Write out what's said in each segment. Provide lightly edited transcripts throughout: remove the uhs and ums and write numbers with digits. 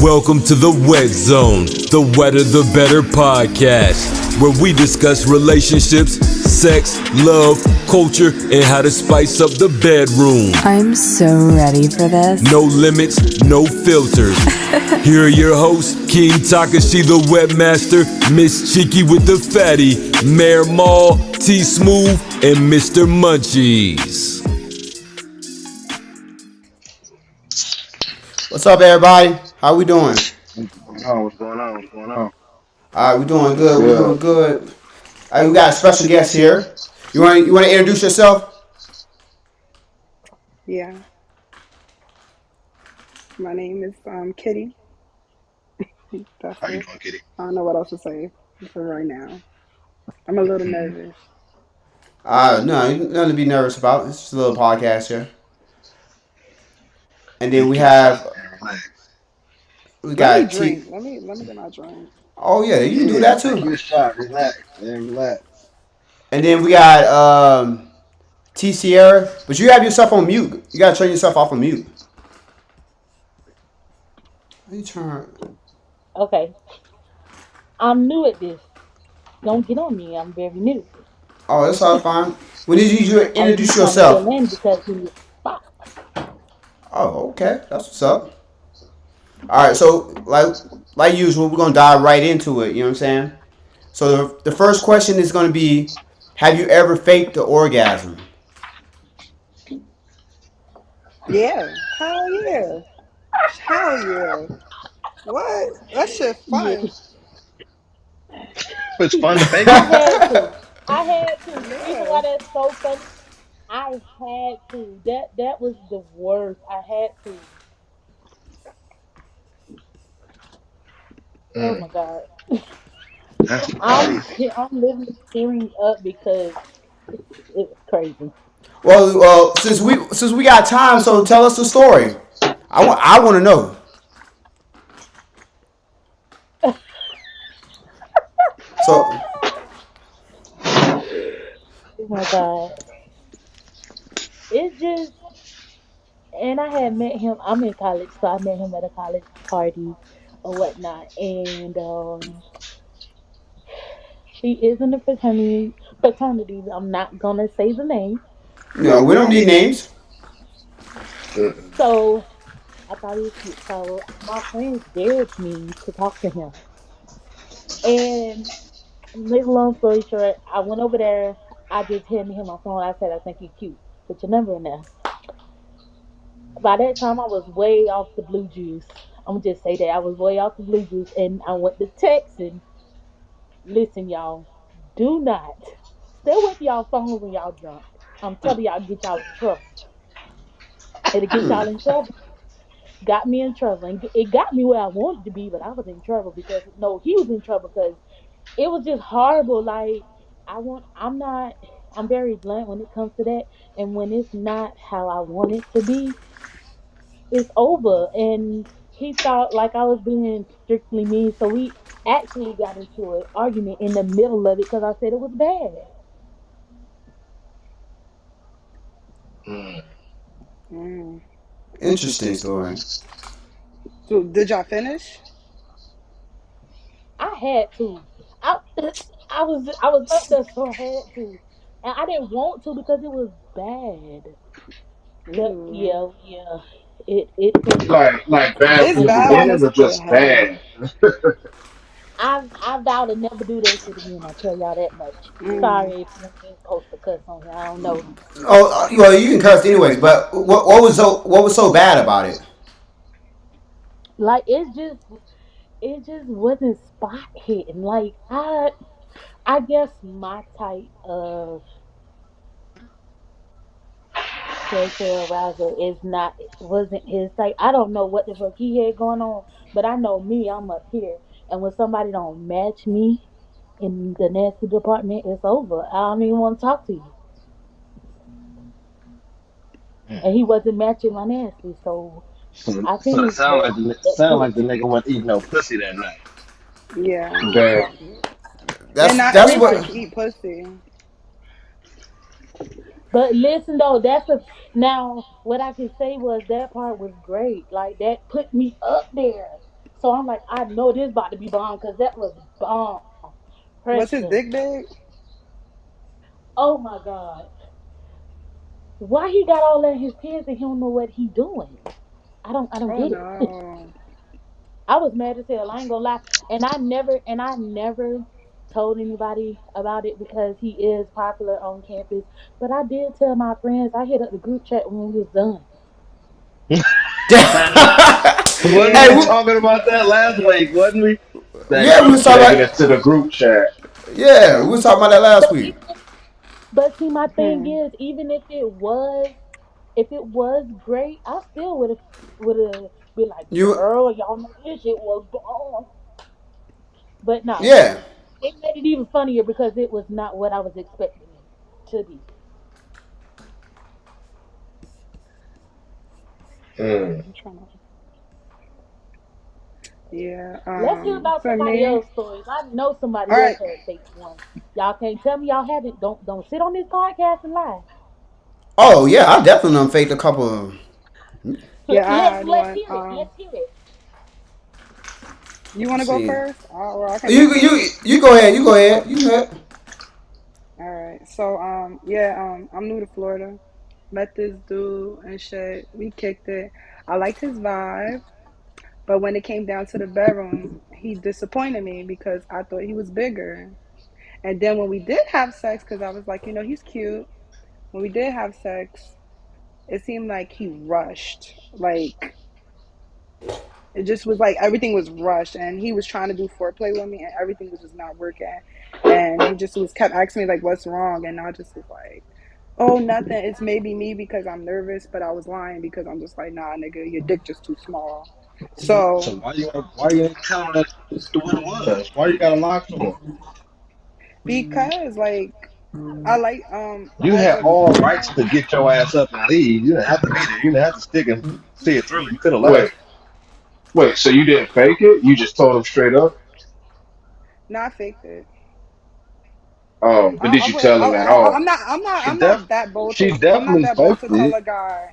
Welcome to the Wet Zone, the wetter the better podcast, where we discuss relationships, sex, love, culture, and how to spice up the bedroom. I'm so ready for this. No limits, no filters. Here are your hosts, King Takashi the Webmaster, Miss Cheeky with the Fatty, Mayor Maul, T Smooth, and Mr. Munchies. What's up, everybody? How we doing? What's going on? What's going on? All right, we doing good. We're doing good. All right, we got a special guest here. You want to introduce yourself? Yeah, my name is Kitty. That's How you it. doing, Kitty? I don't know what else to say for right now. I'm a little nervous. No, nothing to be nervous about. It's just a little podcast here. And then Take we your shot have and relax. we Let me got T. drink. Let me get my drink. Oh yeah, you can do Yeah, that take too. your shot, relax, and relax. And then we got T Sierra, but you have yourself on mute. You gotta turn yourself off on mute. How you turn? Okay, I'm new at this. Don't get on me. I'm very new. Oh, that's all fine. We need you to I'm introduce just trying to yourself. fill in because he spot. Oh, okay, that's what's up. All right, so like usual, we're gonna dive right into it. You know what I'm saying? So the first question is gonna be, have you ever faked the orgasm? Yeah, hell yeah, hell yeah. What? That shit Yeah, fun. It's fun to fake I it. had to. I had to. The reason why Yeah. that's so funny, I had to. That was the worst. I had to. Oh Mm, my god. that's crazy. I'm literally tearing up because it was crazy. Well, since we got time, so tell us the story. I want to know. So Oh my god. It's just, and I had met him. I'm in college, so I met him at a college party or whatnot. And he is in the fraternity. Fraternities. I'm not gonna say the name. no, we don't need names. Mm, So I thought he was cute. So my friends dared me to talk to him. And make a long story short, I went over there. I just handed him my phone. I said, "I think he's cute. Put your number in there." By that time, I was way off the blue juice. I'm gonna just say that I was way off the blue juice, and I went to texting. Listen, y'all, do not stay with y'all phones when y'all drunk. I'm telling y'all, get y'all in trouble. It'll get y'all in trouble. Got me in trouble, and it got me where I wanted to be, but I was in trouble because no, he was in trouble because it was just horrible. Like I'm not. I'm very blunt when it comes to that, and when it's not how I want it to be, it's over. And he thought like I was being strictly mean, so we actually got into an argument in the middle of it because I said it was bad. mm. Mm. Interesting story. So did y'all finish? I had to. I I was up there, so I had to, and I didn't want to because it was bad. But Ooh. yeah, it took me, Like bad It's from the and bad when beginning, it's or put just bad? heavy. I vowed to never do that shit again. I tell y'all that much. Mm. Sorry if you ain't supposed to cuss on here. I don't know. Oh, well, you can curse anyways. But what was so bad about it? Like it just wasn't spot hitting. Like I guess my type of sexual arousal is not wasn't his type. I don't know what the fuck he had going on, but I know me. I'm up here, and when somebody don't match me in the nasty department, it's over. I don't even want to talk to you. Mm. And he wasn't matching my nasty, so So, I so it finished that sound like pussy. the nigga wasn't eating no pussy that night. Yeah. Bad. And That's not that's everybody what. can eat pussy. But listen though, that's a now what I can say was that part was great. Like that put me up there. So I'm like, I know this about to be bomb because that was bomb Was his pressure. dick big? Oh my god, why he got all that in his pants and he don't know what he doing? I don't Oh get it. no. I was mad as hell. I ain't gonna lie, and I never told anybody about it because he is popular on campus. But I did tell my friends. I hit up the group chat when we was done. Wasn't Hey, we Yeah. talking about that last week? Wasn't we? That yeah, we you was talking taking about. it to the group chat. Yeah, we was talking about that last But week. even, but see, my thing Hmm. is, even if it was great, I still would have been like, You, girl, y'all know this shit was bomb. But no, yeah. it made it even funnier because it was not what I was expecting it to be. Mm. I'm trying to. Yeah. Let's hear about For somebody me. else's stories. I know All somebody else right. had fake ones. Y'all can't tell me y'all haven't. Don't sit on this podcast and lie. Oh yeah, I definitely done faked a couple of. Yeah, I Let's had let's one. hear it. Let's hear it. You want Let's to go see. first, or I can go first? You go ahead. You go ahead. You go ahead. All right. So yeah, I'm new to Florida. Met this dude and shit. We kicked it. I liked his vibe, but when it came down to the bedroom, he disappointed me because I thought he was bigger. And then when we did have sex, because I was like, he's cute. When we did have sex, it seemed like he rushed. Like it just was like everything was rushed, and he was trying to do foreplay with me, and everything was just not working. And he just was kept asking me like, "What's wrong?" And I just was like, "Oh, nothing. It's maybe me because I'm nervous, but I was lying because I'm just like, nah, nigga, your dick just too small." So So why you ain't tell him that what it was? Why you got to lie to him? because like I like You as had a all rights female, to get your ass up and leave. You didn't have to be there. You didn't have to stick and see it through. You could have Wait, left. wait. So you didn't fake it? You just told him straight up? not faked it. But did you tell him at all? She I'm def not that bold she to I'm not definitely that bold to faked tell it. a guy.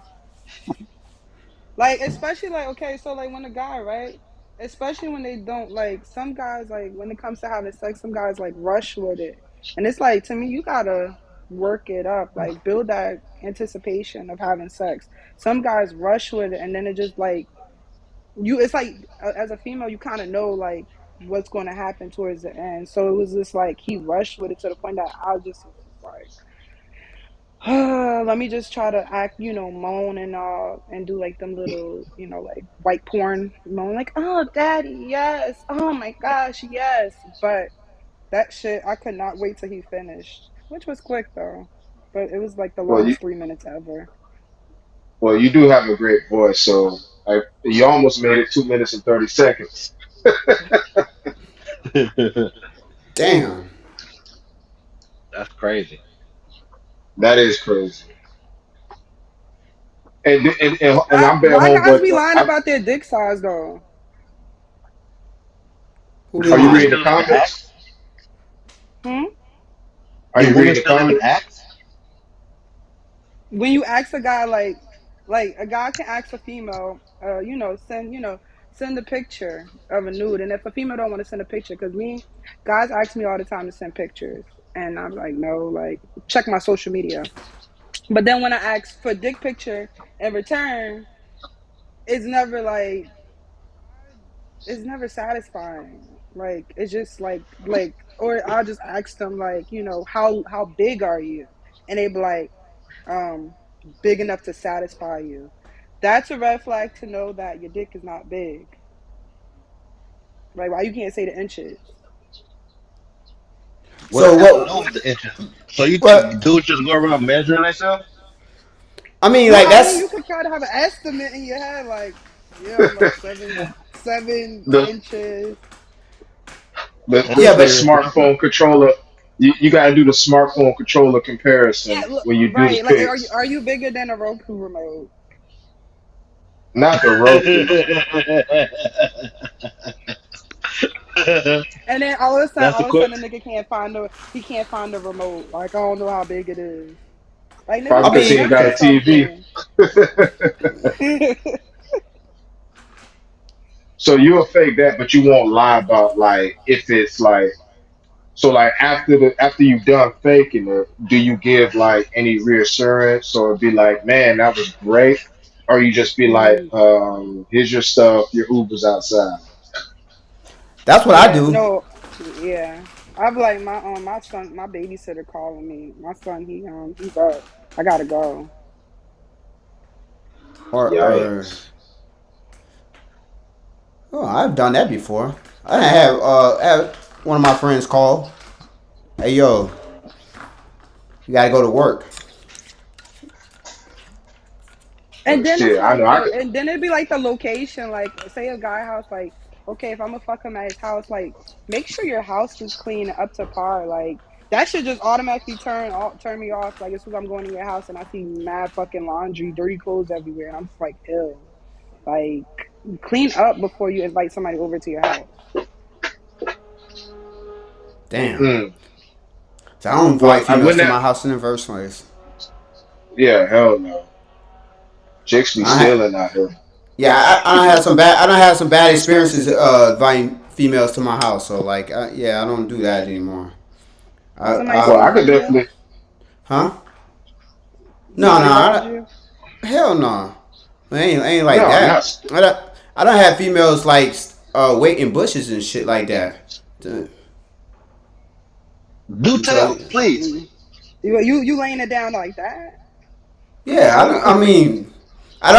Like, especially like, okay, so like when a guy, right? Especially when they don't like some guys, like when it comes to having sex, some guys like rush with it. And it's like to me, you gotta work it up, like build that anticipation of having sex. Some guys rush with it and then it just like it's like as a female, you kind of know like what's going to happen towards the end. So it was just like he rushed with it to the point that I just was just like let me just try to act, moan and do like them little, like white porn moan, like, oh, daddy, yes, oh my gosh, yes. But that shit, I could not wait till he finished, which was quick though. But it was like the Well, you longest 3 minutes ever. well you do have a great voice, so you almost made it 2 minutes and 30 seconds. Ooh, Damn. that's crazy. That is crazy. And I bet Why guys homeboy. be lying about their dick size though? Who be Are Do you women reading lying? the still even ask? comments? Hmm? Are Do you women reading the still even comments? ask? When you ask a guy like a guy can ask a female, send a picture of a nude, and if a female don't want to send a picture, because guys ask me all the time to send pictures, and I'm like, no, like check my social media. But then when I ask for a dick picture in return, it's never like it's never satisfying. Like it's just or I'll just ask them like, how big are you, and they be like, um, big enough to satisfy you. That's a red flag to know that your dick is not big. Like, why you can't say the inches? What So does that have to do what? with the inches? So you think What? dudes just go around measuring themselves? I mean, No, like I mean you that's. could kind of have an estimate in your head, like, yeah, I'm like seven the inches. the Yeah, the but smartphone controller. You got to do the smartphone controller comparison Yeah, look, when you do the right. Like, are you pics, are you bigger than a Roku remote? not the Roku. And then That's the all of a quick. sudden, the nigga can't find the remote. Like, I don't know how big it is. Like, nigga, Probably I just because he mean, ain't get got you a TV. something. So you'll fake that, but you won't lie about like if it's like so like after you done faking it, do you give like any reassurance or be like, man, that was great? Or you just be like, Mm, here's your stuff, your Uber's outside. That's what I yeah, do. no, yeah. I'm like my son, my babysitter calling me. My son, he's up. I gotta go. Or Yikes. oh, I've done that before. I had one of my friends call. Hey yo, you gotta go to work. Oh, And then it's shit, I know like I could. and then it'd be like the location, like say a guy house, like okay, if I'm gonna fuck him at his house, like make sure your house is clean and up to par. Like that should just automatically turn me off. Like as soon as I'm going to your house and I see mad fucking laundry, dirty clothes everywhere, and I'm just like, ew. Like clean up before you invite somebody over to your house. Damn. Mm. So I don't Well, invite I females wouldn't to have. my house in the first place. Yeah, hell no. Chicks be I had, stealing out here. yeah, I don't have some bad. I don't have some bad experiences inviting females to my house. So like, yeah, I don't do that anymore. Somebody Well, I I could skeeted you? definitely. huh? No, no, Somebody robbed you? hell no. Ain't like No, that. not. I don't have females like waiting bushes and shit like that. Do tell, So please. Mm. You laying it down like that? yeah, I mean, I'm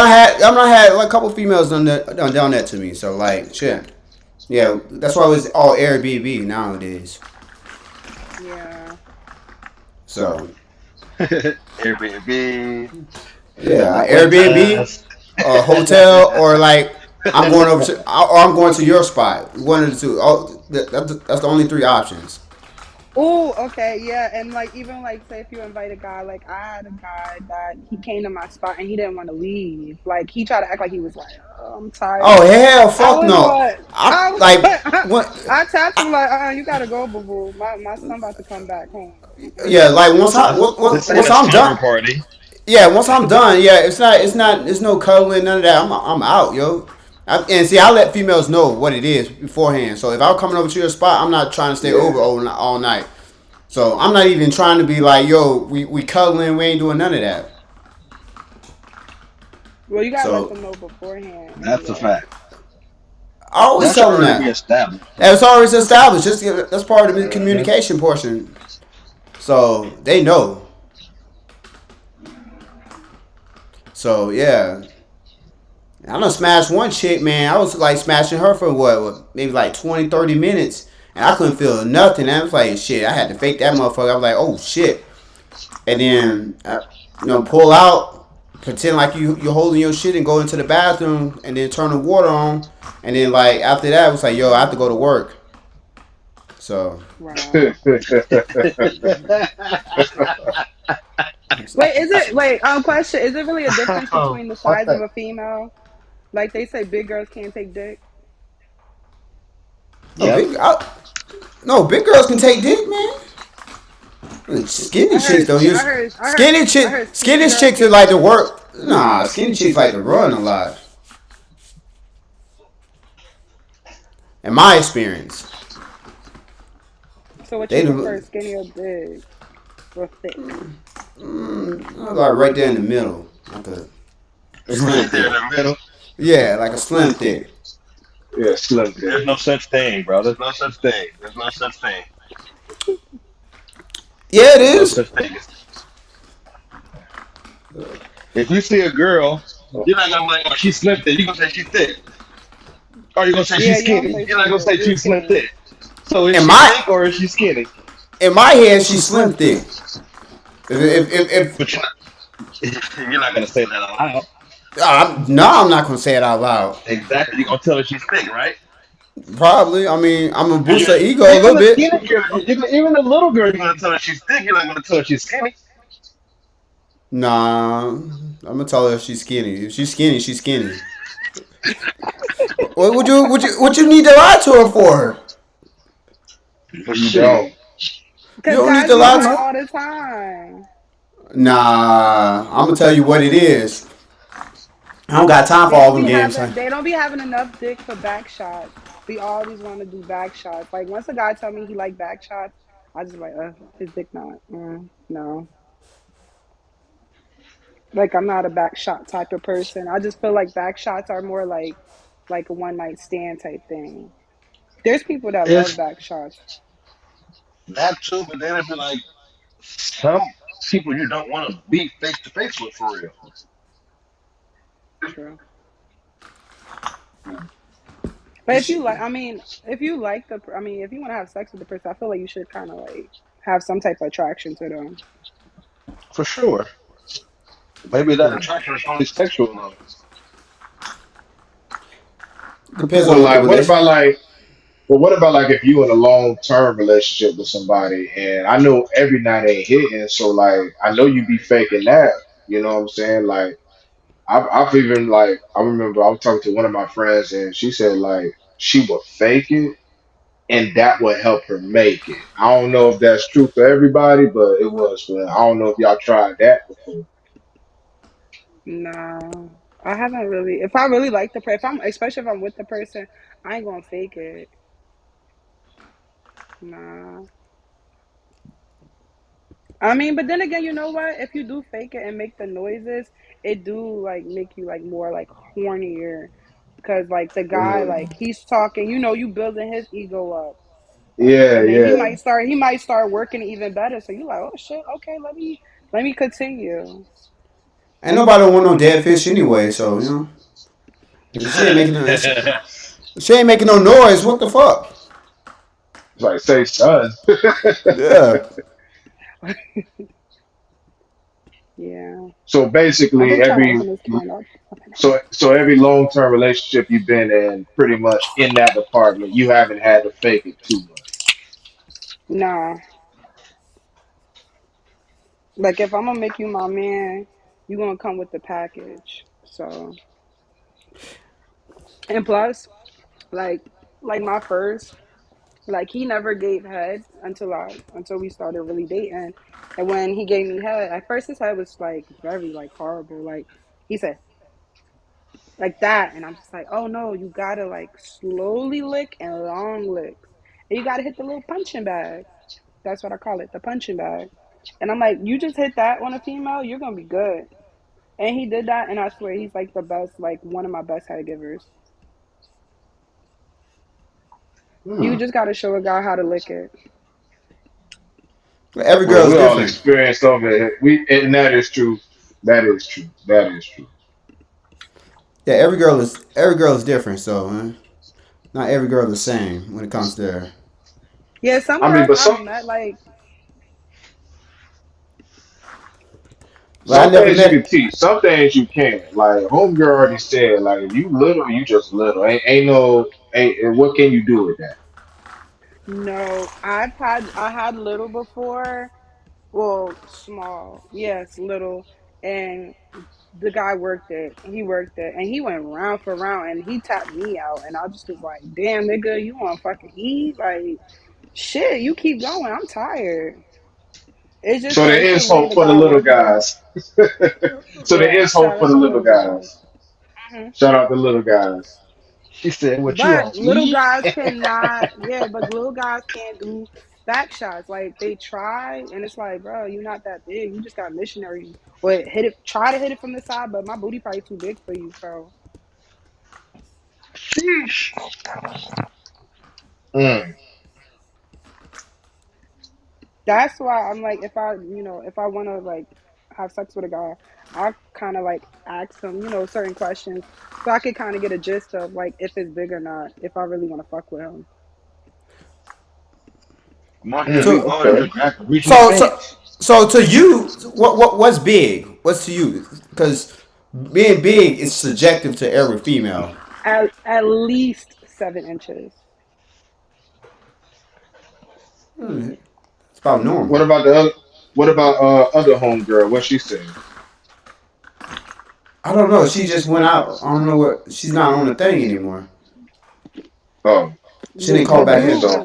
not had like a couple females done that to me. So like shit. Yeah, that's why it's all Airbnb nowadays. Yeah. So Airbnb, yeah, wet Airbnb, pass. hotel, or like I'm going to your spot. One of the two. Oh, that's the only three options. Oh, okay, yeah, and like even like say if you invite a guy, like I had a guy that he came to my spot and he didn't want to leave. Like he tried to act like he was like, oh, I'm Oh tired. hell, I fuck was no. like, I'm I was like, like, what? I tapped him like, you gotta go, boo boo. My son about to come back home. Yeah, like This ain't once a I'm slumber done. party. Yeah, once I'm done. Yeah, it's no cuddling, none of that. I'm out, yo. And see, I let females know what it is beforehand. So if I'm coming over to your spot, I'm not trying to stay over Yeah. all night. So I'm not even trying to be like, yo, we cuddling, we ain't doing none of that. Well, you gotta let So them know beforehand That's a anyway. fact. I always That should tell them already be that. established. That's always established. That's part of the Hmm. communication portion. So they know. So yeah, I done smashed one chick, man. I was like smashing her for maybe like 20, 30 minutes. And I couldn't feel nothing. I was like, shit, I had to fake that motherfucker. I was like, oh shit. And then, pull out, pretend like you're holding your shit and go into the bathroom and then turn the water on. And then like after that, it was like, yo, I have to go to work. So, Wow. Wait, is it wait? Question: is it really a difference Oh, between the what size of the? a female? Like they say, big girls can't take dick. no, Yep. no, big girls can take dick, man. Skinny chicks don't use I heard skinny skinny girls chicks are can't like take to dick. work. Nah, skinny chicks like to run a lot. In my experience, So what you they prefer, do skinny or big or thick? like right there in the middle, like a slim Right there in thick. the middle. Yeah, like a slim thick. Yeah, slim There's thick. no such thing, bro. There's no such thing. There's no such thing. Yeah, it There's no is. such thing. If you see a girl, you're not gonna be like, oh, she's slim thick. You're gonna say she's thick. Or you're gonna say Yeah, she's you don't skinny. say You're not slim gonna thick. say You're she's slim skinny. thick. So is In she my thick or is she skinny? in my head, she's slim thick. If But you're not gonna say that out loud. no, I'm not gonna say it out loud. Exactly. You're gonna tell her she's thick, right? Probably. I mean, I'm gonna And boost her ego a even little the bit. skinny girl, even the little girl, you're gonna tell her she's thick. You're not gonna tell her she's skinny. Nah, I'm gonna tell her if she's skinny. If she's skinny, she's skinny. What you need to lie to her for? But You shit. don't. You Cause don't need guys to be lie doing to it her. all the time. Nah, I'm gonna tell you what it is. I don't got time for all them games. They don't be having enough dick for back shots. We always want to do back shots. Like once a guy tell me he like back shots, I just like, his dick not. No. Like I'm not a back shot type of person. I just feel like back shots are more like a one night stand type thing. There's people that love It's back shots. that too, but then it'd be like some people you don't want to be face to face with for real. True. But if you like, I mean, if you like I mean, if you want to have sex with the person, I feel like you should kind of like have some type of attraction to them. For sure. Maybe that attraction is only sexual though. Depends Well, on what the like, what relation. about like, but what about like if you in a long term relationship with somebody, and I know every night ain't hitting, so like I know you be faking that. You know what I'm saying? Like I've even like I remember I was talking to one of my friends, and she said like she would fake it, and that would help her make it. I don't know if that's true for everybody, but it was for her. I don't know if y'all tried that before. No, I haven't really. If I really like the person, if I'm especially if I'm with the person, I ain't gonna fake it. Nah. I mean, but then again, you know what? If you do fake it and make the noises, it do like make you like more like hornier, because like the guy Mm. like he's talking, you building his ego up, Yeah, and then yeah. he might start working even better. So you like, oh shit, okay, let me continue. Ain't nobody want no dead fish anyway. So if she ain't making no, she ain't making no noise. What the fuck? It's like say son. Yeah. Yeah, So I've basically been trying to every open this can up. so every long term relationship you've been in, pretty much in that department, you haven't had to fake it too much. Nah, like if I'm gonna make you my man, you gonna come with the package. So and plus, like my first, like he never gave head until we started really dating, and when he gave me head, at first his head was like very like horrible. Like he said like that, and I'm just like, oh no, you gotta like slowly lick and long licks, and you gotta hit the little punching bag. That's what I call it, the punching bag. And I'm like, you just hit that on a female, you're gonna be good. And he did that, and I swear he's like the best, like one of my best head givers. You Hmm. just gotta show a guy how to lick it. Every Well, girl's we all different. experienced over it. And that is true. That is true. That is true. Yeah, every girl is different. So not every girl is the same when it comes to. Yeah, some I mean, girls but I've met, like, Like I some never things you met. can teach, some things you can't. Like homegirl already said, like if you little, you just little. Ain't no ain't. What can you do with that? no, I had little before. Well, small, yes, little, and the guy worked it. He worked it, and he went round for round, and he tapped me out, and I just was like, "Damn, nigga, you on fucking eat? Like, shit, you keep going. I'm tired." It's just So there it's the is way hope the for the guy little worked it. guys. So there Yeah, is hope shout for out the to little little guys. guys. Mhm. Shout out to little guys. She said, "What you But on little E?" guys cannot, yeah, but little guys can't do back shots. Like they try, and it's like, bro, you're not that big. You just got missionary. Or hit it, try to hit it from the side, but my booty probably too big for you. So Sheesh. Mm. that's why I'm like, if I want to like have sex with a guy, I kind of like ask him, certain questions, so I could kind of get a gist of like if it's big or not, if I really want to fuck with him. Monkey, Mm. we So going Okay. just after reaching the so so fence. so to you, what's big? What's to you? Because being big is subjective to every female. At least 7 inches. It's about What normal. about the other? What about other homegirl? What she said? I don't know. She just went out. I don't know what. She's not on the thing anymore. Oh, She didn't call The back dude, in. so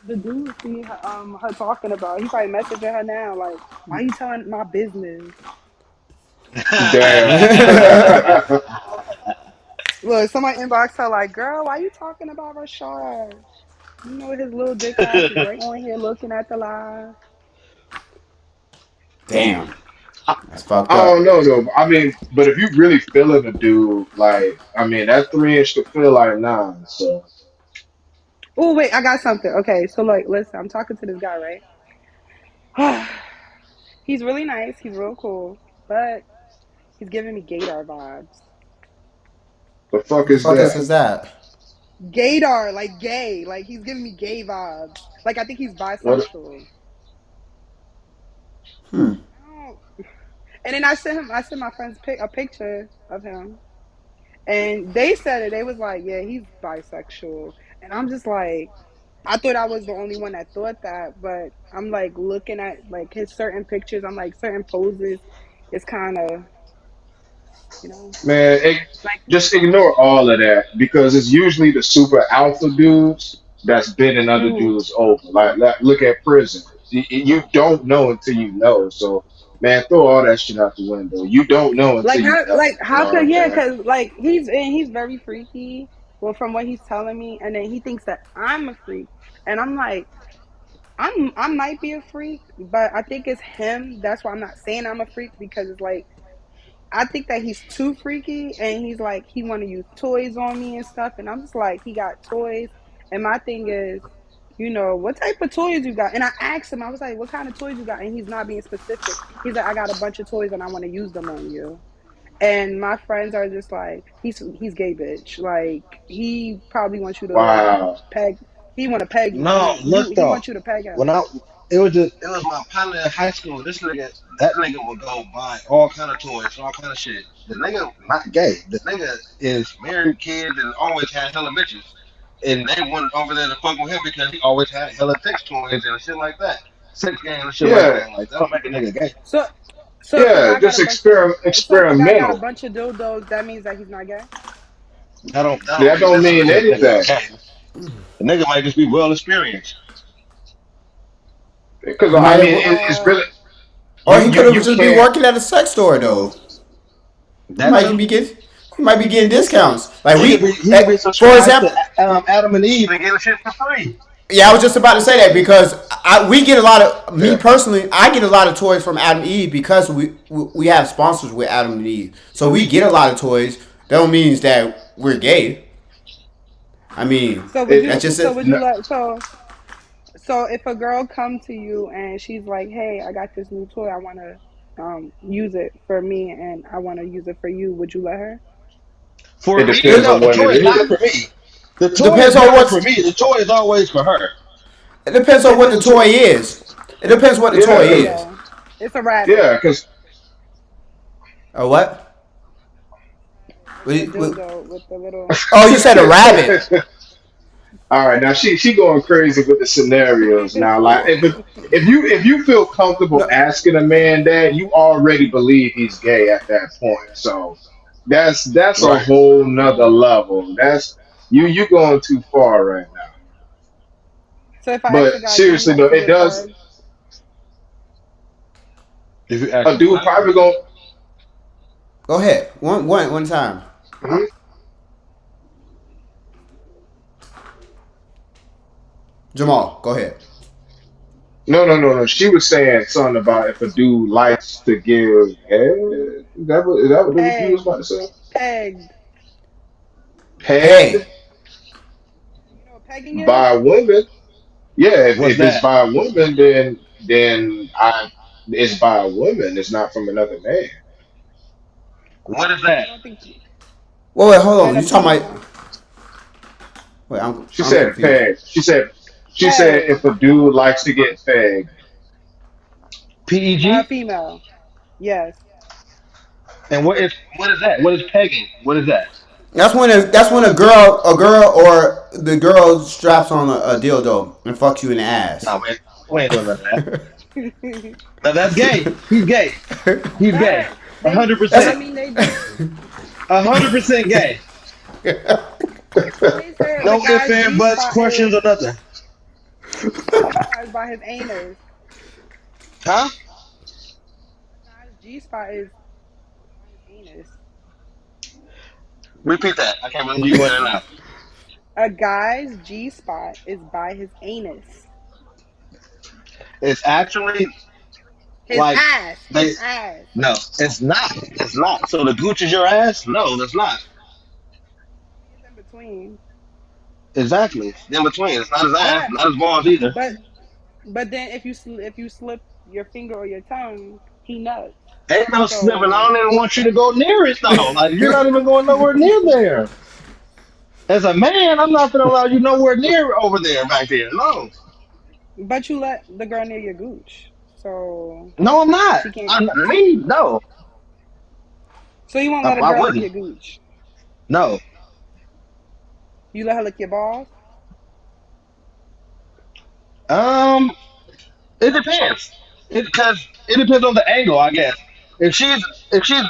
the dude see her talking about. He probably messaging her now like, why you telling my business? Damn. Look, somebody inbox her like, "Girl, why you talking about Rashard? You know his little dick ass is right on here looking at the live." Damn, that's fucked I don't up. know though. I mean, but if you really feeling a dude, like, I mean, that 3 inch could feel like nine. So Oh wait, I got something. Okay, so like, listen, I'm talking to this guy, right? He's really nice. He's real cool, but he's giving me Gator vibes. the fuck What the is fuck that? is that? Gaydar, like gay, like he's giving me gay vibes. Like I think he's What? bisexual. Hmm. I don't. And then I sent my friends a picture of him, and they said it. They was like, "Yeah, he's bisexual," and I'm just like, I thought I was the only one that thought that, but I'm like looking at like his certain pictures. I'm like certain poses. It's kind of, you know, Man, like just ignore all of that because it's usually the super alpha dudes that's bending other mm, dudes over. Like look at prison. You don't know until you know. So, man, throw all that shit out the window. You don't know until you know. like You how know what could I'm yeah? saying? Because like he's very freaky. Well, from what he's telling me, and then he thinks that I'm a freak, and I'm like. I might be a freak, but I think it's him. That's why I'm not saying I'm a freak because it's like I think that he's too freaky and he's like he want to use toys on me and stuff, and I'm just like he got toys, and my thing is, you know, what type of toys you got? And I asked him, I was like, what kind of toys you got? And he's not being specific. He's like, I got a bunch of toys and I want to use them on you. And my friends are just like, he's gay, bitch. Like he probably wants you to Wow. peg. He want to peg you. No, look He though. wants you to peg him. When I it was my partner in high school. That nigga would go buy all kind of toys, all kind of shit. The nigga not gay. The nigga is married, kids, and always had hella bitches. And they went over there to fuck with him because he always had hella sex toys and shit like that. Sex games and shit like Yeah, that. Like that don't make a nigga gay. So, so if a yeah. guy got Just a bunch, so if a guy got a experimental. bunch of dildos, that means that he's not gay. That That don't don't mean necessarily make a nigga anything gay. The nigga might just be well experienced. because He I might mean have, it's really or he could have you just be can't. working at a sex store though. He That might too. be get, he might be getting discounts. Like He could be for subscribed example, to Adam and Eve and getting shit for free. yeah, I was just about to say that because we get a lot of me Yeah. personally. I get a lot of toys from Adam and Eve because we have sponsors with Adam and Eve, so we get a lot of toys. That don't means that we're gay. I mean, that's just So it. would you No, let so if a girl come to you and she's like, hey, I got this new toy, I want to use it for me and I want to use it for you, would you let her? For it me, You depends no, on know, the what it toy is never is. for me. The it toy is depends on never for what's. me. The toy is always for her. It depends on If what it's the a toy, toy is. It depends what the It's a toy Yeah, is. dildo. It's a rabbit. yeah, because Or what? It's the dildo with the little. Oh, you said a rabbit. all right, now she going crazy with the scenarios now. Like if you feel comfortable No, asking a man that, you already believe he's gay at that point. So that's a right? whole nother level. That's you going too far right now. So if I ask a But guy, do you seriously like though, to it get does pegged? If you ask a him dude what, probably going go ahead. One time. Jamal, go ahead. no. She was saying something about if a dude likes to give head. Is that what you was Pegged. about to say? Pegged. Pegged Peg. You know what pegging is? by women. Yeah, what's if it's that? by a woman, then I it's by a woman. It's not from another man. What is that? I don't think Wait, hold men on. a You talking about? female. Wait, She I'm said confused. peg. She said if Pegged. a dude likes to get pegged, PEG? Female. Yes. And what is that? What is pegging? What is that? That's when So a girl or the girl straps on a dildo and fucks you in the ass. No, man, we ain't doing none of that. Now that's gay. He's gay. He's gay. A they hundred That's I percent. mean they do. 100% gay. They say the No ifs, guy's ands, G buts, spot questions, is or nothing. by his anus. Huh? The guy's G spot is anus. Repeat that. I can't believe you went in and out. A guy's G spot is by his anus. It's actually His like ass. they. His ass. No, it's not. It's not. So the gooch is your ass? No, that's not. See, it's in between. Exactly. It's in between. It's not his ass, But not his balls either. but but then if you slip your finger or your tongue, he nuts. Ain't no sniffing. I So don't even want you to go near it though. Like you're not even going nowhere near there. As a man, I'm not gonna allow you nowhere near over there back there. No. but you let the girl near your gooch. So No, I'm not. she can't. I'm me, no. So you won't let a I girl lick wouldn't. your gooch. No. You let her lick your balls. Um, it depends. It depends on the angle, I guess. If she's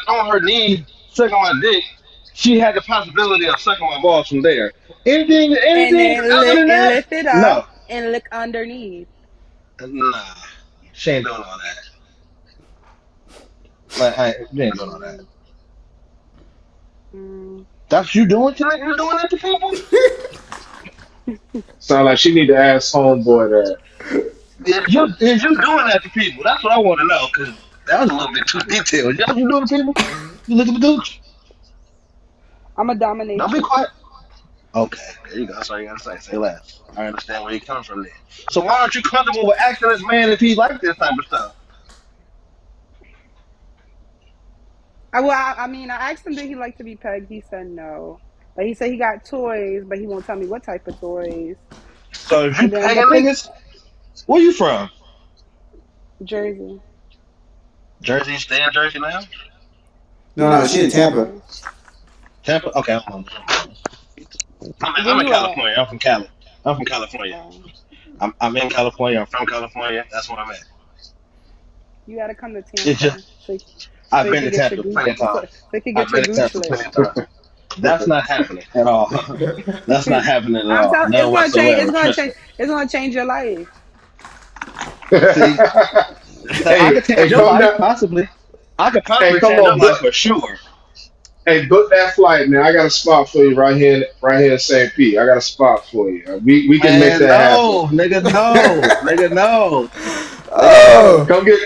on her knee sucking my dick, she had the possibility of sucking my balls from there. And Anything then other than that, lift it no. up and lick underneath. Nah. She ain't doing all that. Like she ain't doing all that. Mm, mm. That's you doing tonight? You doing that to people? Sound like she need to ask homeboy that. Is you doing that to people? That's what I want to know. Cause that was a little bit too detailed. Yeah, you doing it to people? You look at the gooch. I'm a Don't be dominatrix. quiet. Okay, there you go. That's all you gotta say. Say less. I understand where you come from there. So why aren't you comfortable with asking this man if he like this type of stuff? I mean, I asked him did he like to be pegged. He said no, but he said he got toys, but he won't tell me what type of toys. So if you And then paying the pig, niggas, where you from? Jersey. Jersey, you stay in Jersey now? No, she in Tampa. Yeah. Tampa? Okay, Where I'm in you at? California. I'm from Cali. I'm from California. Um, I'm in California. I'm from California. That's where I'm at. you got to come to It's Tampa just so I've you been can to get your Tampa gooch plenty of so times. you can I've get your been to gooch Tampa licked. plenty of times. That's not happening at all. That's not happening at I'm all. telling None whatsoever. Trust me. it's gonna change your life. See, so I hey, could change hey, your come life, down. possibly. I could Hey, possibly come change your on, life book. for sure. Hey, book that flight, man. I got a spot for you right here in St. Pete. I got a spot for you. We can make Man, that happen. no, nigga, no, nigga, no, Oh, Come get,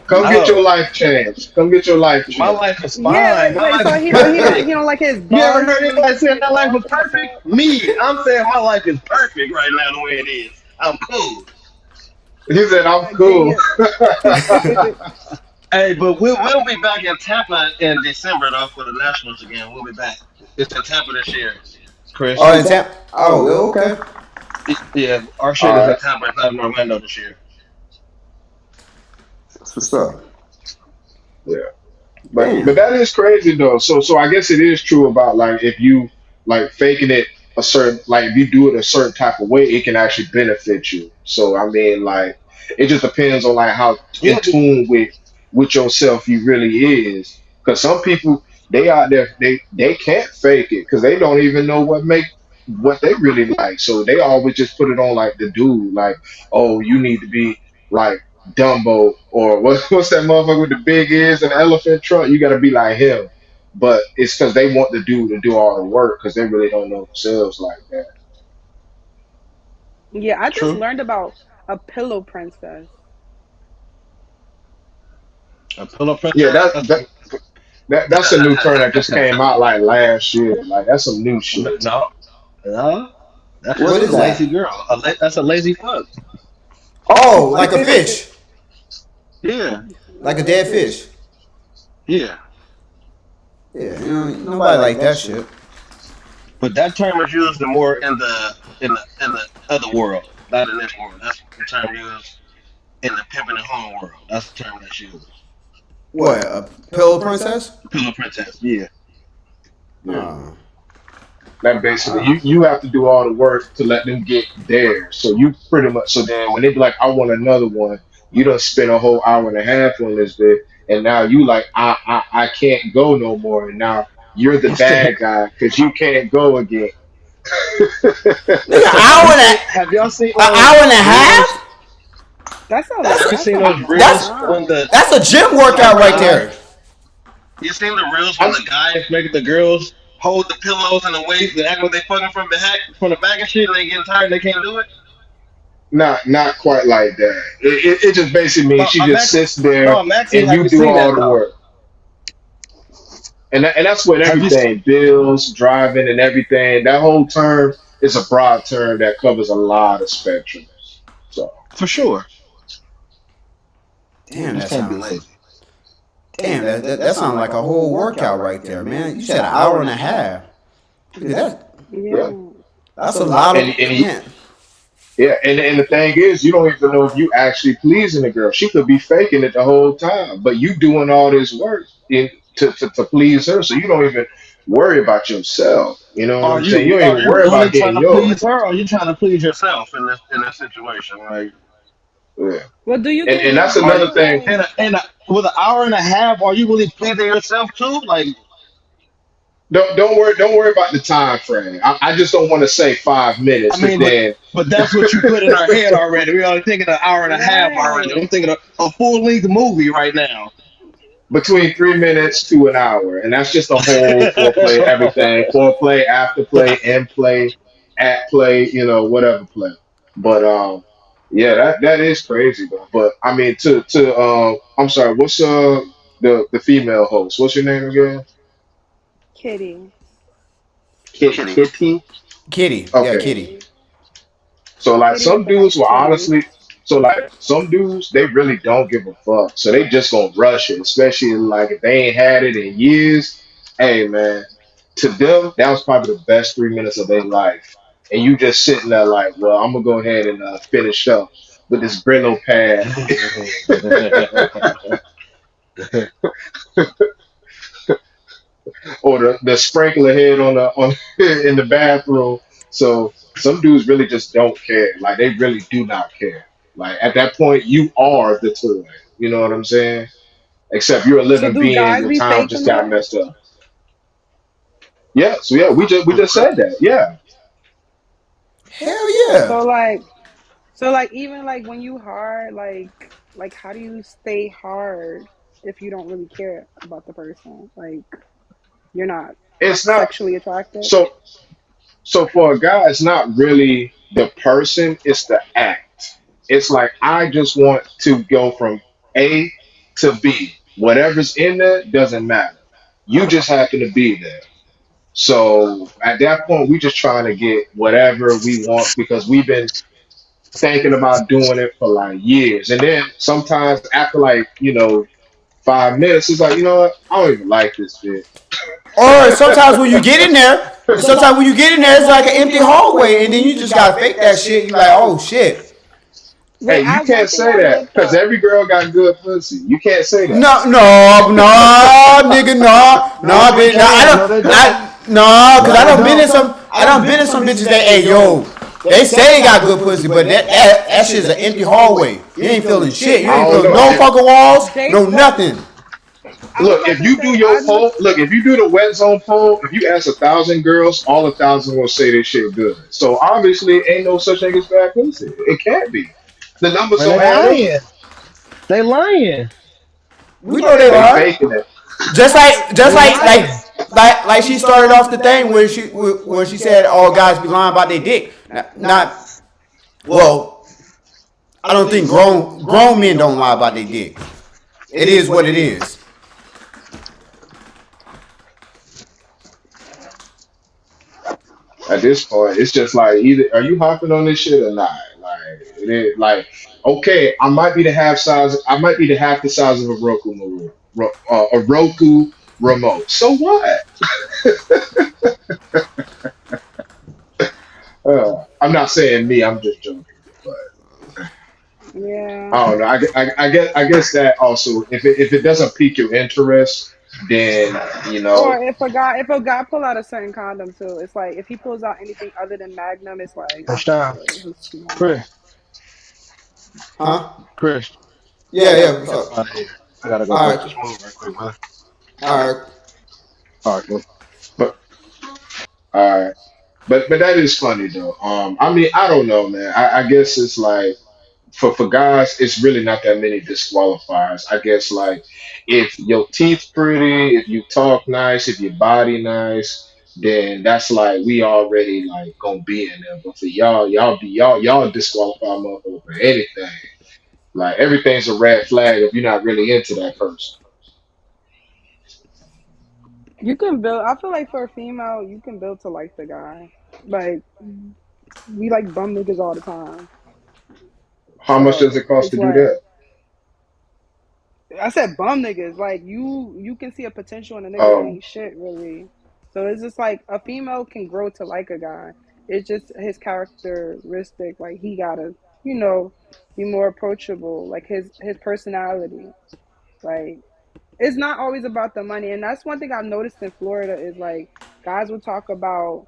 come get your no. life changed. Come get your life My changed. life is Yeah, fine. My wait. life So is he perfect. don't like his You ever balls heard when he anybody gets say his my life balls was licked perfect? up. Me, I'm saying my life is perfect right now the way it is. I'm cool. He said, "I'm Getting cool." your Hey, but we'll be back in Tampa in December though for the Nationals again. We'll be back. It's in Tampa this year, Chris. oh, in Tampa. Oh, well, okay. Yeah, our All shit is in right, Tampa. It's not in Orlando this year. That's what's up. yeah. But Damn. that is crazy though. So I guess it is true about like if you like faking it a certain like if you do it a certain type of way, it can actually benefit you. So I mean like it just depends on like how in Yeah, tune with yourself you really is. Because some people they out there they can't fake it because they don't even know what they really like. So they always just put it on like the dude like oh you need to be like Dumbo or what's that motherfucker with the big ears and the elephant trunk? You got to be like him. But it's because they want the dude to do all the work because they really don't know themselves like that. Yeah, I just true. learned about a pillow princess. A pillow Yeah, princess. That's that's a new term that just came out like last year. Like that's some new shit. no, no. That's What just a is lazy that? girl. That's a lazy fuck. Oh, like a fish, Yeah, like a dead fish. yeah. Yeah, nobody like that shit. But that term is used more in the other world, not in this world. That's the term used in the pimping and home world. That's the term that's used. What, a pillow princess? Pillow princess. Yeah. Yeah. Oh, That basically oh. you have to do all the work to let them get there. So you pretty much so then when they be like, I want another one, you done spend a whole hour and a half on this bit, and now you like I can't go no more, and now you're the bad guy because you can't go again. Nigga, Have y'all seen an those hour and a reels? half? That's Have you That's seen a those long that's reels when time. the that's a gym when the workout right guy there. You seen the reels when I'm the guys making the girls hold the pillows in the waist and act like they fucking from the back and shit, and they getting tired and they can't do it. not quite like that. It just basically means No, she I'm just actually sits no, there I'm actually and have you you do seen all that the though? work. And that's what Have you? everything bills, driving, and everything. That whole term is a broad term that covers a lot of spectrums. So For sure. You Damn, just that can't be sounds. lazy. Damn, that sounds like a whole workout right there, man. You said an hour and a half. Look at that. yeah, Yeah. That's a lot and of and man. yeah, and the thing is, you don't even know if you actually pleasing the girl. She could be faking it the whole time, but you doing all this work to please her, so you don't even worry about yourself. You know what I'm saying? You don't Are even you worry really about trying getting to yours. please her, or are you trying to please yourself in this situation? Like, Yeah. Well, do you think And it's that's are another you good? thing. Like, with an hour and a half? Are you really pleasing yourself too? Like, Don't worry about the time frame. I just don't want to say 5 minutes I because mean, then but that's what you put in our head already. We already thinking an hour and a half already. right. I'm thinking of a full length movie right now. between 3 minutes to an hour, and that's just a whole foreplay, everything, foreplay, after play, in play, at play, whatever play. But yeah, that is crazy though. But I mean, I'm sorry, what's the female host? What's your name again? Kitty. Kitty. Kitty. Kitty, yeah, Okay. Kitty. Kitty. So like Kitty with some the dudes nice will titties. honestly, so like some dudes they really don't give a fuck. So they just gonna rush it, especially like if they ain't had it in years. Hey man, to them that was probably the best 3 minutes of their life, and you just sitting there like, well, I'm gonna go ahead and finish up with this Brillo pad or the sprinkler head on in the bathroom. So some dudes really just don't care. Like they really do not care. Like at that point, you are the toy. You know what I'm saying? Except you're a So living do being. guys Your be time just faking got that? messed up. Yeah. So yeah, we just said that. Yeah. Hell yeah. So like, so like, even like when you hard, like how do you stay hard if you don't really care about the person? Like you're not It's not sexually attracted. so. So for a guy, it's not really the person; it's the act. It's like I just want to go from A to B. Whatever's in there doesn't matter. You just happen to be there. So at that point, we just trying to get whatever we want because we've been thinking about doing it for like years. And then sometimes after like, 5 minutes, it's like, you know what? I don't even like this bit. Or sometimes when you get in there, sometimes when you get in there, it's like an empty hallway, and then you just gotta fake that shit. You like, oh shit. Wait, Hey, you one can't thing say I that looked because up. every girl got good pussy. You can't say that. No, no, no, nigga, no, No, no, they bitch. No, I can. don't, No, they don't. no, cause No, they don't. I don't been in some bitches that, hey, yo, they say they got good pussy, but that shit's an empty hallway. You ain't feeling shit. You I ain't don't feeling know. no fucking walls, They no said nothing. I was Look, about if to you do say your poll, look, if you do the wet zone poll, if you ask 1,000 girls, all 1,000 will say this shit good. So obviously, ain't no such thing as bad pussy. It can't be. The numbers Man, don't they add up. lying. They lying. We know they They lying. faking it. Just They like lying. like she started off the thing when she said all guys be lying about their dick. Not well. I don't think grown men don't lie about their dick. It is what it is. At this point, it's just like either are you hopping on this shit or not? Like it is like okay, I might be the half the size of a a Roku remote. So what? I'm not saying me. I'm just joking. But yeah. I don't know. I guess that also if it doesn't pique your interest, then you know Or if a guy pull out a certain condom too, it's like if he pulls out anything other than Magnum, it's like First time. he's cheating. Chris. Huh? Chris. Yeah, yeah. What's Get up up? out of here. I gotta go All break right, this move right quick, man. all right. All right, man. but all right. But that is funny though. I mean, I don't know, man. I guess it's like. for guys, it's really not that many disqualifiers. I guess like if your teeth pretty, if you talk nice, if your body nice, then that's like we already like gonna be in there. But for y'all, y'all disqualify a motherfucker for anything. Like everything's a red flag if you're not really into that person. You can build. I feel like for a female, you can build to like the guy. Like we like bum niggas all the time. How much does So it cost it's to do like that? I said, bum niggas. Like you can see a potential in a nigga that Um, ain't shit really. So it's just like a female can grow to like a guy. It's just his characteristic. Like he gotta, you know, be more approachable. Like his personality. Like it's not always about the money, and that's one thing I've noticed in Florida is like guys will talk about,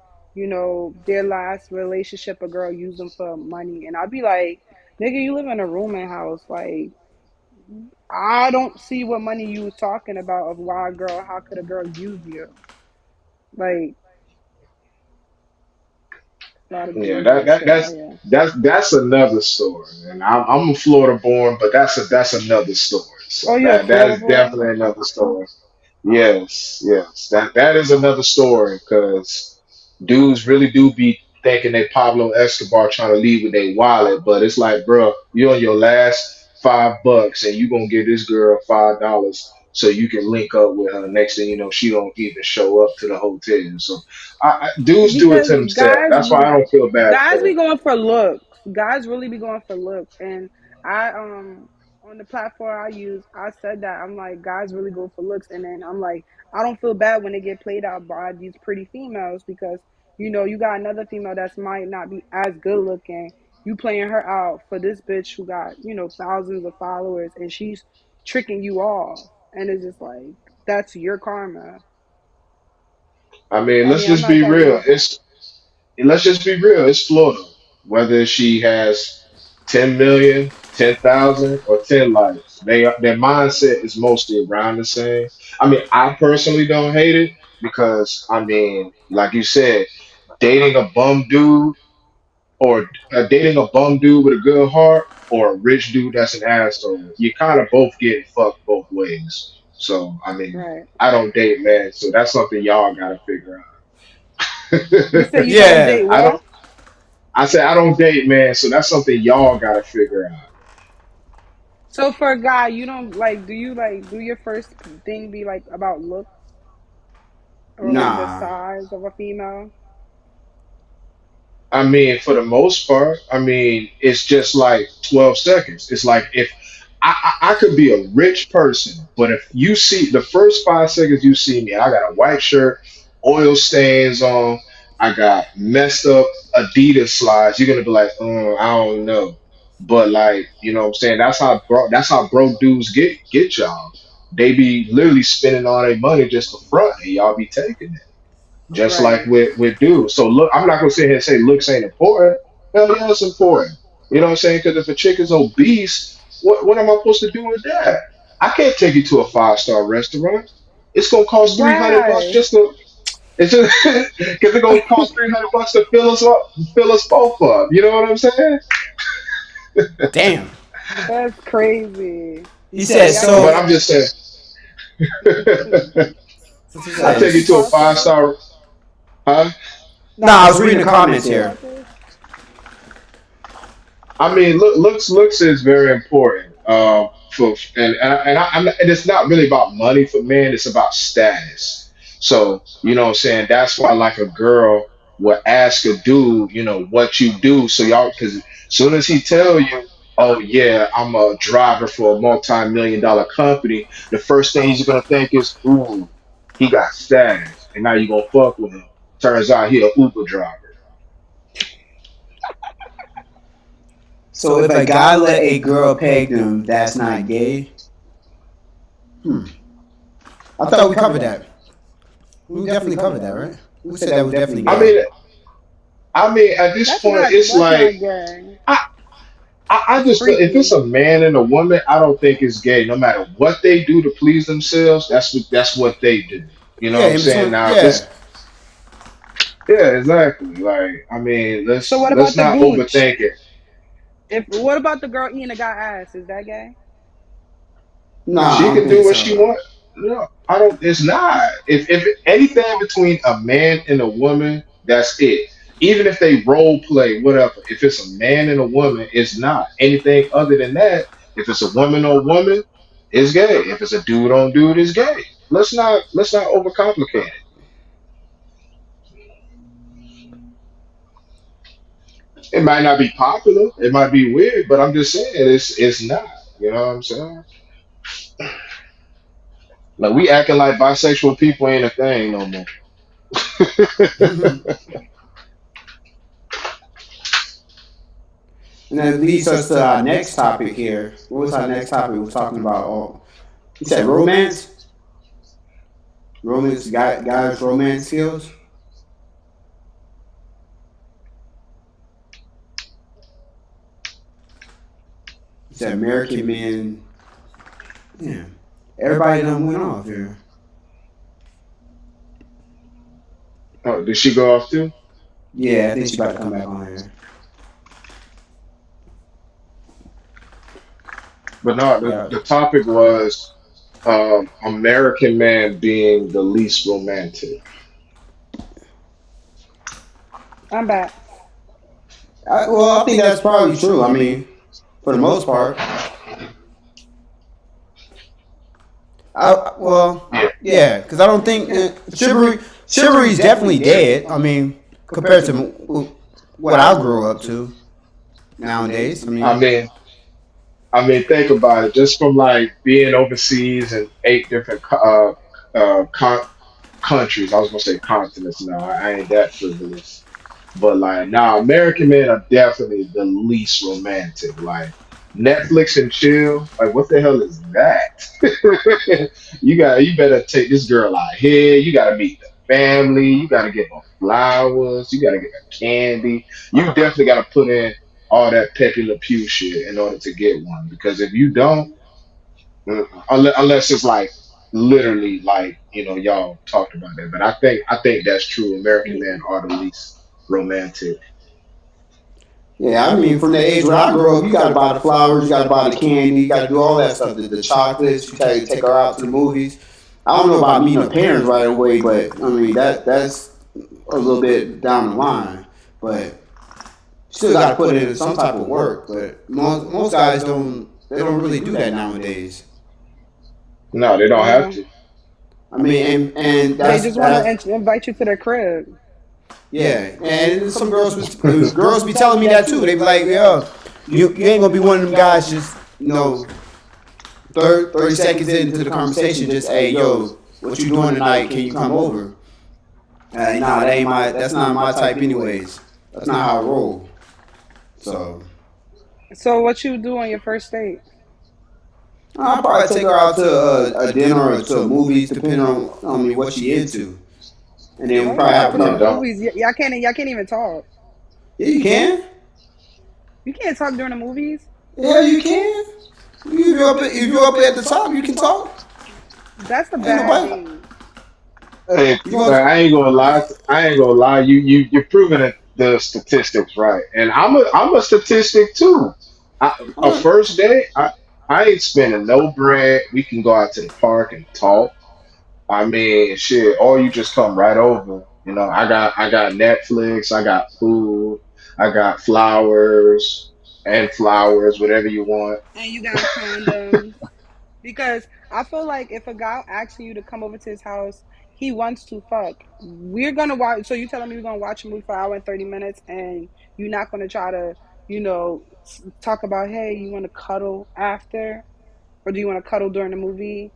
their last relationship, a girl used them for money, and I'd be like, nigga, you live in a rooming house, like I don't see what money you was talking about of why a girl, how could a girl use you? Like a lot of yeah, dudes that, like that shit out that's here. that's another story. And I'm a Florida born, but that's another story. So Oh, you're a that Florida is boy? definitely another story. Yes, yes. That is another story because dudes really do be thinking they Pablo Escobar trying to leave with their wallet, but it's like, bro, you're on your last $5 and you gonna give this girl $5 so you can link up with her. Next thing you know, she don't even show up to the hotel. So dudes do it Because to themselves. That's why I don't feel bad guys for be them. going for looks. Guys really be going for looks. And I on the platform I use, I said that I'm like guys really go for looks, and then I'm like I don't feel bad when they get played out by these pretty females because you got another female that's might not be as good looking. You playing her out for this bitch who got thousands of followers, and she's tricking you off, and it's just like that's your karma. I mean, I let's mean, I'm just not be telling real. you. Let's just be real. It's Florida. Whether she has 10 million, 10,000, or 10 likes, their mindset is mostly around the same. I mean, I personally don't hate it because I mean, like you said, dating a bum dude or dating a bum dude with a good heart or a rich dude that's an asshole, you kind of both getting fucked both ways. So I mean, Right. I don't date men, so that's something y'all gotta figure You say out. you don't date Yeah. I don't. what? I said I don't date, man, so that's something y'all gotta figure out. So for a guy, you don't like, do you like, do your first thing be like about looks or like the Nah. size of a female? I mean, for the most part, I mean, it's just like 12 seconds. It's like if I could be a rich person, but if you see the first 5 seconds you see me, I got a white shirt, oil stains on, I got messed up Adidas slides, you're gonna be like, I don't know. But like, you know what I'm saying? That's how broke dudes get y'all. They be literally spending all their money just to front and y'all be taking it just like Right. with dudes. So look, I'm not gonna sit here and say looks ain't important. Hell yeah, it's important. You know what I'm saying? Because if a chick is obese, what am I supposed to do with that? I can't take you to a 5-star restaurant. It's gonna cost $300 Why? just to. It's just because it's gonna cost $300 to fill us up, fill us both up. You know what I'm saying? Damn. That's crazy. He So said y'all get But so. I'm a, just saying. What's he I so take say? you beauty to a cost five less? star, huh? Nah, Nah, I so was reading beauty the cost comments less here. nowadays? I mean, looks is very important. For and it's not really about money for men. It's about status. So you know what I'm saying. That's why like a girl will ask a dude, what you do. So y'all, because soon as he tell you, oh yeah, I'm a driver for a multi-million-dollar company, the first thing he's gonna think is, ooh, he got status, and now you gonna fuck with him. Turns out he a Uber driver. So if a guy let a girl peg them, that's not gay. Hmm. I thought we covered that. We definitely covered that, right? We said that was definitely I gay. mean, at this point, it's That's like not gay. I, I It's just if it's freaky. a man and a woman, I don't think it's gay. No matter what they do to please themselves, that's what they do. You know Yeah, what I'm in saying? between. Now, if Yeah. it's yeah, exactly. Like I mean, So let's what let's about the not gooch? overthink it. If what about the girl eating a guy ass? Is that gay? No, I She don't could do think what she so. want. No, I don't. It's not. If anything between a man and a woman, that's it. Even if they role play, whatever. If it's a man and a woman, it's not anything other than that. If it's a woman on woman, it's gay. If it's a dude on dude, it's gay. Let's not overcomplicate it. It might not be popular. It might be weird, but I'm just saying it's not. You know what I'm saying? Like we acting like bisexual people ain't a thing no more. And that leads us to our next topic here. What was our next topic? We was talking about. Oh, you said romance. Romance, guys, romance skills. You said American men. Yeah, everybody done went off here. Oh, did she go off too? Yeah, I think she's about to come back on here. But no, Yeah. the topic was American man being the least romantic. I'm back. Well, I think that's probably true. I mean, for the most part. Well, Yeah. yeah, because I don't think chivalry is definitely dead. I mean, compared to what I grew up to nowadays. I I mean, mean, think about it. Just from like being overseas in 8 different countries. I was gonna say continents. No, I ain't that frivolous. But like now, American men are definitely the least romantic. Like Netflix and chill. Like what the hell is that? You better take this girl out here. You gotta meet the family. You gotta get her flowers. You gotta get her candy. You definitely gotta put in all that Pepe Le Pew shit in order to get one. Because if you don't, unless it's like literally like y'all talked about that. But I think that's true. American men are the least romantic. yeah, I mean, from the age when I grew up, you got to buy the flowers, you got to buy the candy, you got to do all that stuff. The chocolates, you take her out to the movies. I don't know about meeting her parents right away, but I mean that's a little bit down the line. But still got to put in some type of work. But most guys don't really do that nowadays. No, they don't have Yeah. to. I mean, and They that's just want that. to invite you to their crib. Yeah, and some girls be telling me that too. They be like, "Yo, you ain't gonna be one of them guys just 30 seconds into the conversation, just hey, yo, what you doing tonight? Can you come over?" Nah, that's not my type anyways. That's not how I roll. So So what you do on your first date? I'll probably take her out to a dinner or to movies, depending on what she into, and then we Why you probably gotta have put in No, the a. don't. movies? Y'all can't even talk. Yeah, you can. You can't talk during the movies. Yeah, you can. If you up at the top, you can talk. That's a Ain't bad nobody. date. Hey, You but want? I ain't gonna lie. I ain't gonna lie. You're proving it, the statistics right, and I'm a statistic too. A first date, I ain't spending no bread. We can go out to the park and talk. I mean, shit, or you just come right over. I got Netflix, I got food, I got flowers, whatever you want. And you got condoms. Because I feel like if a guy asking you to come over to his house, he wants to fuck. We're gonna watch. So you telling me we're gonna watch a movie for an hour and 30 minutes, and you're not gonna try to, talk about, hey, you want to cuddle after, or do you want to cuddle during the movie?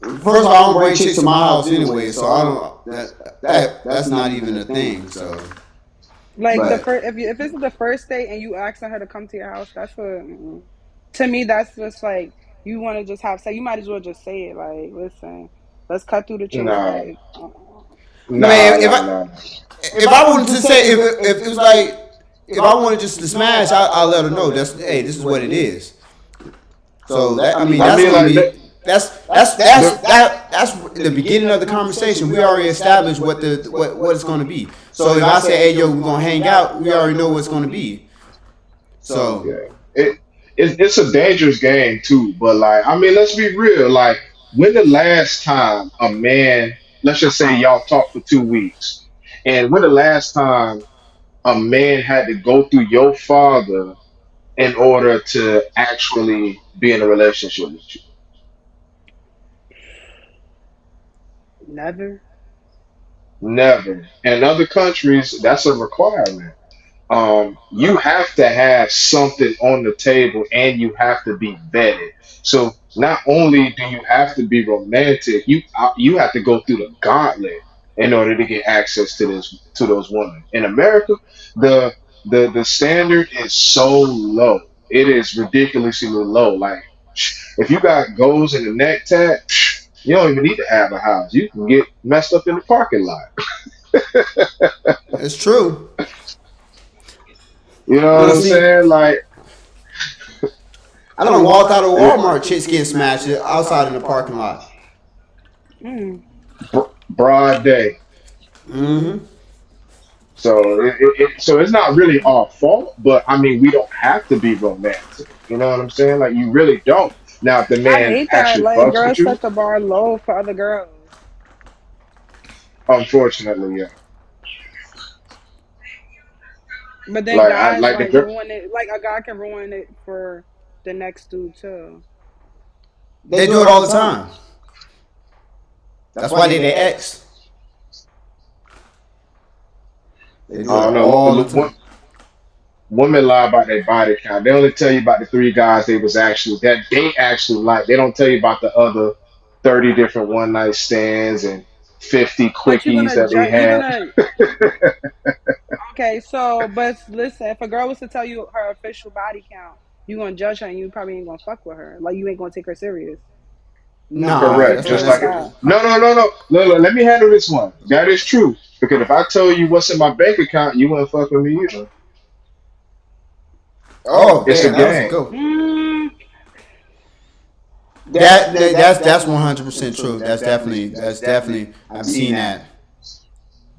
First of all, I don't bring chicks to my house anyway, so I don't. That's not even a thing. So, Like the but first, if this is the first date and you asking her to come to your house, that's to me that's just like you want to just have sex. You might as well just say it. Like, listen, let's cut through the chase. Nah, Like, I nah, mean, nah, nah. if I wanted to say if it was like if I wanted just to smash, I'll let her know. That's hey, this is what it is. So that I mean I that's mean, gonna like be that. The, that's the beginning of the conversation. We already established what it's gonna be. So if I say, hey yo, we're gonna hang out, we already know what it's gonna be. So Yeah, it's a dangerous game too. But like, I mean, let's be real. Like, when the last time a man, let's just say y'all talked for 2 weeks, and when the last time a man had to go through your father in order to actually be in a relationship with you? Never. Never. In other countries, that's a requirement. You have to have something on the table and you have to be vetted. So not only do you have to be romantic, you have to go through the gauntlet in order to get access to those women. In America, the the standard is so low. It is ridiculously low. Like, if you got goals in the neck tag, you don't even need to have a house. You can get messed up in the parking lot. it's true. You know I what don't I'm see. saying? Like, I don't walk out of Walmart, chicks getting smashed outside in the parking lot. Mm. broad day. Mm-hmm. So so it's not really our fault, but I mean, we don't have to be romantic. You know what I'm saying? Like, you really don't. Now, if the I man hate that. actually Like fucks with girls you, set the bar low for other girls. unfortunately, yeah. But then Like, I guys like the like girl. ruin it. Like a guy can ruin it for the next dude too. They do it all the time. That's why they ex. They do I it don't know. all the time. Women lie about their body count. They only tell you about the 3 guys they actually like. They don't tell you about the other 30 different one night stands and 50 But you're quickies gonna that we judge. You're had. gonna okay. So, but listen, if a girl was to tell you her official body count, you gonna judge her and you probably ain't gonna fuck with her. Like you ain't gonna take her serious. You Nah, gonna take Correct. that's her not Just as like, necessary. that. no. Look, let me handle this one. That is true. Because if I tell you what's in my bank account, you wouldn't fuck with me either. Oh It's a damn, that was a game. good. Mm, That's 100% true. That's definitely I've seen that.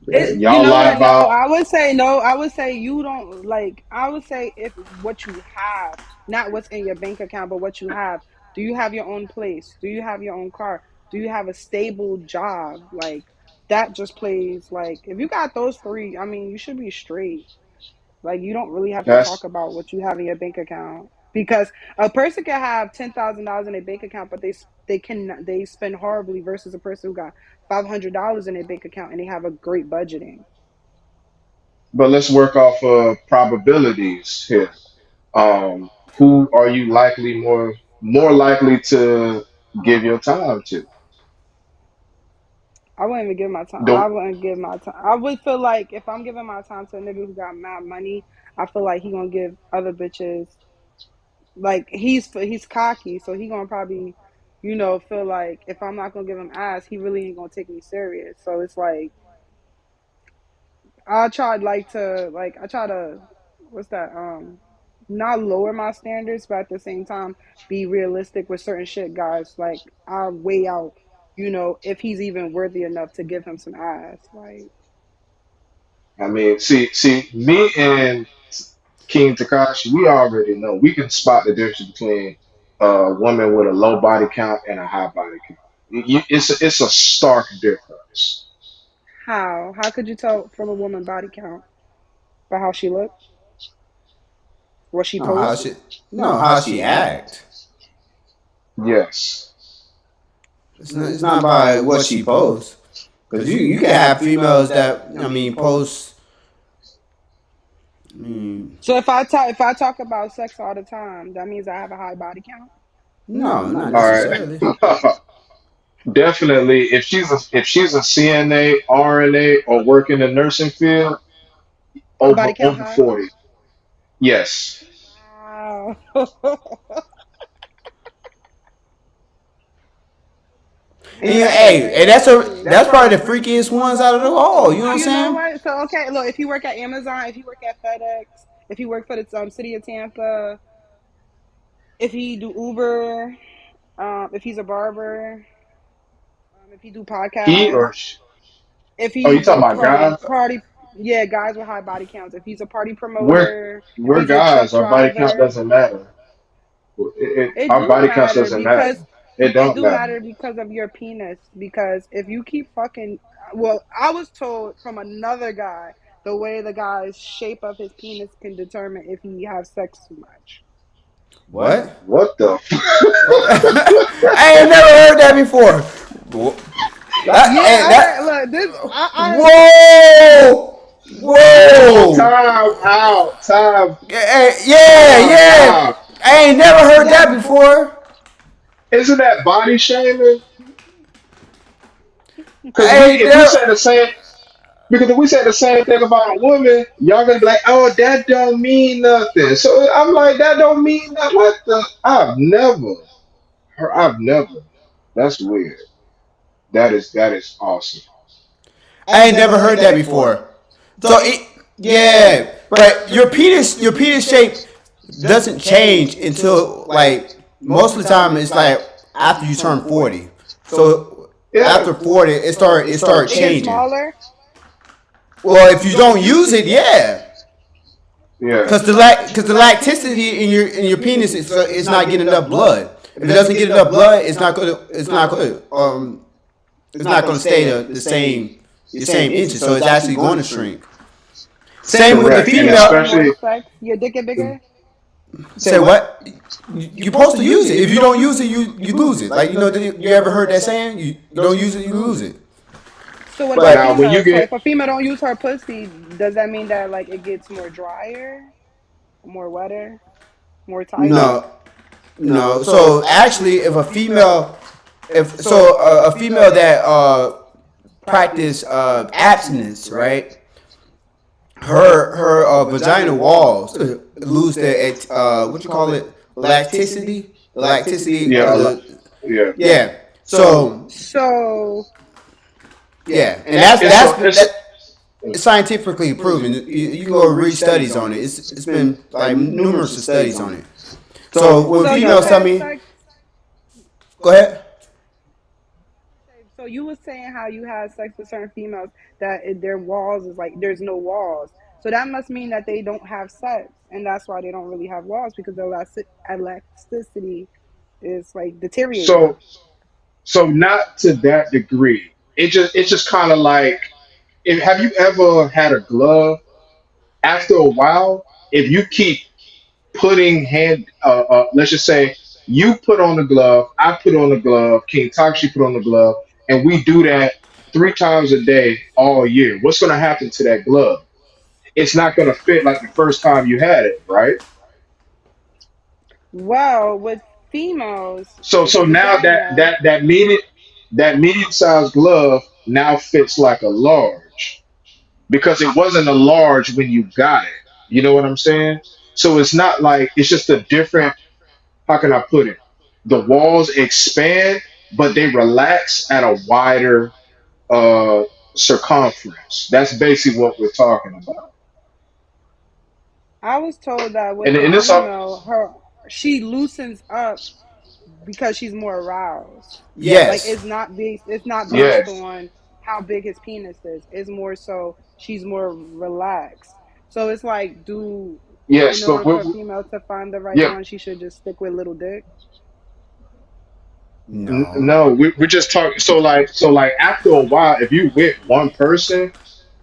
you Y'all know lie what? No, about. I would say no. I would say you don't like. I would say if what you have, not what's in your bank account, but what you have. Do you have your own place? Do you have your own car? Do you have a stable job? Like that just plays like if you got those three, I mean, you should be straight. Like you don't really have to talk That's about what you have in your bank account because a person can have $10,000 in their bank account, but they spend horribly versus a person who got $500 in their bank account and they have a great budgeting. But let's work off of probabilities here. Who are you more likely to give your time to? I wouldn't even give my time. I The wouldn't give my time. I would feel like if I'm giving my time to a nigga who got mad money, I feel like he gonna give other bitches like he's cocky, so he gonna probably, feel like if I'm not gonna give him ass, he really ain't gonna take me serious. So it's like I try to what's that not lower my standards, but at the same time be realistic with certain shit, guys. Like I weigh out, if he's even worthy enough to give him some ass. Like I mean, see, me and King Takashi, we already know. We can spot the difference between a woman with a low body count and a high body count. It's a stark difference. how could you tell from a woman body count by how she look, what she No, how posts? she no how she act. Yes, It's not by what she posts. Cause you can have females that post. So if I talk about sex all the time, that means I have a high body count. No, not all right. necessarily. Definitely, if she's a CNA, RNA, or work in the nursing field, Her over body count over high. 40. Yes. Wow. And That's hey, that's crazy. that's probably the freakiest ones out of them all. You know what So I'm you know saying? what? So okay, look, if you work at Amazon, if you work at FedEx, if you work for the city of Tampa, if he do Uber, if he's a barber, if he do He podcasts, or she, if oh, you he's talking a about party guys? party. yeah, guys with high body counts. If he's a party We're promoter, if we're he's a truck guys. Our body count driver, doesn't matter. it Our do body count matter doesn't matter. because It it don't do matter. matter because of your penis. Because if you keep fucking, well, I was told from another guy the way the guy's shape of his penis can determine if he has sex too much. What? What the? I ain't never heard that before. Yeah, Hey, I heard. that. Look, this I heard this. Whoa! Whoa! Time out. Time. Yeah, Time yeah. out. I ain't never heard Yeah, that before. before. Isn't that body shaming? Because I ain't if we never. say the same, because if we say the same thing about a woman, y'all gonna be like, oh, that don't mean nothing. So I'm like, that don't mean that. What the? I've never. That's weird. That is awesome. I ain't never heard that before. So it, yeah, but your penis shape doesn't change until like most of the time it's like after you turn 40. So Yeah, after 40, it start It gets changing. smaller. Well, if you don't use it, yeah, yeah. because the lacticity in your penis is not getting enough blood. If it doesn't get enough blood, it's not gonna stay the same inches. So it's actually going to shrink. Same with the Correct. If And you have female. more especially, sex, your dick get bigger. Say what? You're supposed to use it. If you don't use it, you lose it. Like you ever heard that saying? You don't use it, you lose it. So what But about now when you females? So get if a female don't use her pussy, does that mean that like it gets more drier, more wetter, more tighter? no, no. So actually, if a female that practice abstinence, right? Her vagina walls lose their what you call it, lacticity, the lacticity yeah, yeah, yeah. So So yeah, and it's so it's it's scientifically proven. You can go read studies on it. It's been like numerous studies on it. So when so you females tell had me, sex. go ahead. So you was saying how you had sex with certain females that their walls is like there's no walls. So that must mean that they don't have sex, and that's why they don't really have walls because their elasticity is like deteriorating. so not to that degree. It's just kind of like, have you ever had a glove? After a while, if you keep putting let's just say you put on the glove, I put on the glove, King Takashi put on the glove, and we do that 3 times a day all year. What's going to happen to that glove? It's not going to fit like the first time you had it, right? Well, with females So with the now vagina, that medium sized glove now fits like a large because it wasn't a large when you got it. You know what I'm saying? So it's not like it's just a different. How can I put it? The walls expand, but they relax at a wider uh circumference. That's basically what we're talking about. I was told that with And the it's all female, she loosens up because she's more aroused. Like Yes. it's not based yes, on how big his penis is. It's more so she's more relaxed. So it's like, in yes, but order for a female to find the right yeah, one, she should just stick with little dick. No. no, we're just talking. So like after a while, if you with one person,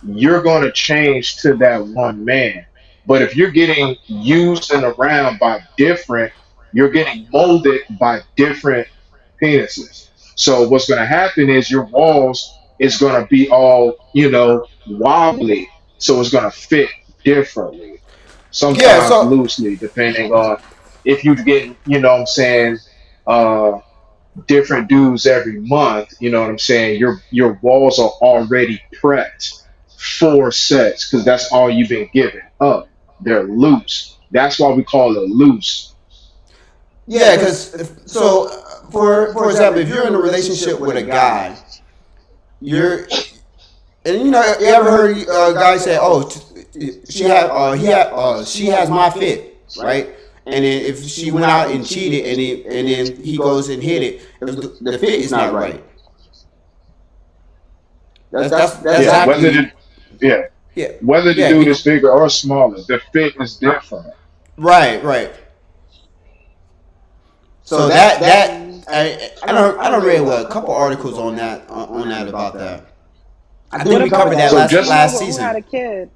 you're going to change to that one man. But if you're getting used and around by different, you're getting molded by different penises. So what's going to happen is your walls is going to be all, wobbly. So it's going to fit differently, Yeah. sometimes So loosely, depending on if you get, what I'm saying, uh, different dues every month, you know what I'm saying? Your walls are already prepped for sex because that's all you've been given up. They're loose. That's why we call it loose. yeah, because for example, if you're in a relationship with a guy, you're and you ever heard a guy say, "Oh, she has my fit," right? And then if she went out and cheated, and then he goes and hit it, if the fit is not right. That's Yeah, exactly. yeah. Yeah, Whether the yeah, dude is bigger or smaller, the fit is different. right, right. So Mm. I don't read a couple articles on on that about that. I What think we about covered that So the just female last who had season. a kid?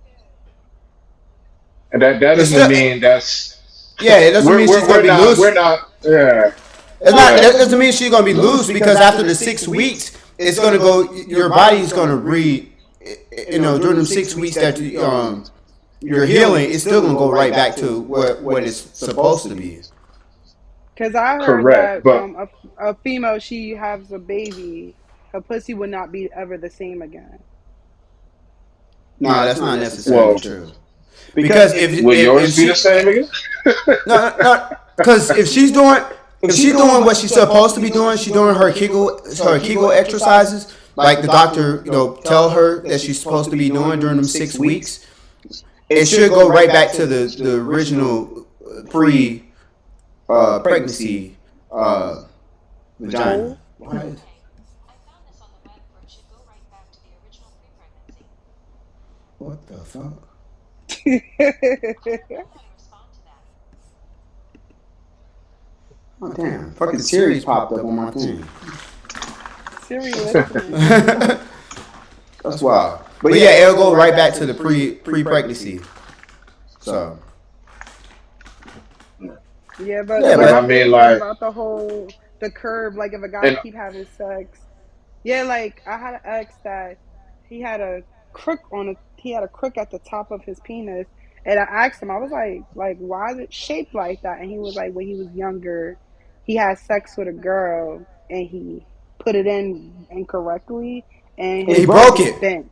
and that It's doesn't still mean that's yeah. It doesn't mean she's gonna be we're loose. not yeah It's not. yeah That doesn't mean she's gonna be loose because after the 6 weeks, it's gonna go. Your body's gonna during them 6 weeks that you're healing, it's still gonna go right back to what it's supposed to be. Because I heard correct. that But a female, she has a baby, her pussy would not be ever the same again. No, that's not necessarily well, true. Because will if yours be the she same again? no, because if she's doing what she's supposed to be doing, she's doing her Kegel exercises, like the doctor tell her that she's supposed to be doing during them 6 weeks. It should go right back to the original pre pregnancy vagina. Hole? What? What the fuck? Oh damn! Fucking Siri's popped up on my thing. Siri listening. That's wild. But yeah, it'll go right back to the pre pregnancy. So Yeah, but yeah, what But I I but mean, heard like, about the curve, like if a guy and keep having sex. Yeah, like I had an ex that he had a he had a crook at the top of his penis, and I asked him, I was like why is it shaped like that? And he was like, when he was younger, he had sex with a girl and he put it in incorrectly, and his he broke penis it. bent.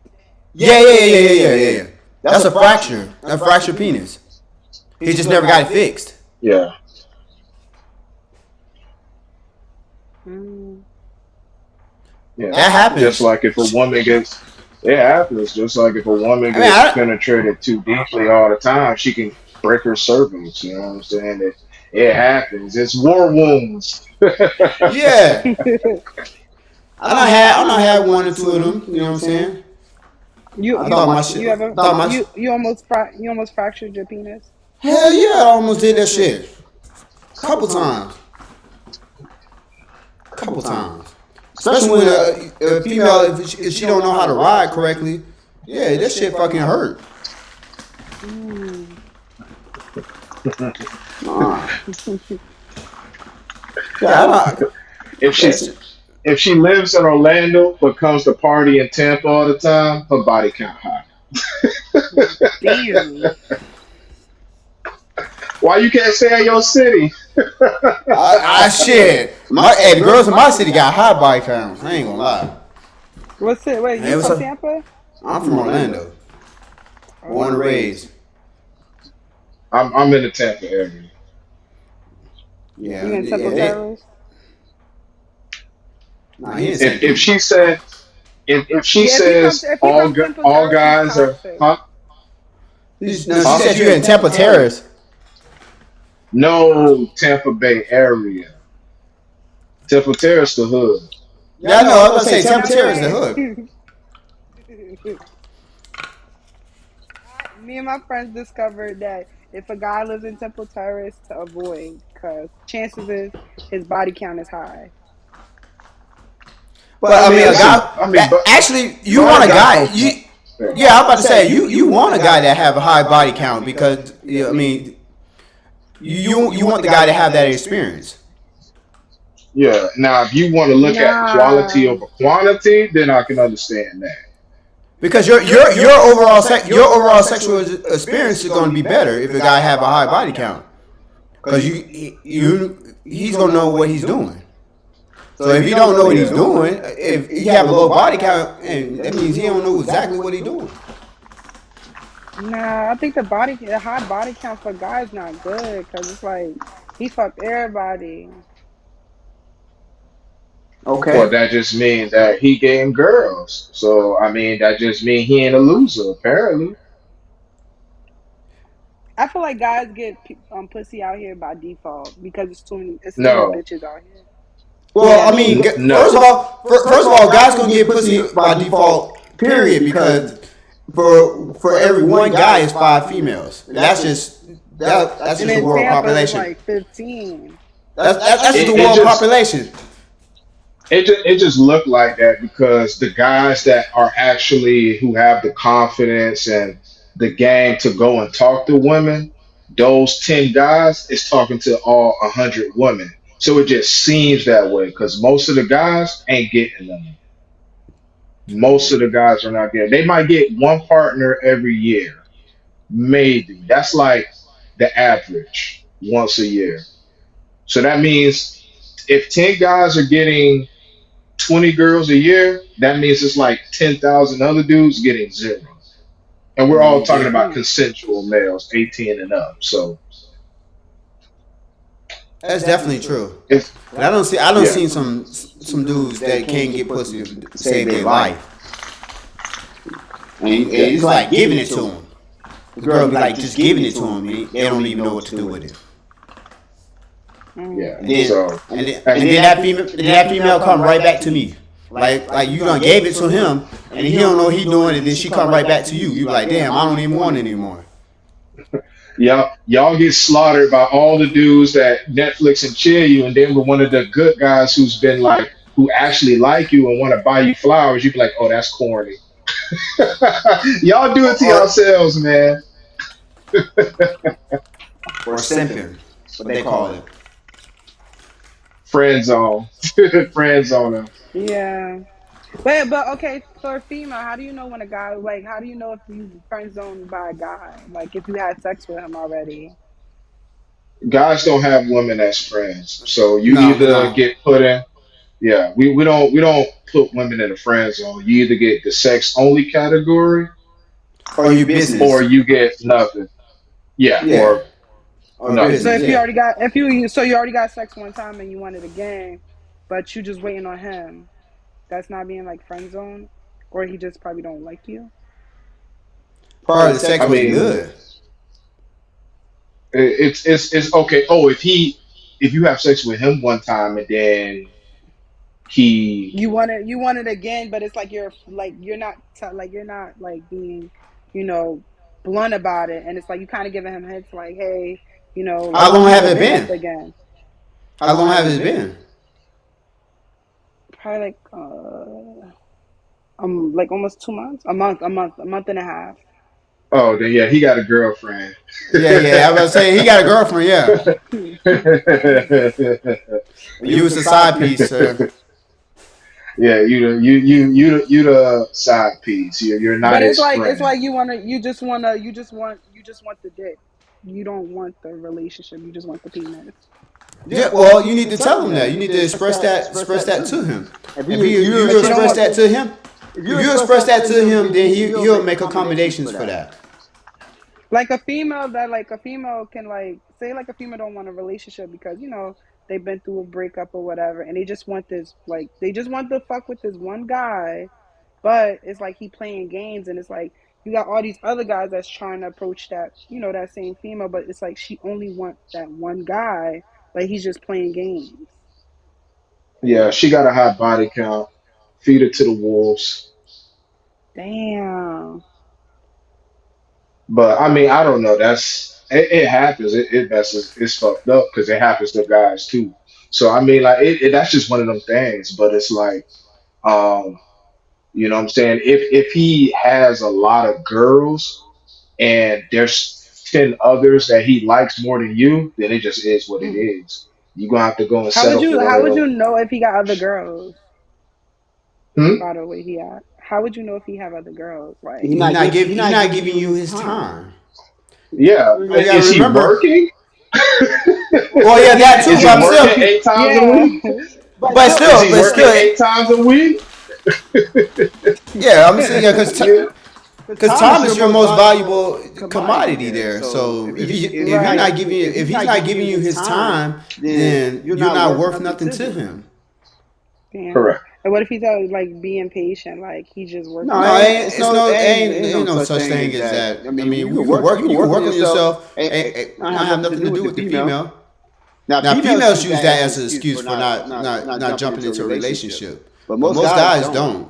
Yeah. That's a fracture. A fractured penis. He just never got it fixed. yeah, Mm. yeah. That Just happens. like if a woman gets, it happens. Just like if a woman I mean, gets penetrated too deeply all the time, she can break her cervix. You know what I'm saying? It happens. It's war wounds. Yeah. I don't had one or two of them. You know what I'm saying? you I you thought my shit. you ever Thought my. you almost fractured your penis? Hell yeah! I almost did that shit. Couple times. Couple times. Especially when a female, if she don't know how to ride correctly, yeah, that shit fucking hurt. Mm. Nah. Yeah, I don't. If she That's, if she lives in Orlando but comes to party in Tampa all the time, her body count high. Damn. Why you can't stay in your city? shit. The girls in my city got high body counts. I ain't gonna lie. What's it? Wait, Hey, you from Tampa? I'm from Orlando, born and Oh, raised. I'm in the Tampa area. Yeah, you in Temple Terrace? nah, he in If St. if Pete. she said if she Yeah, says if he from Temple all Terrace, he's guys are toxic. huh? No, she Huh? said you in Tampa Terrace. No, Tampa Bay area. Tampa Terrace the hood. Yeah, I know. I was gonna say You Tampa know Terrace the hood. what? Me and my friends discovered that if a guy lives in Temple Terrace, to avoid, because chances is his body count is high. But I mean, a Listen, guy. I mean, Actually, you but want a a guy guy. don't You, count. yeah, I'm about to say you want a guy that have a high body count because I mean you want the guy to have that experience. Yeah. Now, if you want to look at quality Nah. over quantity, then I can understand that. Because your overall sexual experience is going to be better if a guy have a high body count. Because he's going to know what he's doing. So if he don't know what he's doing, if he have a low body count, and that means he don't know exactly what he's doing. Nah, I think the high body count for guys not good, because it's like he fucked everybody. Well, that just means that he getting girls. So I mean, that just means he ain't a loser. Apparently, I feel like guys get pussy out here by default because it's too many no, bitches out here. Well, Yeah, I mean, no. first of all, guys gonna get pussy by default. Period. Because For every one guy is five females. And that's And just the in world Tampa, it's population. like 15. That's just the it world just population. it just looked like that because the guys that are actually who have the confidence and the game to go and talk to women, those 10 guys is talking to all 100 women. So it just seems that way because most of the guys ain't getting them. Most of the guys are not getting. They might get one partner every year, maybe. That's like the average once a year. So that means if 10 guys are getting 20 girls a year, that means it's like 10,000 other dudes getting zero. And we're all talking Yeah, about Hmm. consensual males, 18 and up. So that's definitely true. it's, But I don't yeah, see some dudes that can't get pussy to save their life. And yeah, it's like giving it to them. The girl be like just giving it to them. They don't even know what to do with it. Mm. yeah. And then So, that female come right back to me. Like you done gave it to him, and he don't know what he doing, and then she come right back to you. You like, damn, I don't even want it anymore. y'all get slaughtered by all the dudes that Netflix and chill you, and then with one of the good guys who's been like, who actually like you and want to buy you flowers, you be like, oh, that's corny. Y'all do it to Or yourselves, man. simping, what they call it. Friend zone. Friend zone them. Yeah. But okay, for a female, how do you know when a guy like how do you know if you friend zoned by a guy? Like if you had sex with him already. Guys don't have women as friends. So you No, we either don't. get put in, yeah, we don't put women in a friend zone. You either get the sex only category Or you or business. you get nothing. Yeah, Yeah. or Or nothing. So business, if you yeah. already got if you so you already got sex one time and you want it again, but you just waiting on him, that's not being like friend zone, or he just probably don't like you. Part of the sex I wasn't mean, good. it's okay. Oh, if you have sex with him one time and then he You want it again, but it's like you're not like being, you know, blunt about it, and it's like you kind of giving him hints like, hey, How like long we have could it link up been? again. How long have it been? Probably like almost 2 months, a month and a half. oh then yeah, he got a girlfriend. Yeah, yeah. I was about to say he got a girlfriend. Yeah, you was a side piece, sir. Yeah, you the side piece. You're not But his it's friend. like you just want the dick. You don't want the relationship. You just want the penis. Yeah, well, you need to tell him that. You need to express that to him. If you But you don't express want that to him, if you express that to him, then he'll make accommodations for that. like a female can like say like a female don't want a relationship because they've been through a breakup or whatever, and they just want this like they just want to fuck with this one guy, but it's like he playing games, and it's like you got all these other guys that's trying to approach that that same female, but it's like she only wants that one guy, but he's just playing games. Yeah, she got a high body count. Feed it to the wolves. Damn. But I mean, I don't know. It happens. It's fucked up because it happens to guys too. So I mean, like that's just one of them things. But it's like, um, you know what I'm saying? If he has a lot of girls and there's 10 others that he likes more than you, then it just is what it is. You're gonna have to go and settle for one How of would them. you know if he got other girls? Hmm? By the way, he at how would you know if he have other girls? Like, He not giving you his time. Yeah. You gotta Is he remember. working? Well, yeah, that too. Is But he I'm working still, 8 times a yeah. week? Is he but working still, 8 times a week? yeah. I'm saying yeah, Yeah. because time is your most valuable commodity there. So if you're Right. not giving if he's not giving you his time, then you're not worth nothing to him. Damn. Correct. And what if he's like being patient? Like he's just working No, on himself. ain't no such thing as that. I mean, you can work on yourself. Not have nothing to do with the female. Now, females use that as an excuse for not jumping into a relationship, but most guys don't.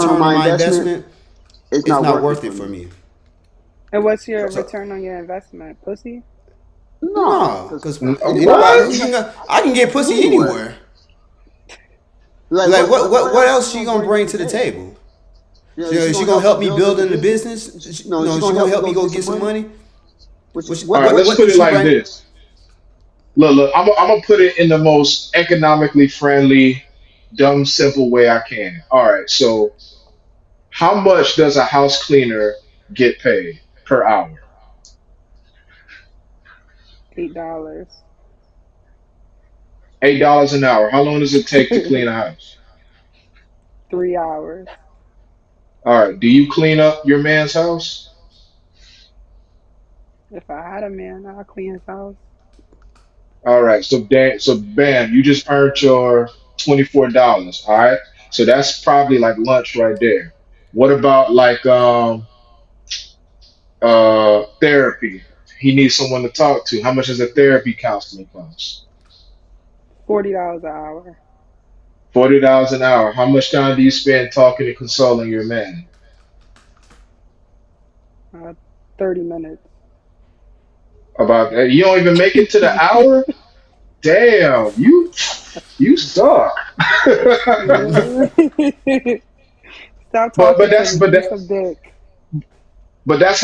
return on my my investment, investment, it's it's not not worth it worth for it for me. me. And what's your So return on your investment? Pussy? No, no, because because what? anybody, What? I can get pussy Anywhere. anywhere. Like Like what what else else she she gonna gonna bring to bring the to the table? table? She She gonna gonna help me help me build in build the in the business. business. No, she She gonna gonna help me help go me go get some get some money. money. All right, let's What put do it she like bring? this. Look, I'm gonna put it in the most economically friendly, dumb, simple way I can. All right, so how much does a house cleaner get paid per hour? $8. $8 an hour. How long does it take to clean a house? 3 hours. All right, do you clean up your man's house? If I had a man, I'll clean his house. All right, so bam, you just earned your $24. All right, so that's probably like lunch right there. What about like therapy? He needs someone to talk to. How much does a therapy counseling cost? $40 an hour. $40 an hour. How much time do you spend talking and consoling your man? Uh, 30 minutes. About that, you don't even make it to the hour. Damn, you suck. Stop but but talking to that's me. but Give me that some dick. but that's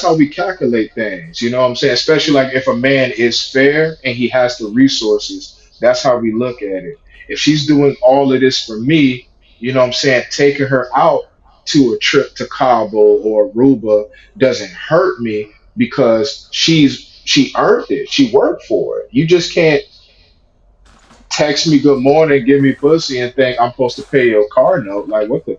how we calculate things. You know what I'm saying? Especially like if a man is fair and he has the resources, that's how we look at it. If she's doing all of this for me, you know what I'm saying, taking her out to a trip to Cabo or Aruba doesn't hurt me because she earned it. She worked for it. You just can't text me good morning, give me pussy, and think I'm supposed to pay your car note. Like what the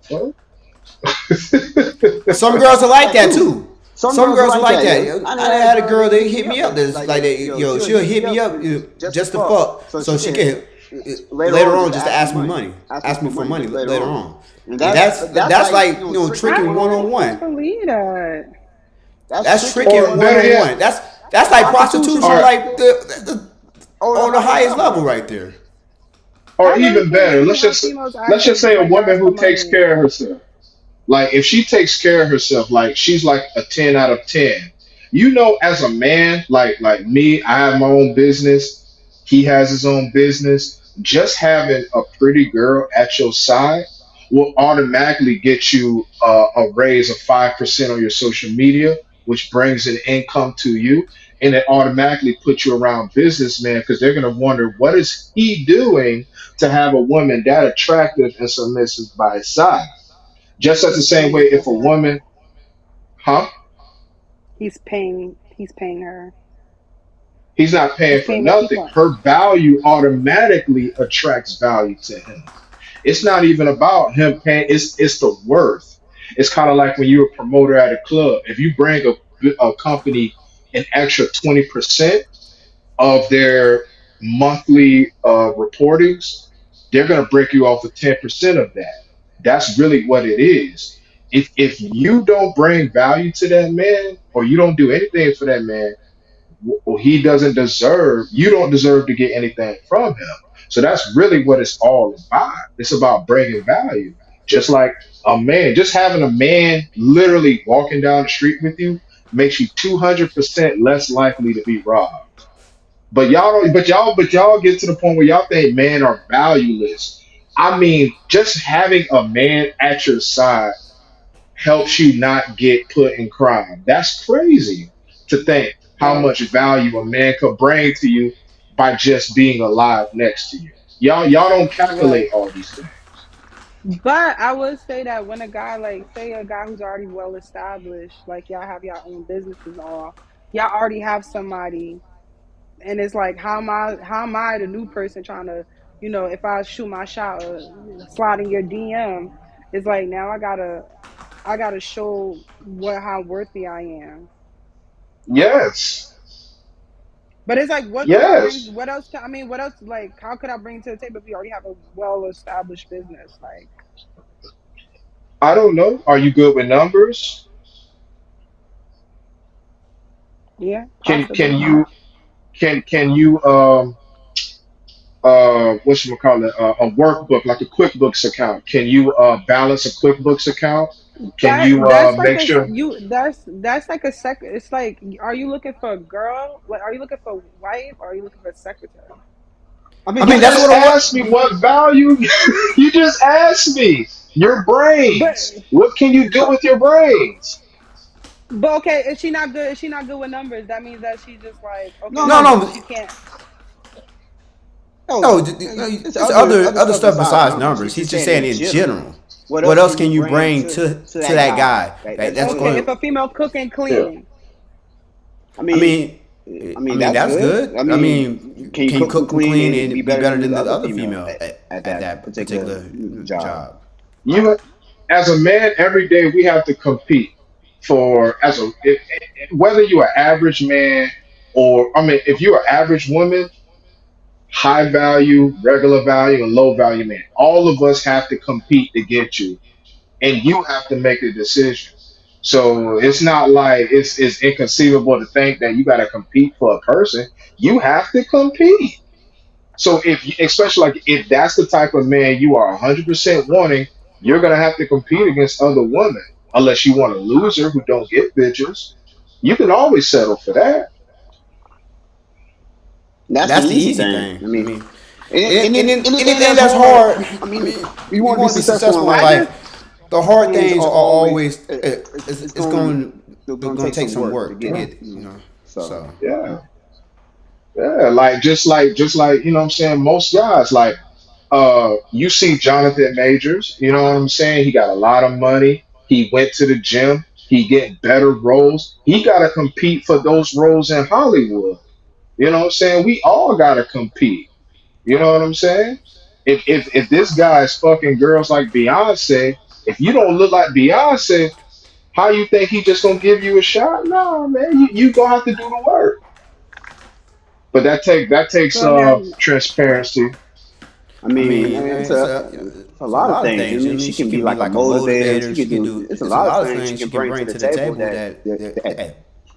Some fuck? girls are like That that too. too. Some Some girls are girls are like like that. that. Yo, Yo, I done I done had a had a girl girl that that hit hit me me up up. that's That's like like that. that. Yo, Yo, she'll she'll hit hit me me up up just to just to fuck, fuck, so so she she can can later later on on just just to ask me ask me money, money, ask me ask for me for money money later later on. on. And And that's that's like like tricking tricking one one on on one. I one. believe that. That's That's tricking tricking Or one on one better on one. yet, one. That's That's like prostitution prostitution, or on on like on the on the highest highest level. level right there. or I really even feel better, lately when females let's ask just us say a bring woman guys for who takes money, care of herself. Like if she takes care of herself, like she's like a 10 out of 10. You know, as a man, like me, I have my own business. He has his own business. Just having a pretty girl at your side will automatically get you a raise of 5% on your social media, which brings an income to you. And it automatically puts you around businessmen because they're going to wonder what is he doing to have a woman that attractive and submissive by his side. Just as the he's same way, paying for if a her. woman, huh? He's paying her. He's not He's paying for paying what she nothing. wants. Her value automatically attracts value to him. It's not even about him paying. It's the worth. It's kind of like when you're a promoter at a club. If you bring a company an extra 20% of their monthly reportings, they're going to break you off with 10% of that. That's really what it is. If you don't bring value to that man or you don't do anything for that man, well, he doesn't deserve, you don't deserve to get anything from him. So that's really what it's all about. It's about bringing value. Just like a man, just having a man literally walking down the street with you makes you 200% less likely to be robbed. But y'all don't, but y'all get to the point where y'all think men are valueless. I mean, just having a man at your side helps you not get put in crime. That's crazy to think how Right. much value a man could bring to you by just being alive next to you. Y'all don't calculate Right. all these things. But I would say that when a guy, like, say a guy who's already well established, like y'all have your own businesses, all y'all already have somebody, and it's like, how am I the new person trying to, if I shoot my shot or slide in your DM, it's like now I gotta show what how worthy I am. Yes. But it's like, what could I bring? Yes. What else? I mean, what else? Like, how could I bring to the table if we already have a well-established business? Like, I don't know. Are you good with numbers? yeah, Can possibly. you can you what you call it, a workbook like a QuickBooks account. Can you balance a QuickBooks account? Can That you that's like make a sure? you that's like a sec. It's like, are you looking for a girl? Like, are you looking for a wife, or are you looking for a secretary? I mean, I You mean, that's that's just what what. it asked was. me what value. You just asked me your But brains. What can you do with your brains? okay, is she not good? Is she not good with numbers? That means that she's just like, okay, No, No, no, so no, she can't. no. no. It's It's other other stuff stuff besides besides numbers. numbers. He's He's just just saying saying in in general. general. What What else else can you can you bring bring to to that that guy? guy? That's That's Okay, going. if a female cook and Yeah. clean, I I mean, mean, I I mean mean that's that's good. good. I I mean, mean, can you can you cook and cook and clean clean and be and be better better than than this the other other female female at at that that particular particular job? job? You, as a man, every day we have to compete for whether you're an average man or I mean, if you're an average woman, high value, regular value, and low value man, all of us have to compete to get you, and you have to make a decision. So it's not like it's inconceivable to think that you got to compete for a person. You have to compete. So especially like if that's the type of man you are 100% wanting, you're gonna have to compete against other women unless you want a loser who don't get bitches. You can always settle for that. That's the That's the easy easy thing. thing. I I mean, mean, and anything anything that's that's hard. hard. I I mean, mean, you you want to be want to be successful in successful in I life. just life. The The hard hard things are things are always always it's it's going going to going to take take some some work to work to get. get, You you know, know. so So Yeah. Yeah. Just like, you know what I'm saying, most guys, like you see Jonathan Majors, you know what I'm saying? He got a lot of money. He went to the gym. He get better roles. He gotta compete for those roles in Hollywood. You know what I'm saying? We all gotta compete. You know what I'm saying? If this guy is fucking girls like Beyonce, if you don't look like Beyonce, how you think he just gonna give you a shot? No, man, you gonna have to do the work. But that takes so I mean, transparency. I I mean, mean, it's it's a a lot of lot of things. I things. I mean, mean, she she can be can be like a like a motivator. She motivator. could She can do. do. It's a It's a lot of lot of things she things can she can bring to bring the to the table table that that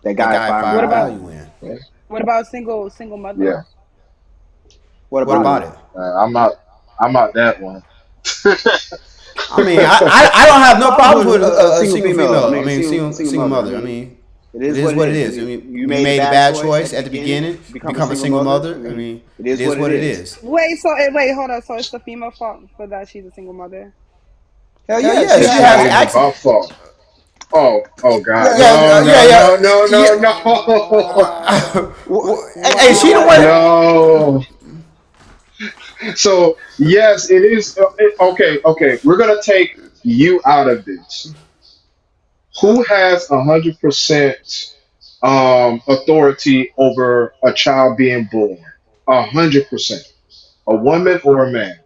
that that guy guy find find what valuable. about value in. single mother? Yeah. What What about it? about it? I'm not that one. I mean, I don't have no Problems problems with with a a single single female. I female. I mean, mean, single single mother. I mother. I mean, mean, it it is is what it what it is. I is. I mean, mean, you you made a made a bad bad choice at choice the at the beginning beginning to to become a become a single single mother. I mother. I mean, mean, it it is is what it what it is. is. Wait, so wait, hold on. So it's the female fault for that she's a single mother. Hell Hell yeah, yeah, she It's she has not has even actions. access. about fault. Oh God. Yeah, No, yeah, no, no, no, yeah, no, yeah. no. Hey, she the Wow. one. No. So yes, it is okay, okay. We're gonna take you out of this. Who has 100% authority over a child being born? 100%. A woman or a man?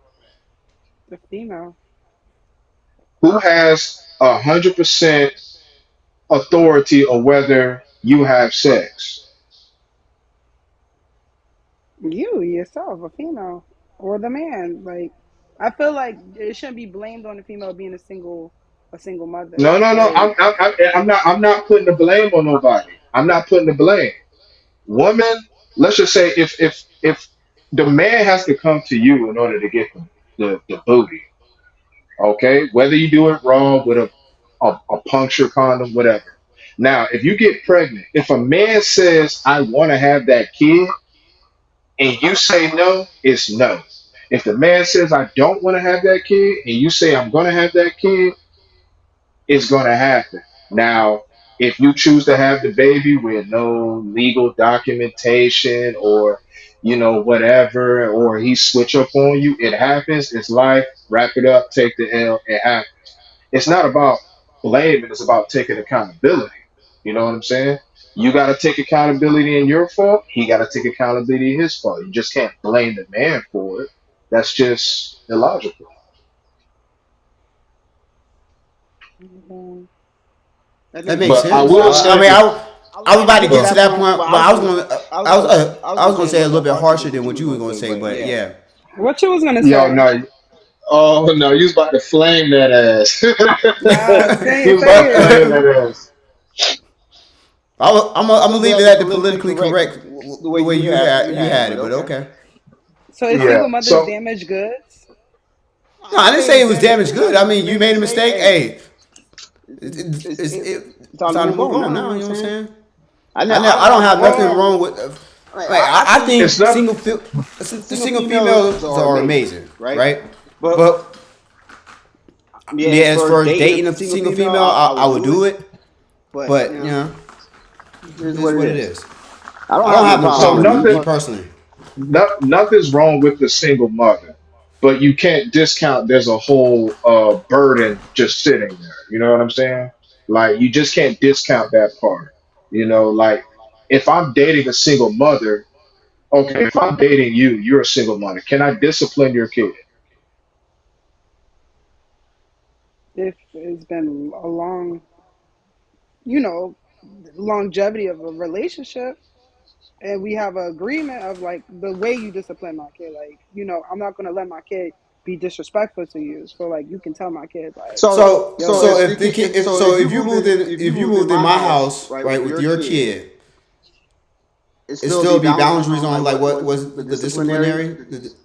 The female. Who has 100% authority on whether you have sex? You yourself, a female. Or the man. Like, I feel like it shouldn't be blamed on the female being a single mother. No, no, no. Like, I'm not putting the blame on nobody. I'm not putting the blame. Woman, let's just say if the man has to come to you in order to get the booty, okay? Whether you do it raw with a puncture condom, whatever. Now, if you get pregnant, if a man says I want to have that kid and you say no, it's no. If the man says I don't want to have that kid and you say I'm going to have that kid, it's going to happen. Now, if you choose to have the baby with no legal documentation or, you know, whatever, or he switch up on you, it happens. It's life. Wrap it up. Take the L. It happens. It's not about blaming. It's about taking accountability. You know what I'm saying? You got to take accountability in your fault. He got to take accountability in his fault. You just can't blame the man for it. That's just illogical. mm, That That makes makes But sense. I sense. will I say mean, this. I was about to Get to get Uh, to that that point, point, but but I was I gonna was gonna say a say a little little bit bit harsher harsher than than what what you you were were gonna gonna say, say, but but yeah. yeah. what you was gonna yo, say? no. Oh no, you was about to flame that ass. Nah, You say was say about to it. flame that ass. I'm gonna Let's leave have it the at the politically politically correct correct the way the way you you had had it, but it, but okay. okay. So is Yeah. single mothers So damaged goods? No, I I would didn't say say it's it was damaged damaged goods. good. I mean, you made a mistake. Hey, It's it's time to time to move move on on now. You now. know You what know I'm what I'm saying? saying? I don't have nothing Well, wrong with. I I think it's think not. single single females females are are amazing, amazing, right? right? But But yeah, yeah, as as far as far as dating dating a a single single female, female, I I would would do it. do it. But But here's it what is it what it is. is. I don't I don't have no have no problem So problem, with me nothing. personally. Nothing's wrong with the single mother, but you can't discount there's a whole burden just sitting there. You know what I'm saying? Like you just can't discount that part. Like if I'm dating a single mother, okay, if I'm dating you, you're a single mother. Can I discipline your kid? if it's been a long, you know, longevity of a relationship, and we have an agreement of like the way you discipline my kid, like I'm not gonna let my kid be disrespectful to you. So like you can tell my kid like, so yo, So this. if the kid, if you moved in my my house, house, right, right, with with your your kid, kid, it it still be still be boundaries boundaries on on like like what what's was the the disciplinary. disciplinary.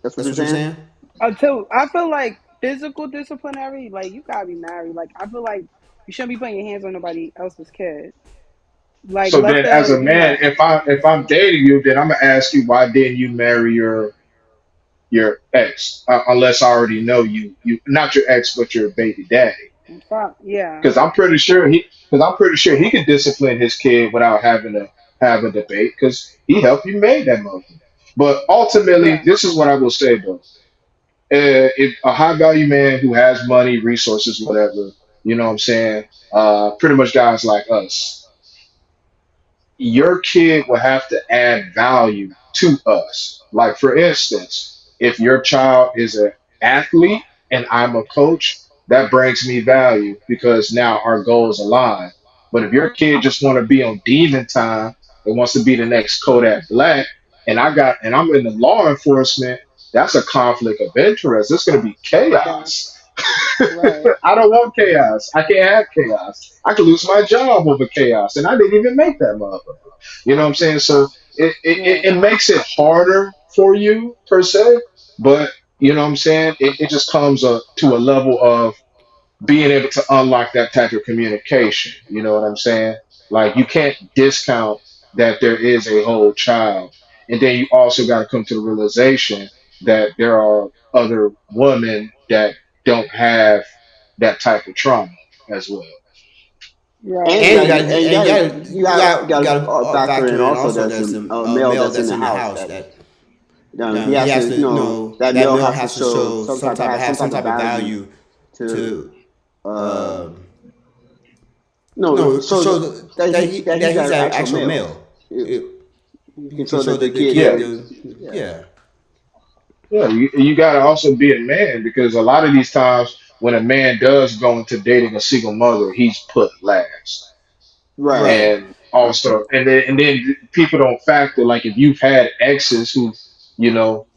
That's what That's you're what you're saying. saying. Until I feel like physical disciplinary, like you gotta be married. Like I feel like you shouldn't be putting your hands on nobody else's kid. Like So let then, as the a man, if I'm dating you, then I'm gonna ask you why didn't you marry your ex, unless I already know you not your ex, but your baby daddy. yeah, Because I'm pretty sure he could discipline his kid without having to have a debate because he helped you made that mother. But ultimately, right, this is what I will say though. If a high value man who has money, resources, whatever, you know what I'm saying? Pretty much guys like us, your kid will have to add value to us. Like for instance, if your child is an athlete and I'm a coach, that brings me value because now our goals align. But if your kid just want to be on demon time and wants to be the next Kodak Black, and I'm in the law enforcement, that's a conflict of interest. It's going to be yeah, chaos. right, I don't want chaos. I can't have chaos. I could lose my job over chaos, and I didn't even make that motherfucker. You know what I'm saying? So it, right. it makes it harder for you per se, but you know what I'm saying? It just comes to a level of being able to unlock that type of communication. You know what I'm saying? Like you can't discount that there is a whole child. And then you also got to come to the realization that there are other women that don't have that type of trauma as well. Right. And And you you got got to to factor in factor in also also there's there's a a male male that's in that's the in the house house that that he he has has to, to that that male male has to has to show show some type have some of type of value value to to uh no so show that that he's he's an an actual actual male. male. You It, you can you can show show that the that the kid kid Yeah. is, yeah. yeah. Yeah, you got to also be a man because a lot of these times when a man does go into dating a single mother, he's put last. Right. Right. And also and then people don't factor like if you've had exes who you know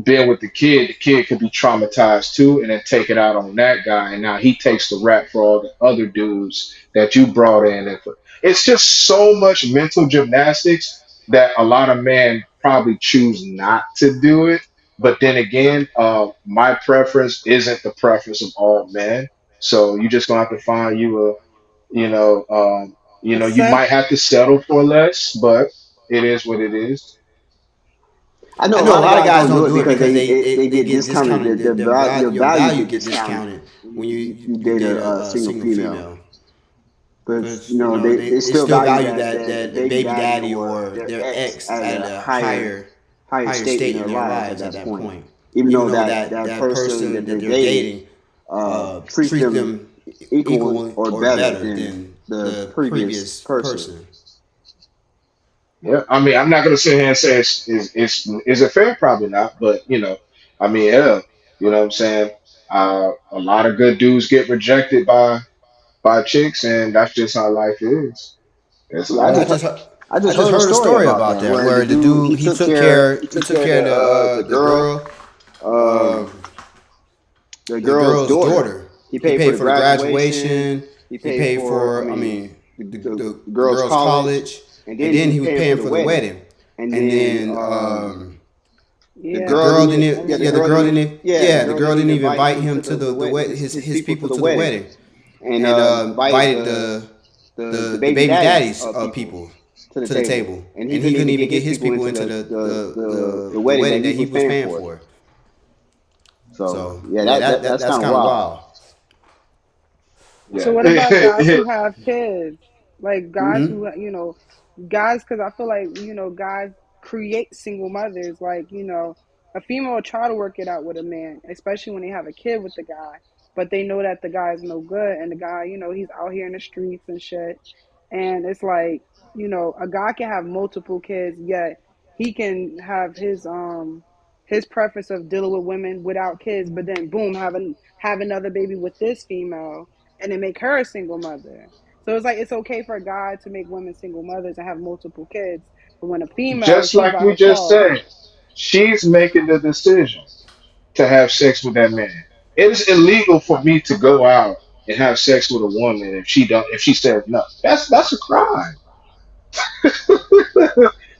been with the kid could be traumatized too and then take it out on that guy and now he takes the rap for all the other dudes that you brought in it's just so much mental gymnastics that a lot of men probably choose not to do it. But then again, my preference isn't the preference of all men, so you just gonna have to find you a you know, A you simp. might have to settle for less, but it is what it is. I I know a know a lot of lot of guys guys don't do don't it do it because because they they get get discounted. discounted. Your Your value value get get discounted discounted when when you you date date a a single single female. female. Because Because you know they they still still value value that that baby baby daddy daddy or or their their ex ex at at a a higher higher state in state in their their lives at lives at that that point. point. Even though Even though that that person that person they're that they're dating dating treats treat them them equal equal or or better better than than the the previous previous person. person. Yeah, I mean, I'm not gonna sit here and say is it fair? Probably not, but I mean, yeah, you know what I'm saying. A lot of good dudes get rejected by chicks, and that's just how life is. It's Yeah, I life. just I I just just heard a heard a story story about about that that where the where the dude dude he he took took care care of of the uh, um the girl's girl's daughter. daughter. He He paid for paid the for the graduation. graduation. He He paid paid for, I for mean, the the girl's girl's college, college, and and then he then was he was paying for paying the for the wedding. wedding. And And then then The The Yeah, girl girl didn't. didn't. Yeah, the Yeah, the girl girl didn't. didn't. Yeah, the Yeah, the girl girl didn't didn't even even invite invite him him to to the the wed wed his his people to people the to the wedding, wedding, and and invited invited the the baby baby daddies daddies people people to the to the table, table, and he and he couldn't couldn't even even get get his his people people into into the the wedding wedding that he that he was was paying paying for. for. So So yeah, yeah, that's that's kind of kind of wild. wild. so what about guys Yeah. who have kids? Like guys Hmm. who, guys, because I feel like, guys create single mothers. Like, a female will try to work it out with a man, especially when they have a kid with the guy, but they know that the guy's no good and the guy, he's out here in the streets and shit. And it's like, a guy can have multiple kids, yet he can have his preference of dealing with women without kids, but then boom, have another baby with this female and then make her a single mother. So it's like it's okay for a guy to make women single mothers and have multiple kids, but when a female, Just she's like by we just herself. said, she's making the decision to have sex with that man. It is illegal for me to go out and have sex with a woman if she says no. That's a crime.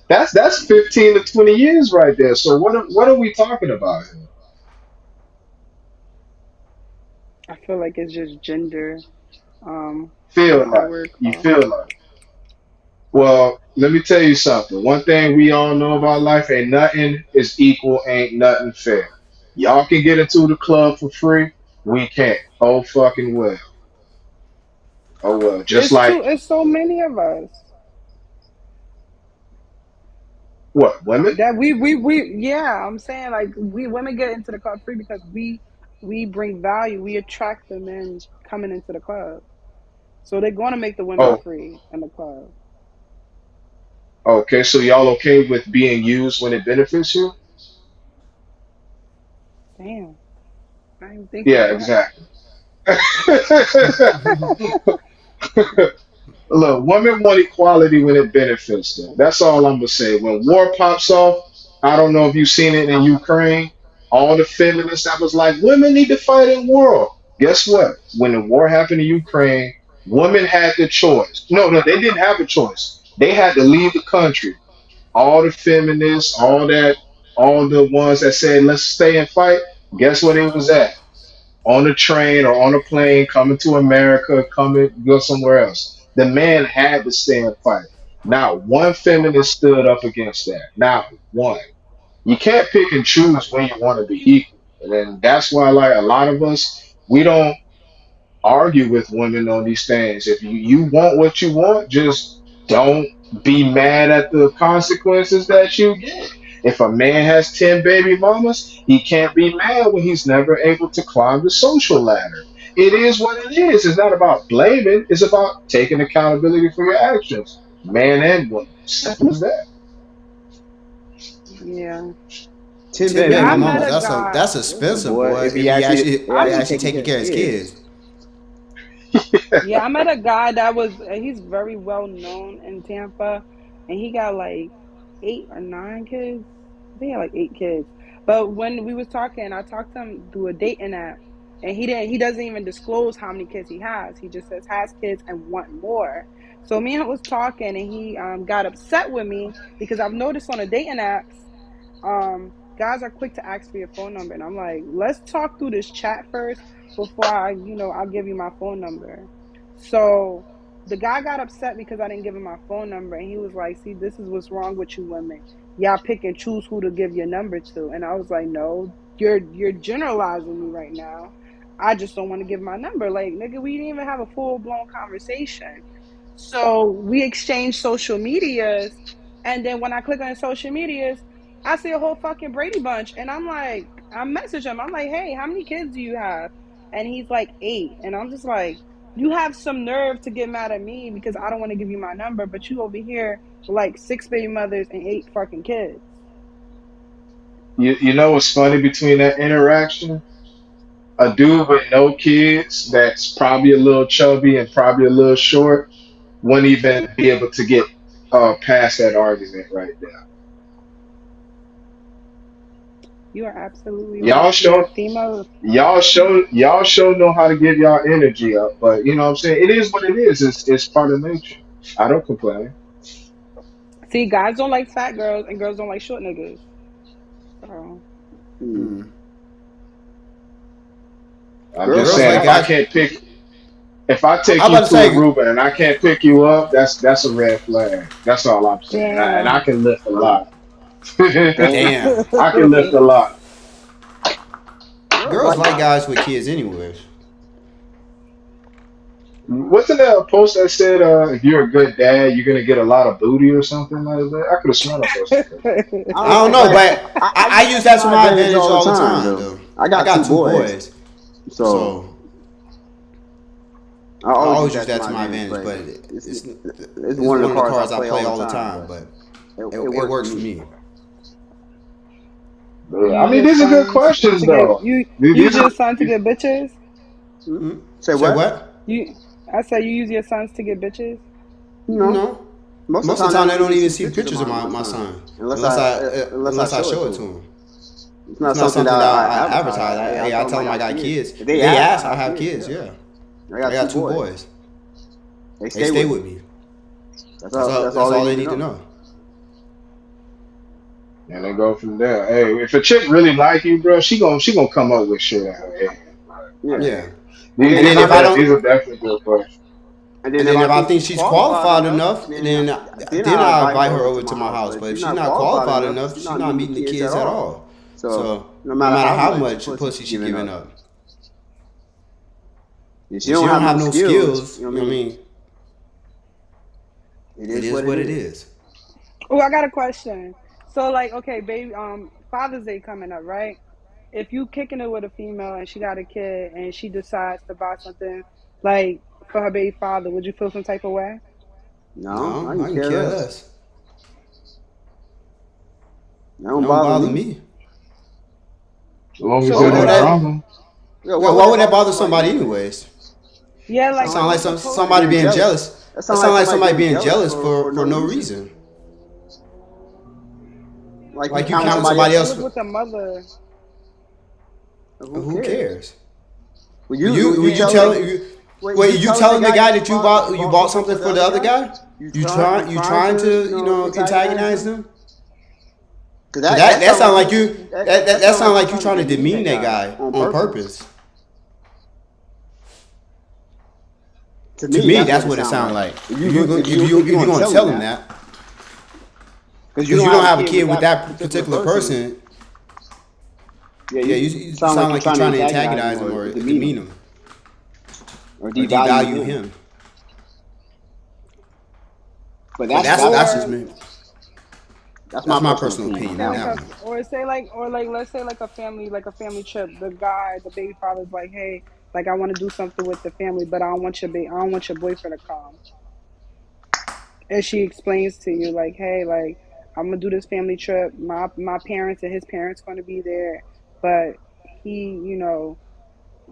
That's 15 to 20 years right there. So what are we talking about here? I feel like it's just gender. Feel What's that like word you called? feel like. Well, let me tell you something. One thing we all know about life ain't nothing is equal, ain't nothing fair. Y'all can get into the club for free. We can't. Oh fucking well. Oh well. Just like It's so many of us what, women? that we yeah. I'm saying like we women get into the club free because we bring value. We attract the men coming into the club, so they're going to make the women Oh, free in the club. okay. So y'all okay with being used when it benefits you? Damn, I didn't think Yeah, about that. exactly. Look, women want equality when it benefits them. That's all I'm gonna say. When war pops off, I don't know if you've seen it in Ukraine. All the feminists that was like, women need to fight in war. Guess what? When the war happened in Ukraine, women had the choice. No, they didn't have a choice. They had to leave the country. All the feminists, all the ones that said let's stay and fight. Guess where they was at? On a train or on a plane coming to America, coming go somewhere else. The man had to stay and fight. Not one feminist stood up against that. Not one. You can't pick and choose when you want to be equal. And then that's why like a lot of us, we don't argue with women on these things. If you want what you want, just don't be mad at the consequences that you get. If a man has 10 baby mamas, he can't be mad when he's never able to climb the social ladder. It is what it is. It's not about blaming, it's about taking accountability for your actions, man and woman. Simple as that. Yeah, 10 yeah. baby I met mamas. a guy. That's expensive, Boy, boy. if If he he actually I actually was actually taking taking care of care of his kids. kids. Yeah, I met a guy that was he's very well known in Tampa, and he got like 8 or 9 kids. I think he had like 8 kids. But when we was talking, I talked to him through a dating app, and he doesn't even disclose how many kids he has. He just says has kids and want more. So me and him was talking, and he got upset with me because I've noticed on the dating apps guys are quick to ask for your phone number, and I'm like, let's talk through this chat first before I'll give you my phone number. So the guy got upset because I didn't give him my phone number, and he was like, see, this is what's wrong with you women. Y'all pick and choose who to give your number to. And I was like, no, you're generalizing me right now. I just don't want to give my number. Like, nigga, we didn't even have a full blown conversation. So we exchanged social medias, and then when I click on social medias, I see a whole fucking Brady Bunch, and I'm like, I message him. I'm like, hey, how many kids do you have? And he's like 8, and I'm just like, you have some nerve to get mad at me because I don't want to give you my number, but you over here with like 6 baby mothers and 8 fucking kids. You know what's funny between that interaction? A dude with no kids that's probably a little chubby and probably a little short wouldn't even be able to get past that argument right there. You are absolutely Y'all right. Yeah, show female. y'all show know how to get y'all energy up, but you know what I'm saying? It is what it is. It's part of nature. I don't complain. See, guys don't like fat girls, and girls don't like short niggas. So Hmm. Hmm. I'm Girls just Girls like saying, like if guys. I guys. can't pick, if I take I'm you about to to say, Aruba and I can't pick you up, that's a red flag. That's all I'm saying. And I damn. can lift a Oh, lot. damn. damn. I can lift a lot. Girls Girls like like guys. guys with kids, anyways. Wasn't there a post that said if you're a good dad, you're gonna get a lot of booty or something like that? I could have sworn I saw something like that. I I don't don't know, know, but but I I use use that to that to my my advantage advantage all the all the time, time, though. though. I I got got two two boys, boys, so so I I always use always use that to that my to my advantage. advantage. But But it's it's it's it's one of the one of the cards I cards I play play all the all the time. time. But But it it works for works for me. me. But, I Use mean, your these are good sons questions to get though. you use These your are son to get bitches. Hmm? Hmm? Say Say what? what? You, I said you use your sons to get bitches. No. No. Most of the Most of time, the they time, don't they even don't even see see pictures of pictures of my my son son unless I unless I show it show to it to them. him. It's It's not not something that something that I I advertise. advertise. Hey, I Hey, I tell them tell I them I got got kids. kids. If If they they ask, I ask, I have have kids. kids. Yeah, Yeah, I got I two got two boys. boys. They They stay stay with with me. me. That's all. That's all That's they all they need to need to know. know. and they go from there. Hey, if a chick really like you, bro, she gonna come up with shit in her head. I Yeah. mean, Yeah. And then And these if then I if I think, these don't, are definitely good questions. and then and if then I if I think think she's she's qualified qualified enough, enough, then then I I invite invite her her over to over my to my house. house. But if But she's if she's not not qualified qualified enough, enough, she's she's not not meeting the meeting the kids at kids at all. all. So So no no matter matter how how much much pussy pussy she she giving giving up, up, if she if she don't don't have no have no skills, skills, you know you what know I what I mean? mean? It It is is what it what it is. is. Oh, I got a question. So like, okay, baby, Father's Day coming up, right? If you kicking it with a female and she got a kid and she decides to buy something like for her baby father, would you feel some type of way? No, I No, can I can care care less. less. That It don't don't bother bother me. me. As long as So Why it would what ain't about that? drama. Yeah, why Yeah, would why that would that bother bother somebody somebody anyways? anyways? yeah, That That like sound it sound like like was a post. somebody being being jealous. jealous. That That sound like sound like somebody somebody being being jealous jealous for for no no reason. reason. Like you Like you No, counting counting somebody somebody it else. was else. with the mother. Who Who cares? cares? Well, When you you telling telling you you wait, you telling the telling the guy guy that that you you bought bought something for something the for other the other guy? guy? You You trying trying to to, antagonize antagonize him? them? Cause Cause that that sound sound like like you you that sound like sound you like you trying to trying to demean demean that that guy guy on on purpose. purpose. To To me, me, that's what that's it what it sounds sound like. like. If If you you gonna gonna tell him tell him that, that, because you because don't you have don't a have a kid kid with with that that particular particular person, person, yeah, yeah, you you sound like sound you're like you're trying to trying to antagonize him antagonize him or or demean demean him him or or devalue devalue him. him. But But that's just Or me. that's my That's my personal personal opinion on opinion say on that like that one. a one. or say like or like let's say like a family trip. The guy, the baby father's like, hey, like I want to do something with the family, but I don't want your boyfriend to come. And she explains to you like, hey, like I'm gonna do this family trip. My parents and his parents going to be there, but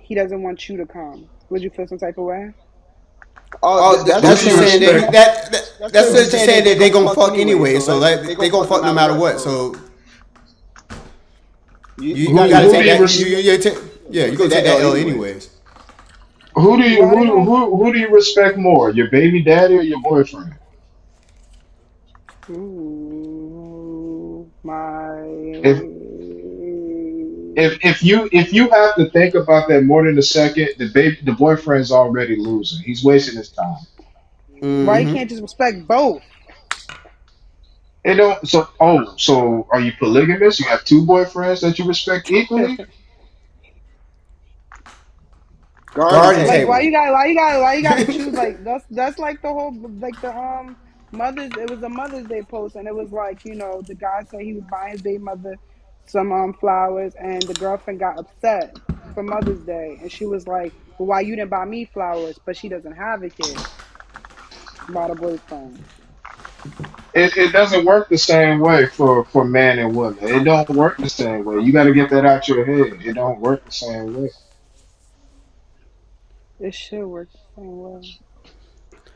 he doesn't want you to come. Would you feel some type of way? Oh, That's Who that's do just you just saying saying that respect? that's just just saying that saying they that they gonna gonna fuck fuck anyway. anyway. So So they they gonna gonna fuck no fuck no matter matter what. what. So So you you gotta gotta take Who take do that. you that. res- Yeah, You you take gonna that take L that L anyways. anyways. Why they gonna? who do you respect more, your baby daddy or your boyfriend? Ooh, my. If if you have to think about that more than a second, the boyfriend's already losing. He's wasting his time. Why you Mm-hmm. can't just respect both? It don't so are you polygamous? You have two boyfriends that you respect equally? Garden Garden Like table. table. why you got to choose? Like that's like the whole like the mothers. It was a Mother's Day post, and it was like the guy said he was buying his baby mother some flowers, and the girlfriend got upset for Mother's Day, and she was like, "Well, why you didn't buy me flowers?" But she doesn't have a kid. Bought a boyfriend. It doesn't work the same way for men and women. It don't work the same way. You got to get that out your head. It don't work the same way. It should work the same way.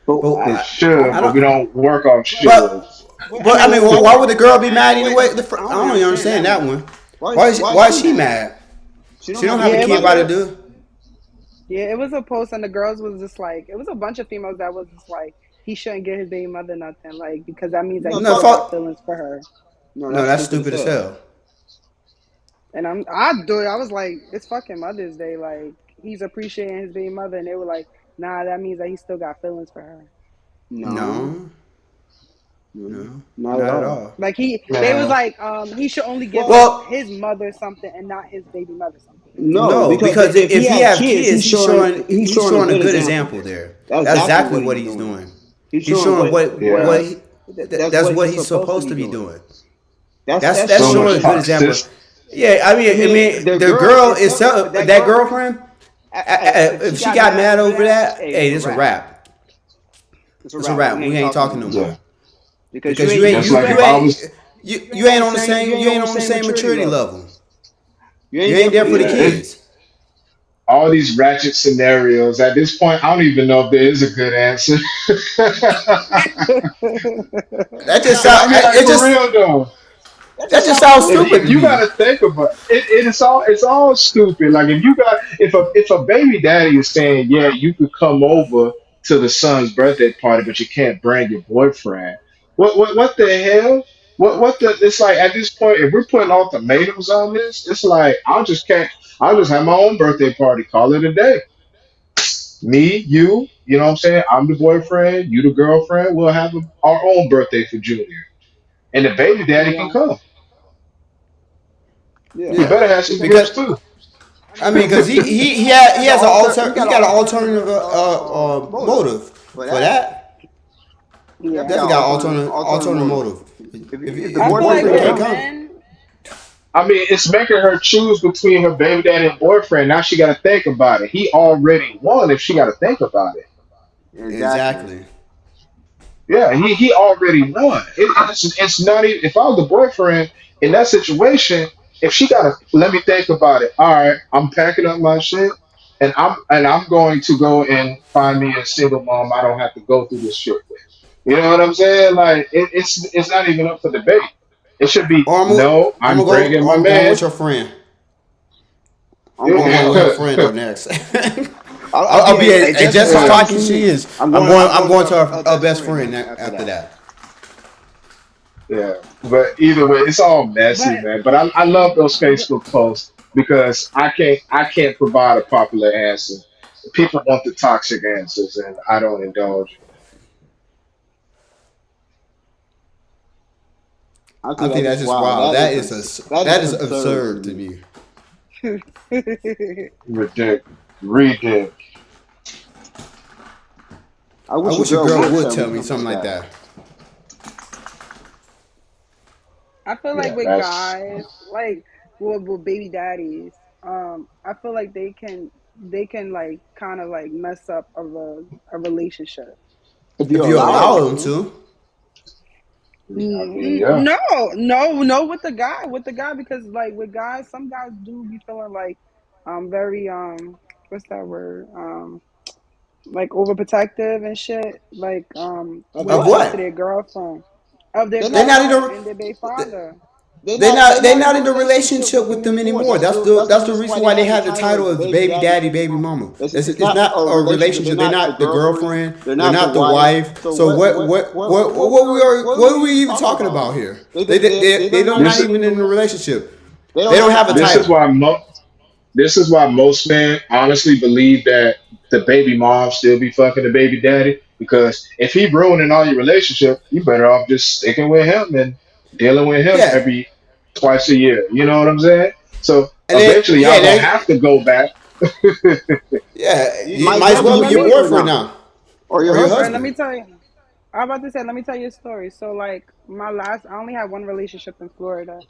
But But It I should, but we don't. don't work off But shoulds. but I mean, why would the girl be mad anyway? I I don't even don't even understand understand that that one. one. Why is Why is she she mad? mad? She don't She have don't a have a Yeah, it kid kid was by the yet. a dude. Yeah, it was a post, and the girls was just like, it was a bunch of females that was just like, he shouldn't get his baby mother nothing, like because that means that No, he No, still fuck. got fuck. feelings for her. No, No, that's that's stupid as stupid as hell. hell. And I do it. I was like, it's fucking Mother's Day. Like he's appreciating his baby mother, and they were like, nah, that means that he still got feelings for her. No, No, no, no, not at not at all. all. Like they was Man, like, he should only give Well, his mother something and not his baby mother something. No, no, because because if he if he has have kids, kids, he's he's showing a showing a good good example example there. there. That's That's exactly exactly what what he's he's doing. doing. He's He's showing showing yeah. that's that's what what he's he's supposed to supposed be to be doing. doing. That's So That's much showing a good and example. toxicity. Yeah, I I mean mean, the the girl girl itself, itself, that that girlfriend, girlfriend, if if she she got got mad mad over over that, that, hey, hey, it's a it's a wrap. wrap. It's a It's a wrap. wrap. We We ain't ain't talking talking no no more more Yeah. because because you ain't Just like if I was, you ain't on the you same ain't on the on the same same maturity maturity level. level. You You ain't there ain't for there the for the yeah, kids. it's kids. all these ratchet scenarios. At this point, I don't even know if there is a good answer. That just Nah, Cause I sound. mean, like It for just real though, that that just just sounds sounds if stupid. stupid you, to you me. got to think about it, it's all stupid. Like if you got if a baby daddy is saying, yeah, you could come over to the son's birthday party, but you can't bring your boyfriend. What the hell? What the? It's like at this point, if we're putting ultimatums on this, it's like I'll just have my own birthday party. Call it a day. Me, you know what I'm saying? I'm the boyfriend, you the girlfriend. We'll have our own birthday for Junior, and the baby daddy can Yeah, come. yeah. He Yeah, better have some because gifts too. I mean, because he has an he got an alternative motive For for that. that. He Yeah, definitely got Definitely got alternative alternative motive. motive. If the If the I feel boyfriend like boyfriend can't with can't come, come, men, I mean, it's making her choose between her baby daddy and boyfriend. Now she got to think about it. He already won if she got to think about it. exactly. exactly. Yeah, he already won. It's not even. If I was the boyfriend in that situation, if she got to let me think about it. All right, I'm packing up my shit, and I'm going to go and find me a single mom. I don't have to go through this shit with. You know what I'm saying? Like it's not even up for debate. It should be no. I'm I'm gonna go, bringing or my I'm going man. with your friend. I'm I'm going with going with her her. friend on next. I'll I'll be be just as just as Yeah. toxic as toxic as she she is. is. I'm To going to her her best best friend friend after after that. that. Yeah, but either way, it's all but messy, man. But I love those Facebook posts because I can't provide a popular answer. People want the toxic answers, and I don't indulge. I I think think that's that's just just wild. wild. That is That is absurd to absurd to me. me. Ridiculous, ridiculous. I I wish a wish a girl girl would would tell me tell me something something like like that. that. I feel like Yeah, with that's guys, like with baby daddies, I feel like they can like kind of like mess up a relationship. If you If you allow them allow them to, to, I mean, yeah. No, with the guy, because like with guys, some guys do be feeling like very what's that word, like overprotective and shit, like of when it of comes what? to their what? girlfriend, of their They're They're not. not in girlfriend a and their baby father. They're they're not in not a in a relationship relationship with them with them anymore. anymore. That's That's the the reason why reason they why they have the have the title title as of baby baby daddy, daddy, baby baby mama. mama. It's It's not not a a relationship. They're relationship. They're not the not the girlfriend. girlfriend. They're They're not the not the wife. wife. So So what what are are we we even even talking talking about about here? here? They They don't don't not not This is even even in the in a relationship. They don't They don't have a have a this title. is title. why this is why most men honestly believe that the baby mom still be fucking the baby daddy. Because if he ruining all your relationship, you better off just sticking with him and dealing with him Yeah, every twice a year. You know what I'm saying? So and then eventually yeah, y'all gonna have to go back. yeah. You You might as might well as But be well but be your let your me boyfriend boyfriend now now or your or your but husband. let husband. me tell you. I'm about to say, let me tell you a story. So like I only had one relationship in Florida,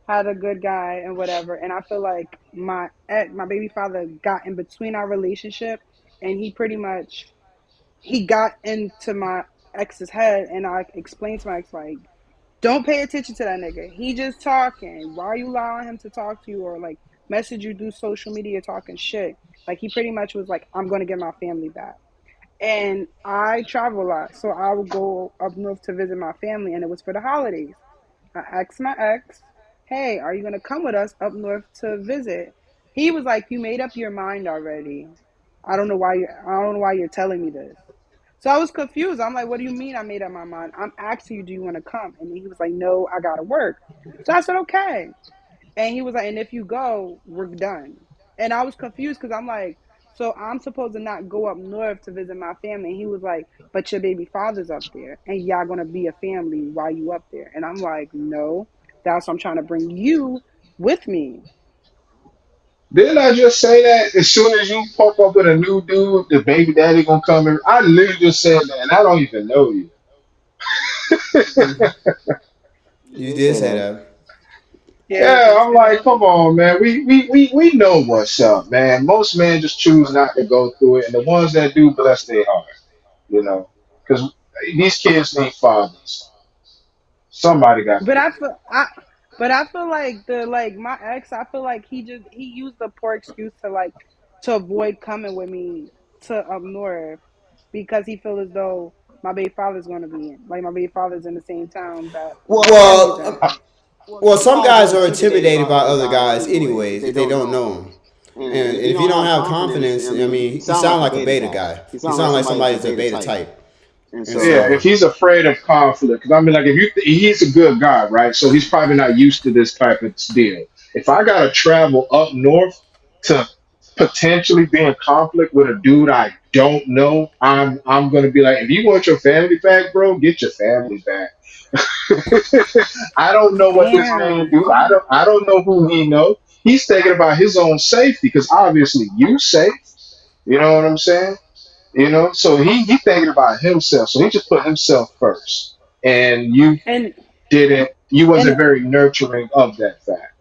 had a good guy and whatever, and I feel like my baby father got in between our relationship, and he pretty much he got into my ex's head, and I explained to my ex like, don't pay attention to that nigga. He just talking. Why are you allowing him to talk to you or like message you through social media talking shit? Like he pretty much was like, I'm gonna get my family back. And I travel a lot, so I would go up north to visit my family, and it was for the holidays. I asked my ex, "Hey, are you gonna come with us up north to visit?" He was like, "You made up your mind already. I don't know why you're telling me this." So I was confused. I'm like, "What do you mean I made up my mind? I'm asking you, do you want to come?" And he was like, "No, I gotta work." So I said, "Okay." And he was like, and if you go, we're done. And I was confused because I'm like, so I'm supposed to not go up north to visit my family. And he was like, but your baby father's up there, and y'all gonna be a family while you up there. And I'm like, no, that's why I'm trying to bring you with me. Didn't I just say that as soon as you pop up with a new dude, the baby daddy gonna come in? I literally just said that, and I don't even know you. You You did did say say that. that. Yeah, he Yeah, did I'm say like, that. come on, man. We know what's up, man. Most men just choose not to go through it, and the ones that do, bless their heart, you know, because these kids need fathers. Somebody got to But do I it. feel I but I feel like the like my ex, I feel like he used the poor excuse to like to avoid coming with me to up north because he feel as though my baby father's gonna be in. Like my baby father's in the same town that my Well, family's Well, in. well, some some guys are guys are intimidated by intimidated by other other guys, guys, anyways, if anyways, they if they don't don't know know them. them. And And if you if you don't don't have have confidence, confidence, I I mean, mean, he he sound like sound a like a beta beta guy. guy. He He sound like sound like somebody that's a somebody's a beta beta type. type. And And so, Yeah, if so, he's afraid of conflict, because I mean, like, if you he's a good guy, right? So he's probably not used to this type of deal. If I gotta travel up north to potentially be in conflict with a dude I don't know, I'm gonna be like, if you want your family back, bro, get your family back. I don't know what this man Damn. do. I don't know who he know. He's thinking about his own safety because obviously you safe. You know what I'm saying? You know, so he thinking about himself. So he just put himself first. And And you and wasn't very nurturing of that fact.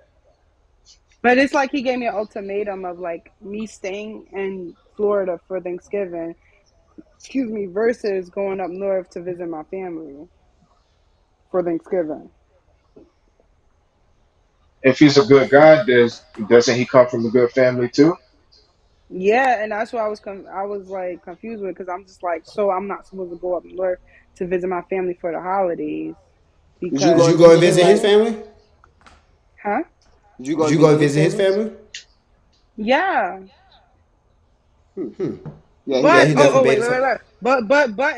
but it's like he gave me an ultimatum of like me staying in Florida for Thanksgiving, excuse me, versus going up north to visit my family for Thanksgiving. If he's a good guy, doesn't he come from a good family too? Yeah, and that's why I was like confused with because I'm just like, so I'm not supposed to go up north to visit my family for the holidays did you did go because you and go he and visit his feel visit his like, family? family? huh? Did you go Did and you go visit and his visit his family? family? Yeah, Hmm. Hmm. Yeah, he Yeah, but he's definitely. definitely wait, beta wait, wait, type. wait. But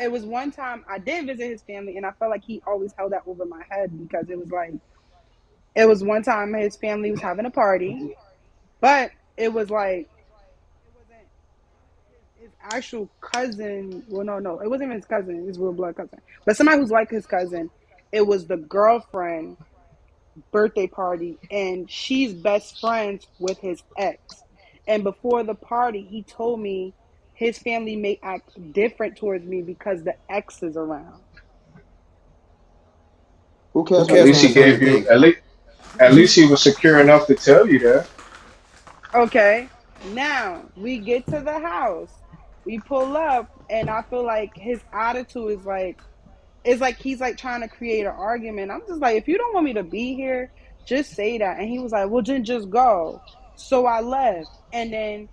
it was one time I did visit his family, and I felt like he always held that over my head because it was like it was one time his family was having a party, but it was like it wasn't his actual cousin. Well, no, it wasn't even his cousin, his real blood cousin, but somebody who's like his cousin. It was the girlfriend birthday party, and she's best friends with his ex. And before the party, he told me his family may act different towards me because the ex is around. Who Who cares At what his cares least what he his family family gave think? you think? at least he was secure enough to tell you that. Okay, now we get to the house. We pull up, and I feel like his attitude is like it's like he's like trying to create an argument. I'm just like, if you don't want me to be here, just say that. And he was like, well, then just go. So I left, and then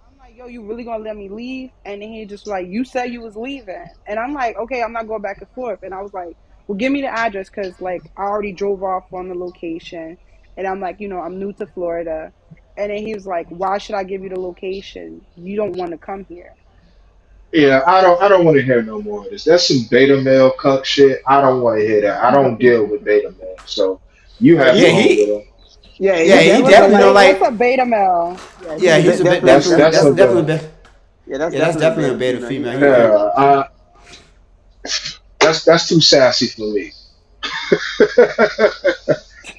I'm like, yo, you really gonna let me leave? And then he just like, you said you was leaving, and I'm like, okay, I'm not going back and forth. And I was like, well, give me the address because like I already drove off on the location, and I'm like, I'm new to Florida. And then he was like, why should I give you the location? You don't want to come here. Yeah, I don't want to hear no more of this. That's some beta male cuck shit. I don't want to hear that. I don't deal with beta male. So you Yeah, have Yeah, he. fun with him. he. Yeah, Yeah, he he What's a definitely definitely don't don't. what's a like. beta male? Yeah, Yeah, he's he's a bit. definitely a That's beta. That's that's that's a definitely beta. a bit. Yeah, that's Yeah, that's definitely a definitely a beta beta female. female. He He. That's too sassy for me.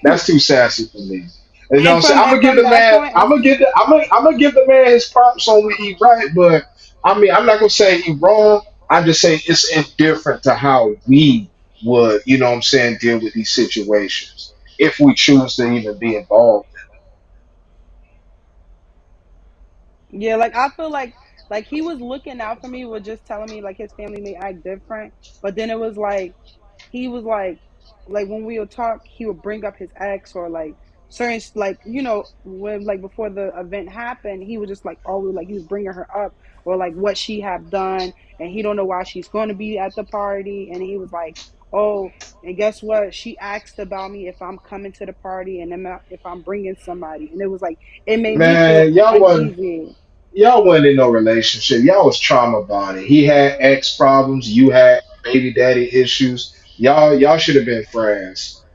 That's too sassy for me. You know what I'm saying? I'm And gonna give from the that man. point, I'm gonna give the man his props on what he right, but I mean, I'm not gonna say he wrong. I'm just saying it's indifferent to how we would, you know what I'm saying, deal with these situations if we choose to even be involved. yeah, like I feel like he was looking out for me, was just telling me like his family may act different, but then it was like he was like when we would talk, he would bring up his ex or like certain like when like before the event happened, he was just like always like he was bringing her up or like what she have done, and he don't know why she's going to be at the party, and he was like, oh, and guess what? She asked about me if I'm coming to the party and if I'm bringing somebody, and it was like it made me feel Man, uneasy. y'all wasn't in no relationship. Y'all was trauma bonded. He had ex problems. You had baby daddy issues. Y'all should have been friends.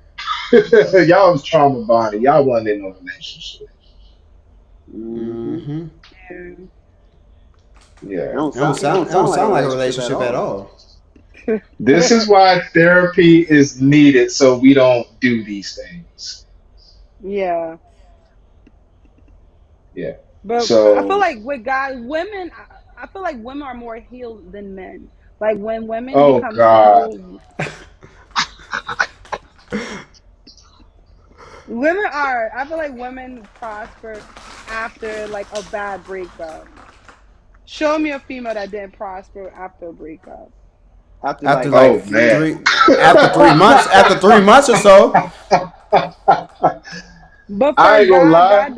Y'all was trauma bonded. Y'all wasn't in no relationship. Mm-hmm. Mm-hmm. Yeah. Yeah. It It don't don't sound like a sound like a relationship at relationship at all. all. This is why therapy is needed so we don't do these things. Yeah. Yeah. But I feel So, like with guys, women, I feel like women are more healed than men. Like when women oh become God. single, women are, I feel like women prosper after like a bad breakup. Show me a female that didn't prosper after a breakup. After After like Oh like three, man. three, after 3 months or so. But for I a ain't gonna guy, lie.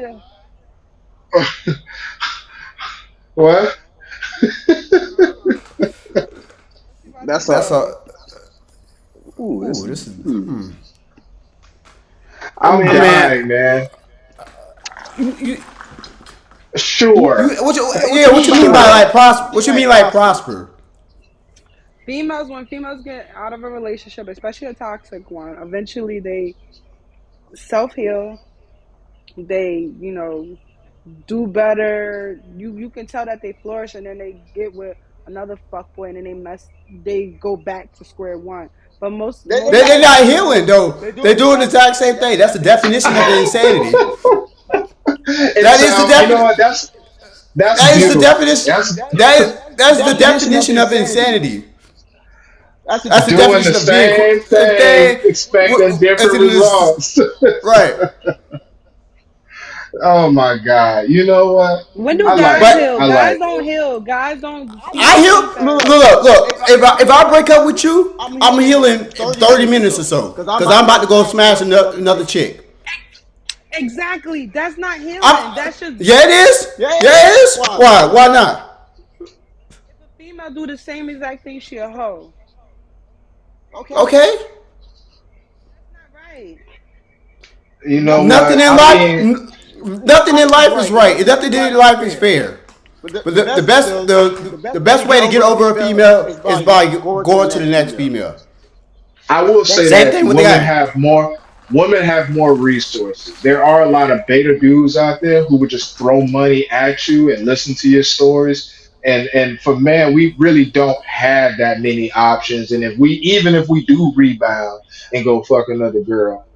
What? what you about to that's a That's a. say? ooh. This Ooh, is this is. hmm. I I'm I mean, mean, dying, man. you, Sure. what you, what yeah, you what mean you by mean by prosper? Sure. like prosper? What you mean like prosper? When females get out of a relationship, especially a toxic one, eventually they self heal. They, do better. You can tell that they flourish, and then they get with another fuckboy, and then they go back to square one. But most They They're not not guys healing. healing though. They doing They're the doing the exact same exact thing. same thing. That's the definition of insanity. It That is the sound. You know definition. what? That's That is the beautiful. definition. That's That is the Definition of definition of insanity. insanity. That's the That's the doing the definition of being same thing, thing. expecting As different it is, results. right. Oh my God. You know what? when do I guys like it. heal? I But Guys like don't it. heal. Guys don't seek I seek heal. look, therapy. Look. If I break up with you, I'm I'm healing healing in in 30 30 minutes or minutes or so, so. because I'm Cause about I'm to about go to go smash smash another another chick. chick. Exactly. That's not healing. I'm. That's just Yeah, it is. Yeah, Yeah, it it is. is. Why? Why? Why not? if a female do the same exact thing, she a hoe. Okay. Okay. That's not right. You know Nothing in Nothing what? in I nothing life. mean, Nothing in life is life is right. right. Nothing Nothing in in life is life is fair. fair. But But the the best way best to get way to get over a over a female female is is by by going to the going to the next next female. female. I will say Same that thing with the guy. women have more resources. There are a lot of beta dudes out there who would just throw money at you and listen to your stories. And for man, we really don't have that many options. And if we do rebound and go fuck another girl,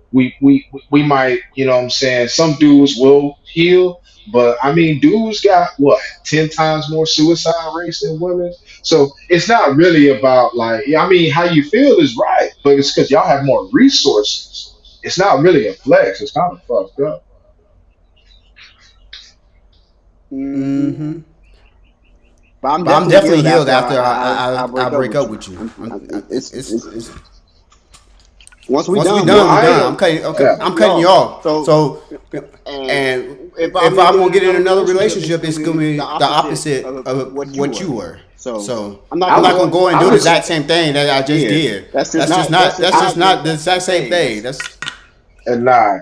we might, you know what I'm saying? Some dudes will heal, but I mean dudes got what, 10 times more suicide rates than women. So it's not really about like, yeah, I mean, how you feel is right, but it's because y'all have more resources. It's not really a flex. It's kind of fucked up. Hmm. Mm-hmm. But I'm But I'm definitely definitely healed healed after after I I break up break with up you. with you. It's Once we once we done, Well, done, we I'm I done. cutting yeah. I'm you cutting you off. off. So So, and and if I'm if gonna I'm get gonna in get in another another relationship, relationship, it's it's gonna gonna be the be the opposite opposite of of what you what were. you were. So So I'm not I'm gonna not go gonna and go and I do the would. exact same thing that I just yeah. did. That's just not. That's just not not the exact same thing. thing. That's That's And nah,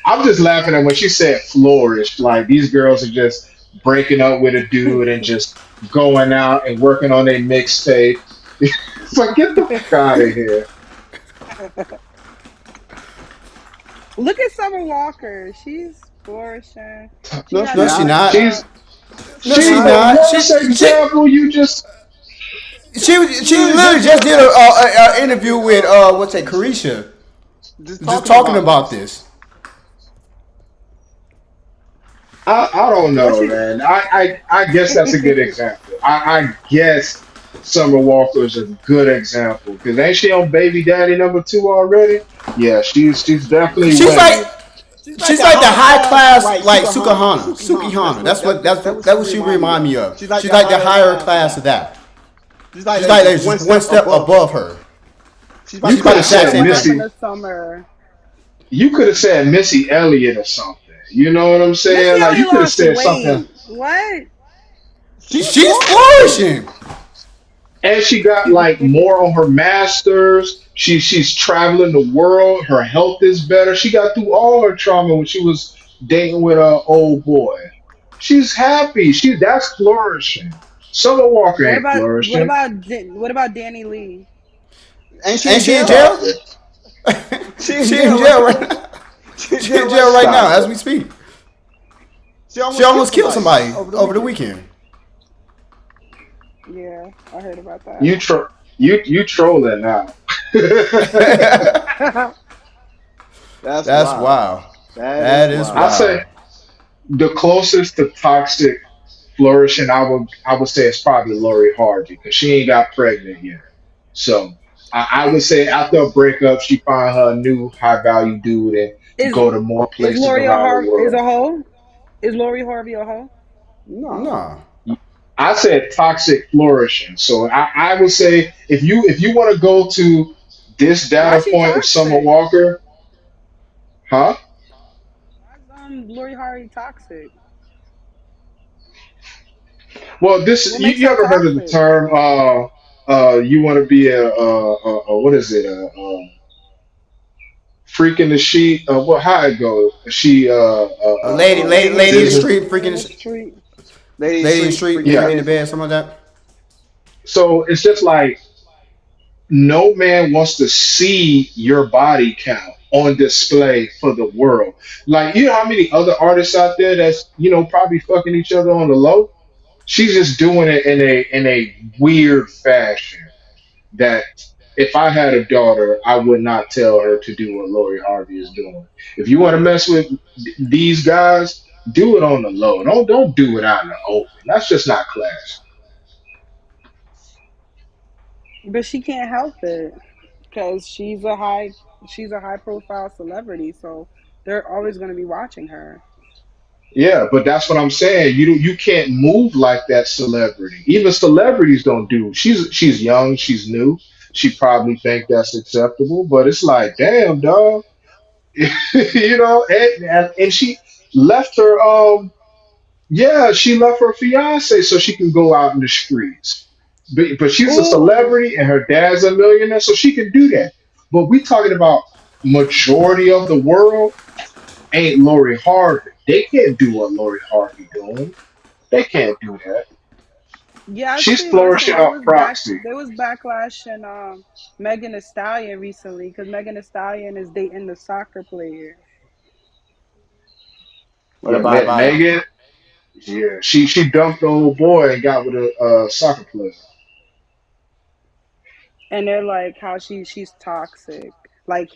I'm just laughing at when she said flourish. Like these girls are just breaking up with a dude and just going out and working on their mixtape. It's like get the fuck out of here. Look at Summer Walker. She's flourishing. She no, got she no, that she not. not. She's makeup. No, She she she's the is. not. worst example. You just She Literally literally just just did a interview with what's it, Carisha, just just talking talking about about this. this. I don't What know, she? man. I guess that's a good example. I guess Summer Walker is a good example because ain't she on Baby Daddy number 2 already? Yeah, she's definitely She's like winning. she's like the high class like like Sukahana. Sukihana. That's That's what what she she remind me remind of. me of. She's like She's the like the higher higher class of class of that. that. She's like She's there's like just there's one just one step step above her. above her. She's about You She's to about could the have pass exact her. said What same thing. happened Missy. to Summer? You could have said Missy Elliott or something. You know what I'm Missy saying? Like you Elliott could have lost said something. weight. What? She's She's flourishing. flourishing. And she got like more on her masters. She's traveling the world. Her health is better. She got through all her trauma when she was dating with a old boy. She's happy. That's flourishing. Summer Walker ain't flourishing. What about Danny Lee? Ain't she in Ain't she in jail? Stop jail? it. She in She in jail jail right right now. now. She in She in jail right jail right now. now Stop as it. we speak. She She almost killed almost killed somebody somebody over the over the weekend. weekend. Yeah, I heard about that. You tro you trolling now. That's That's wild. wild. That is That is I wild. say wild. the closest to toxic flourishing, I would say it's probably Lori Harvey because she ain't got pregnant yet. So I would say after a breakup, she find her new high value dude and is go to more is places L'Oreal around the Harvey is world. a hoe? Is Lori Harvey a hoe? No. Nah. I said toxic flourishing. So I would say if you want to go to this Why data is she point of Summer toxic? Walker, huh? Why is Lori Harvey toxic? Well, this What you, makes you her ever heard of the toxic? term you want to be a what is it freak in the sheet? What how it go? She A lady, Oh, lady, Lady in the lady in the street. business. street, lady in freaking, the street. Lady in the lady in the street, street, freaking in the Yeah. freaking in the bed. bed, something like that. So it's just like no man wants to see your body count on display for the world. Like you know how many other artists out there that's probably fucking each other on the low. She's just doing it in a weird fashion that if I had a daughter, I would not tell her to do what Lori Harvey is doing. If you want to mess with these guys, do it on the low. Don't do it out in the open. That's just not class. But she can't help it because she's a high profile celebrity, so they're always going to be watching her. Yeah, but that's what I'm saying. You can't move like that celebrity. Even celebrities don't do. She's young, she's new. She probably think that's acceptable, but it's like, damn, dog. And she left her yeah, she left her fiance so she can go out in the streets. But she's a Ooh, celebrity and her dad's a millionaire, so she can do that. But we talking about majority of the world ain't Lori Harvey. They can't do what Lori Harvey doing. They can't do that. yeah, I She's see. Listen, flourishing off proxy. there was backlash and Megan Thee Stallion recently because Megan Thee Stallion is dating the soccer player, What Yeah, about it? About it. Megan. Yeah, she dumped the old boy and got with a soccer player. and they're like how she's toxic. Like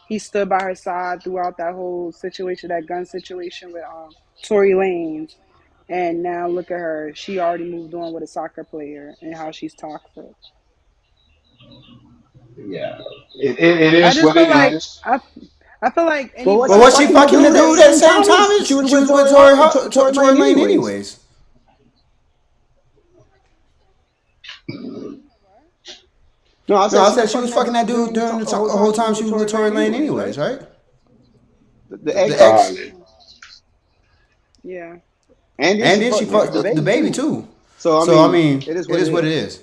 he stood by her side throughout that whole situation, that gun situation with Tory Lanez. And now look at her. She already moved on with a soccer player and how she's toxic. Yeah, it I is just what feel it like is. I feel like But But was anybody she was she that fucking that fucking the dude at the dude at the same has same time? time She as was she with was with Tory Tory Lane Lane anyways. anyways? No, I No, said I she said was she was fucking that fucking that dude dude during during the the whole whole time she was time with she was with Tory Tory Lane Lane anyways, anyways, right? right? The The ex. ex. Probably. yeah. And then And she then she fucked fucked the the baby baby too. too. So I So I mean, mean, it is it what it is what it is. is.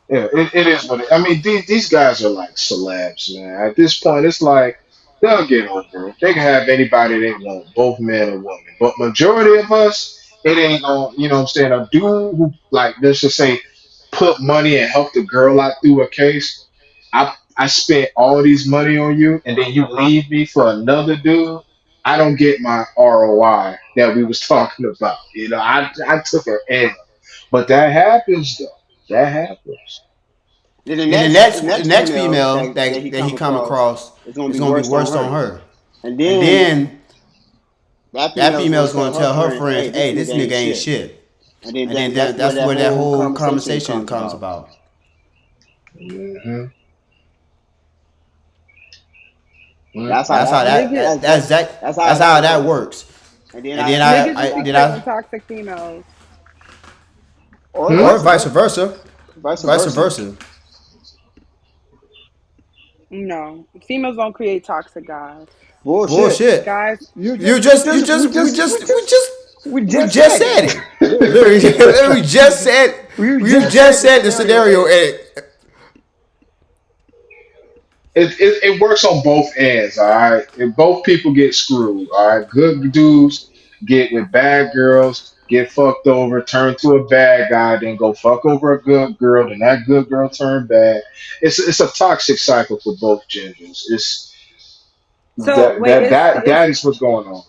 Yeah, it is what it, I mean. These guys are like celebs, man. At this point, it's like they'll get over it. They can have anybody they want, both men and women. But majority of us, it ain't gonna. You know what I'm saying? A dude who like let's just say put money and help the girl out through a case. I spent all these money on you, and then you leave me for another dude. I don't get my ROI that we was talking about. I took an L, but that happens though. That happens. Then Then the the next next female female that he that he come come across across is gonna is be gonna be worse on worse on her. her. And And then then that that female is female gonna is tell gonna her tell her friends, friends, "Hey, this "Hey, nigga this ain't nigga ain't shit." shit." And then And then that's where that's that where that whole whole conversation conversation comes comes about. about. Hmm. That's how That's how Nigga that's how that's that how that works. works. And then And then niggas just I be did picking I toxic females. or Hmm? or vice vice versa, versa, vice vice versa. versa. No. Females don't create toxic guys. Bullshit. Bullshit. Guys We We just just said said it. it. Literally, literally We we just just said the said the scenario. scenario. And It works on both ends, all right. If both people get screwed, all right. Good dudes get with bad girls. get fucked over, turn to a bad guy, then go fuck over a good girl, then that good girl turn bad. It's a toxic cycle for both genders. It's So that wait, that is that is that is what's going on.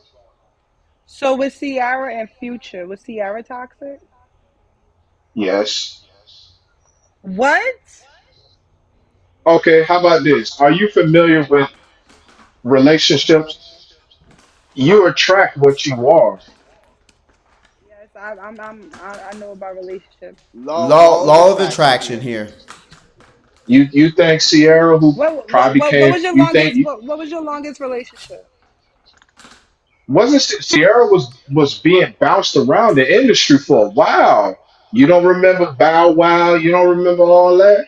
so with Ciara and Future, was Ciara toxic? Yes. What? Okay, how about this? Are you familiar with relationships? You attract what you are. Yes, I know about relationships. Law of Law of attraction attraction here. here. You think Sierra, who probably What came, was your you think longest you what was your longest relationship? wasn't Sierra was being bounced around the industry for a while. You don't remember Bow Wow? You don't remember all that?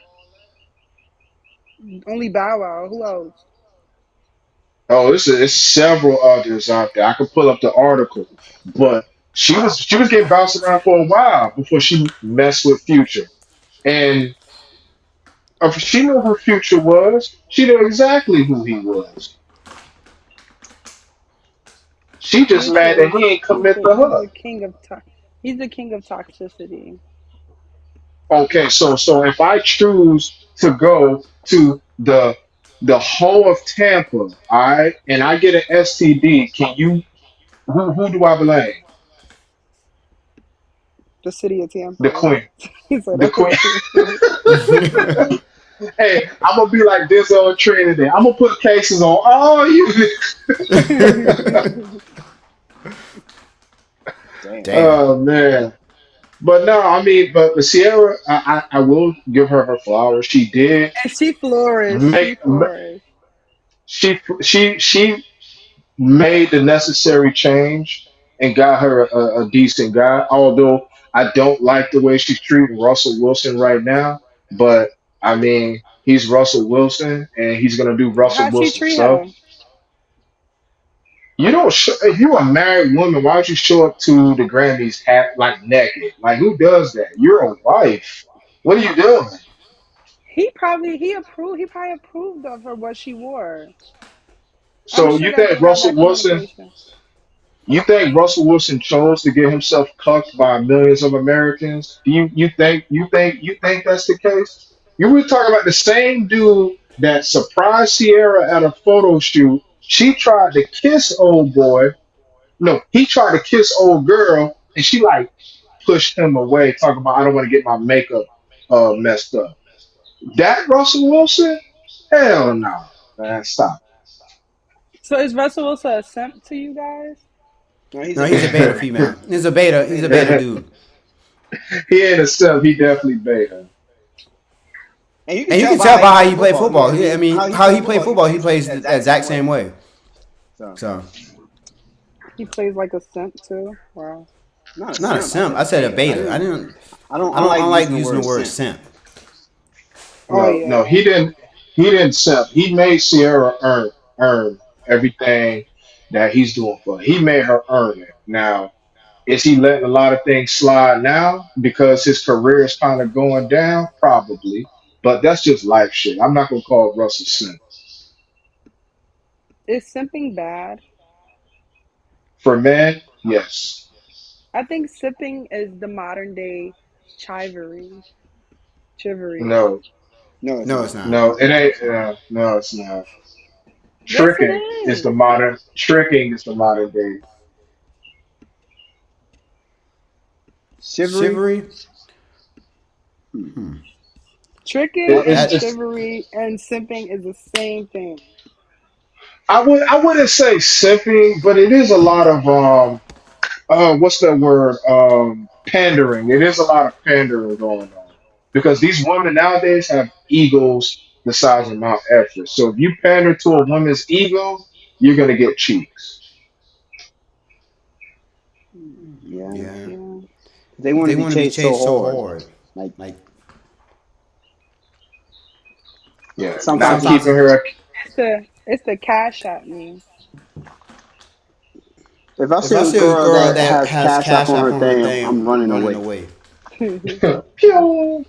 Only Bow Wow. Who else? Oh, it's several others out there. I could pull up the article, but she was getting bounced around for a while before she messed with Future. And she knew who Future was. She knew exactly who he was. She just mad that he ain't commit to He's her. the king of he's the king of toxicity. Okay, so if I choose to go to the whole of Tampa, all right, and I get an STD, can you who do I blame? The city of The Tampa. queen. He said The queen. that. Hey, I'm gonna be like this on Trinity. I'm gonna put cases on all you. Damn. Damn. Oh man. But no, I mean, but Sierra, I will give her her flowers. She did And she flourished. make She flourished. she made the necessary change and got her a decent guy. Although I don't like the way she's treating Russell Wilson right now, but I mean, he's Russell Wilson and he's gonna do Russell How'd she Wilson treat stuff. her? You don't. If you're a married woman, why would you show up to the Grammys hat like naked? Like who does that? You're a wife. What are you doing? He probably approved of her what she wore. I'm So sure that they have that communication. You think Russell Wilson chose to get himself cucked by millions of Americans? Do you think that's the case? You were talking about the same dude that surprised Sierra at a photo shoot. She tried to kiss old boy. No, he tried to kiss old girl, and she like pushed him away, talking about I don't want to get my makeup messed up. That Russell Wilson? Hell no, man, stop. So is Russell Wilson a simp to you guys? No, he's No, a he's a beta. beta female. He's a beta. He's a Beta. beta dude. He ain't a simp. He definitely bait her. And you can And you tell can by tell how he by how play he play football. Yeah, football. I I mean, mean, how he how play he play football, football, he plays plays the the exact same exact way. same way. So, So, He plays like a simp too. Wow. not a not a simp. I simp. I said said a beta. I beta. didn't. I I don't don't. I like don't like using the using the word word simp. simp. Oh No, yeah. he didn't simp. He made Sierra earn everything that he's doing for her. He made her earn it. Now, is he letting a lot of things slide now because his career is kind of going down? Probably. But that's just life shit. I'm not gonna call Russell simp. Is simping bad? For men, yes. I think sipping is the modern day chivalry. Chivalry. No, No, it's No, it's not. not. no, it ain't. No, it's not. Yes, it is. Tricking is the modern day. Chivalry. Chivalry. Hmm. Tricking It, What? it's, and it's chivalry and simping is the same thing. I wouldn't say simping, but it is a lot of what's that word? Pandering. It is a lot of pandering going on because these women nowadays have egos the size of Mount Everest. So if you pander to a woman's ego, you're gonna get cheeks. Yeah. Yeah. Yeah. They want to They be want to be chased so chased so hard. hard. Like Like Yeah, not sometimes sometimes keeping it's her. It's the cash at me. if I if see I a see a girl girl that that has has cash app cash on app her on her thing, thing, I'm I'm running running away. away. Pew.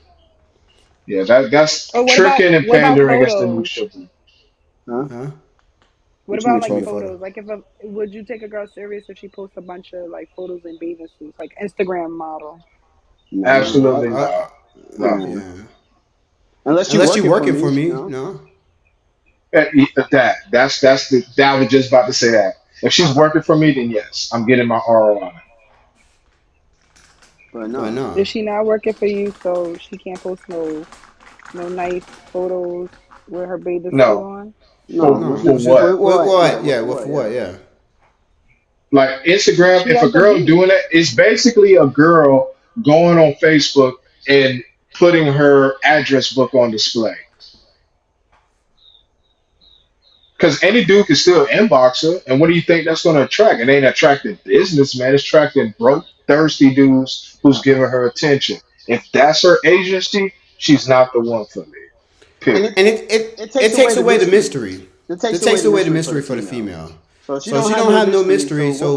Yeah, that's Or tricking and what about pandering against the new photos? sugar. Huh? Huh? What too about much like nude 2012. photo. photos? Like if a, would you take a girl serious if she posts a bunch of like photos in bathing suits, like Instagram model? No, Absolutely not. No. no. Yeah. Unless you Unless you working for working me, for me, no. no. That I was just about to say that. If she's working for me, then yes, I'm getting my ROI. But But no, no. Is she not working for you, so she can't post no nice photos with her bathing suit No. on? no. For No. With, for She, with what? with what? Yeah, what? with Yeah, for with what? for Yeah. what? Yeah. Like Instagram, She if a at the girl beach. doing that, it's basically a girl going on Facebook and putting her address book on display. Because any dude can still inbox her, and what do you think that's going to attract? It ain't attracting businessmen. It's attracting broke, thirsty dudes who's giving her attention. If that's her agency, she's not the one for me. And Period. And it it it takes away takes the away the mystery. mystery. It It takes away takes the away the mystery for the mystery for the female. female. So if she So if don't she have don't no have no mystery, so mystery, so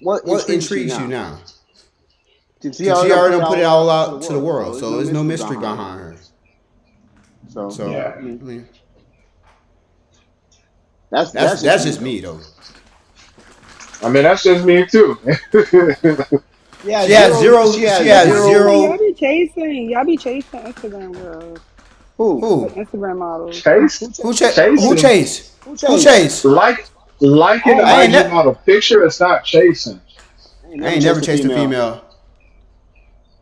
what what intrigues you intrigues you now? now? 'Cause she Because she already done already put it done put it all all out to the out to the world. So world, there's so no there's no mystery mystery behind it. behind her. So So Yeah. I I mean, mean, that's just that's me just though. me though. I mean, that's just me too. Yeah, She has zero. zero. She She has But has y'all be zero. y'all zero. be chasing y'all be chasing Instagram girls, Who? like Who? Instagram models. Chase, Who? Who chase? Who chasing, chase? Who Who chase? chase? liking the I I ain't IG ne- model picture. It's not chasing. ain't I never ain't never chased a chased a female. female.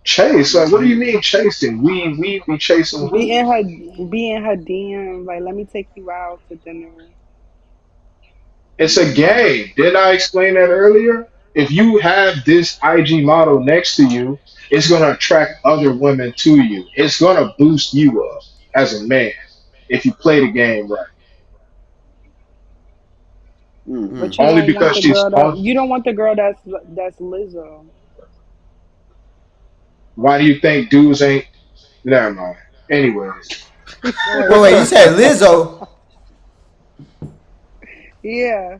Chase, like, what do you Mm-mm. mean chasing? We be chasing Be who? in her be in her DM, like let me take you out to dinner. It's a game. Didn't I explain that earlier? If you have this IG model next to you, it's going to attract other women to you. It's going to boost you up as a man if you play the game right. Mm. But Mm. you Only don't want because the she's girl that on. you don't want the girl that's Lizzo. Why do you think dudes ain't? Never mind. Anyways, Wait, Wait, wait. wait. You said Lizzo? Yeah,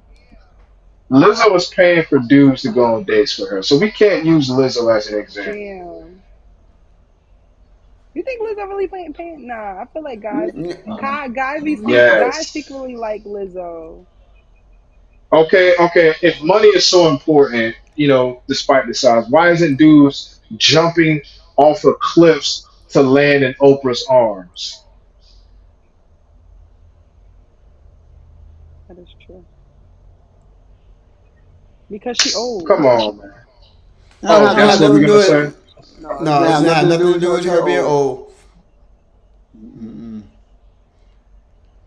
Lizzo is paying for dudes to go on dates for her, so we can't use Lizzo as an example. damn. You think Lizzo really paying? Nah, I feel like N- guys Yes. secretly like Lizzo. Okay, okay. If money is so important, despite the size, why isn't dudes jumping off of cliffs to land in Oprah's arms? That is true. Because she old. Come on, man. That don't Oh, have That don't nothing that's have to what do we're nothing to with. do gonna say? with. No, it doesn't No, it's have not nothing to do nothing to with do her with being her being old. old. Mm-mm. Mm-mm.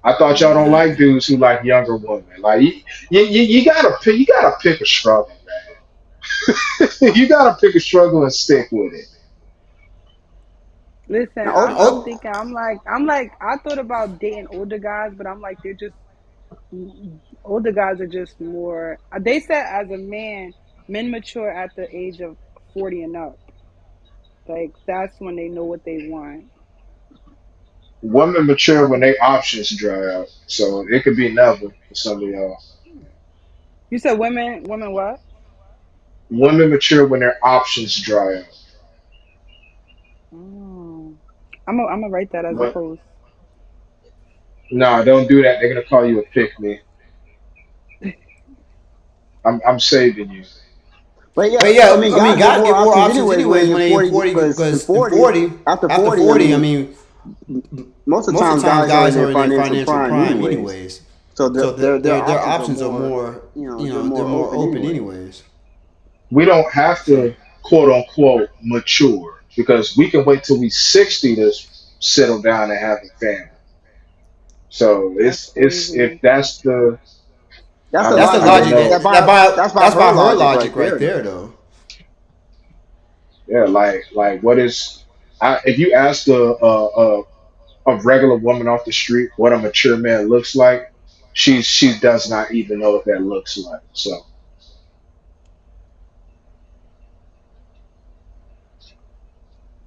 I thought y'all don't like dudes who like younger women. Like you gotta pick a struggle, man. You gotta pick a struggle and stick with it. Listen, Now, I'm Oh, thinking I thought about dating older guys, but I'm like they're just older guys are just more. They said as a man, men mature at the age of 40 and up. Like that's when they know what they want. Women mature when their options dry out, so it could be never for some of y'all. You said women what? Women mature when their options dry out. Oh. I'm gonna write that as a But post. nah, don't do that. They're gonna call you a pick me. I'm saving you. but yeah, but I yeah, mean, I mean, guys get guys more get more options options anyways when anyways they're when they 40 40 because because in 40 after after 40, I 40, I mean, mean, most of the most of times the times guys are in guys their are in their financial financial prime prime anyways. anyways. So So their their options are options are more, more, they're they're more more open open anyways. anyways. We don't have to quote unquote mature because we can wait till we 60 to settle down and have a family. So That's it's if crazy. that's the That's the That's the I logic don't logic know. that's by that's her by her logic right logic there right though. there though. Yeah, like what is if you ask a regular woman off the street what a mature man looks like, she does not even know what that looks like. So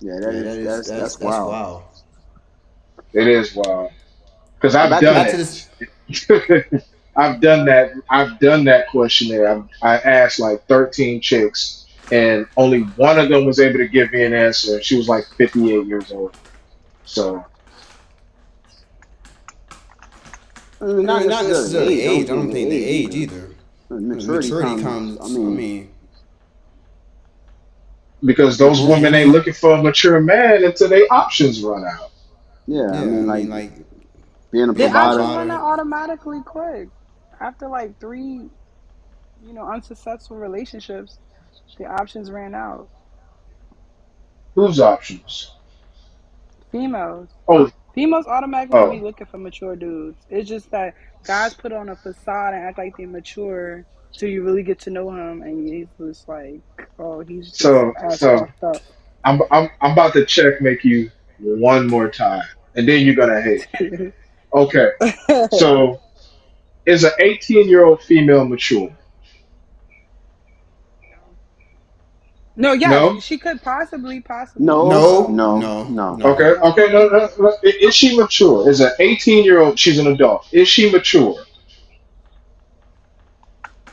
Yeah, Yeah, that's that's wild. wow. it is wild because Now I've back to done Back the to this. it. I've done that. I've done that questionnaire. I asked like 13 chicks, and only one of them was able to give me an answer. She was like 58 years old. So Not Not necessarily necessarily age. I age. don't I don't think the think the age age either. either. Maturity Maturity comes. I comes. I mean, mean, because those people. women ain't looking for a mature man until their options run out. Yeah, I yeah. mean, I like mean, like being a The being a options provider. run out provider. automatically quick. After like three, unsuccessful relationships, the options ran out. Whose options? Females. Oh, Females automatically be oh. looking for mature dudes. It's just that guys put on a facade and act like they're mature till you really get to know him, and he's just like, oh, he's just as So fucked up. I'm about to check make you one more time, and then you're gonna hate me. Okay, so is an 18-year-old female mature? No, yes, No. she could possibly be. No, No, no, no, no. no. Okay, No, okay. No, no, no. Is she mature? Is an 18-year-old? She's an adult. Is she mature?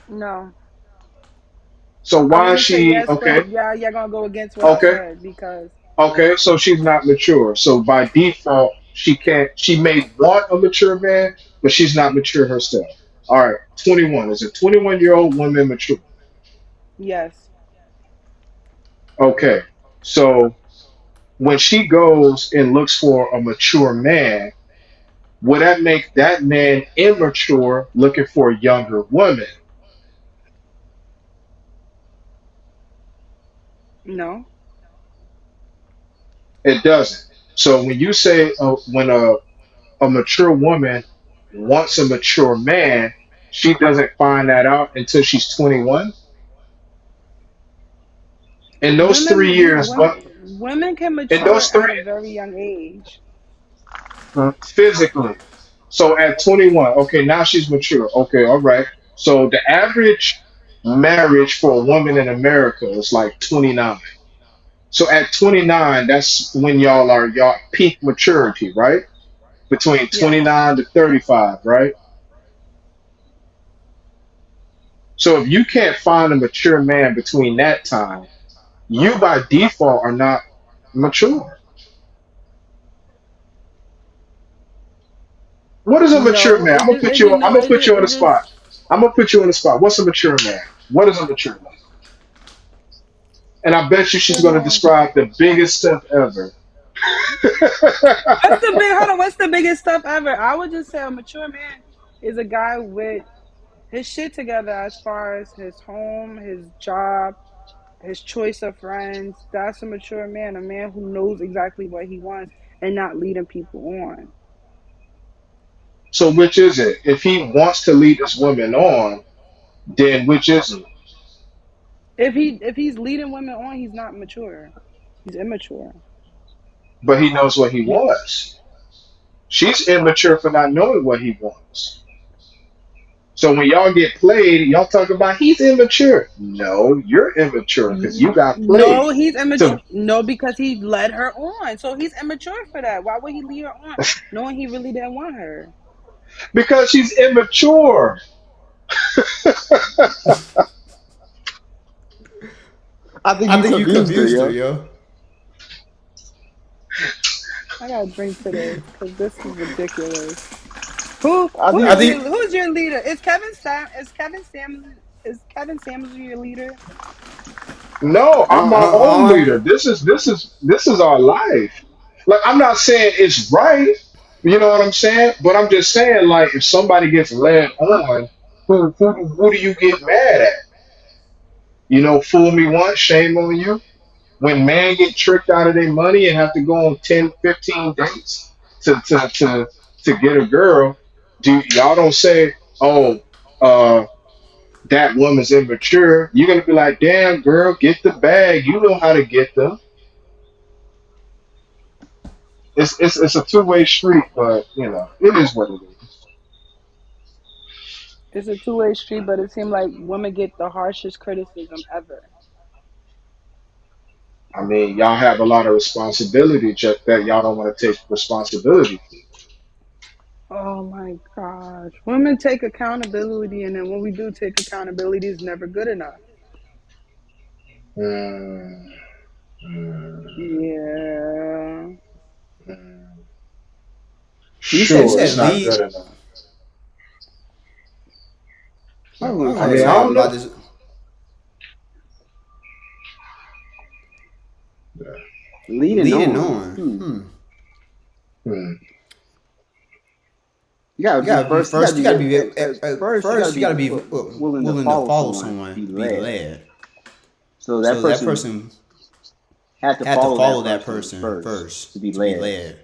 no. So I why want is to say she yes, but okay? yeah, you're gonna go against what I Okay, said because okay. So she's not mature. So by default, she can't. She may want a mature man, but she's not mature herself. All right, 21. Is a 21-year-old woman mature? yes, Okay, so when she goes and looks for a mature man, would that make that man immature looking for a younger woman? no. It doesn't. So when you say when a mature woman wants a mature man, she doesn't find that out until she's 21. In those three Women, we years, but women can in mature those at three a very young age. physically. So at 21, okay, now she's mature. Okay, all right. So the average marriage for a woman in America is like 29. So at 29, that's when y'all peak maturity, right? Between Yes. 29 to 35, right? So if you can't find a mature man between that time, you by default are not mature. What is a mature No, man? it just, it just, I'm no, gonna put you on the it spot. just, I'm gonna put you on the spot. What's a mature man? What is a mature man? And I bet you she's mature gonna man. describe the biggest stuff ever. What's the big? Hold on. What's the biggest stuff ever? I would just say a mature man is a guy with his shit together as far as his home, his job, his choice of friends. That's a mature man. A man who knows exactly what he wants and not leading people on. So which is it? If he wants to lead this woman on, then which is it? If he's leading women on, he's not mature. He's immature. But he knows what he He, wants. She's immature for not knowing what he wants. So when y'all get played, y'all talk about he's immature. No, you're immature because you got played. no, he's immature. So No, because he led her on, so he's immature for that. Why would he lead her on, knowing he really didn't want her? because she's immature. I think I you think you confused her, confused her, yo. yo. I gotta drink to this because this is ridiculous. Who I who I is think your think who's your leader? Is Kevin Samuels your leader? No, I'm my own all leader. This is our life. Like I'm not saying it's right. You know what I'm saying? But I'm just saying like if somebody gets led on, who do you get mad at? You know, fool me once, shame on you. When men get tricked out of their money and have to go on 10, 15 dates to get a girl, do y'all don't say, oh, uh, that woman's immature. You're gonna be like, damn girl, get the bag. You know how to get them. It's a two-way street, but you know, it is what it is. It's a two-way street, but it seems like women get the harshest criticism ever. I mean, y'all have a lot of responsibility just that y'all don't want to take responsibility Oh my gosh. Women take accountability, and then when we do take accountability, it's never good enough. for. Mm, Yeah. mm. you said Sure, it's not lead. good enough. was I gonna was I gonna mean, say I say don't know. about this. leading Leading on. on. Hmm. You gotta You be gotta be first. You gotta first. You be gotta be first. You gotta first. You be gotta be willing to willing to follow follow someone to someone be to be led. led. So that So that person person had to had to follow follow that that person person first to first be to be led led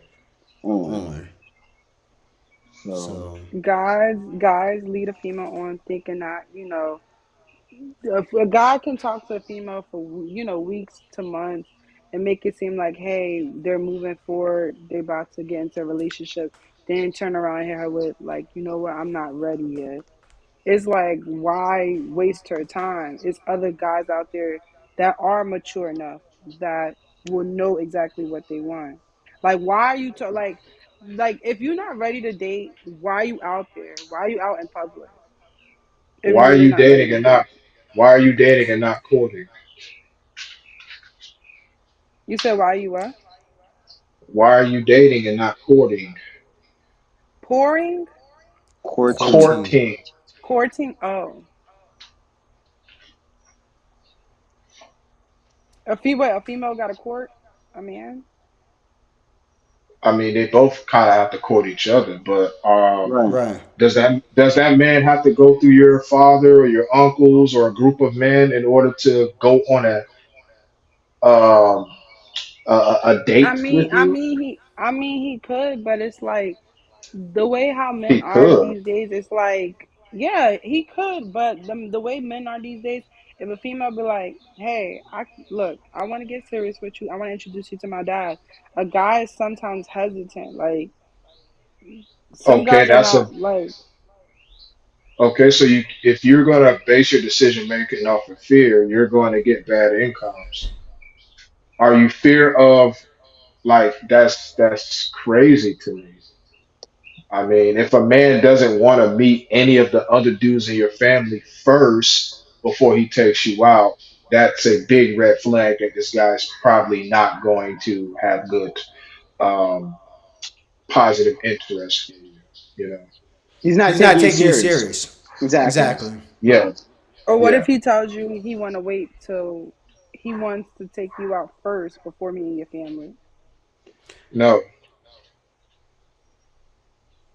on. on. So So Guys lead a female on thinking that, a guy can talk to a female for, weeks to months and make it seem like, hey, they're moving forward, they're about to get into a relationship, then turn around and hit her with, like, you know what, I'm not ready yet. It's like, why waste her time? It's other guys out there that are mature enough that will know exactly what they want. Like, why are you like if you're not ready to date, why are you out there? Why are you out in public if Why you're are really you not ready dating to and not? date? Why are you dating and not courting? You said why are you what? Why are you dating and not courting? Pouring? courting. courting. Courting. Courting? Oh. A female got a court? A man? I mean, they both kind of have to court each other, but Right. Right. does that man have to go through your father or your uncles or a group of men in order to go on um a I date mean, with I you? mean he I mean he could, but it's like the way how men He are could. these days, it's like, yeah, he could, but the way men are these days, if a female be like, hey, I want to get serious with you, I want to introduce you to my dad, a guy is sometimes hesitant. Like, some Okay, guys are that's a not like, okay. So you, if you're gonna base your decision making off of fear, you're going to get bad incomes. Are you fear of like that's crazy to me. I mean, if a man doesn't want to meet any of the other dudes in your family first before he takes you out, that's a big red flag that this guy's probably not going to have good, um, positive interest in you. You know? He's not He's not taking you taking you serious. serious. Exactly. Exactly. Yeah, or what yeah. if he tells you he want to wait till he wants to take you out first before meeting your family? No.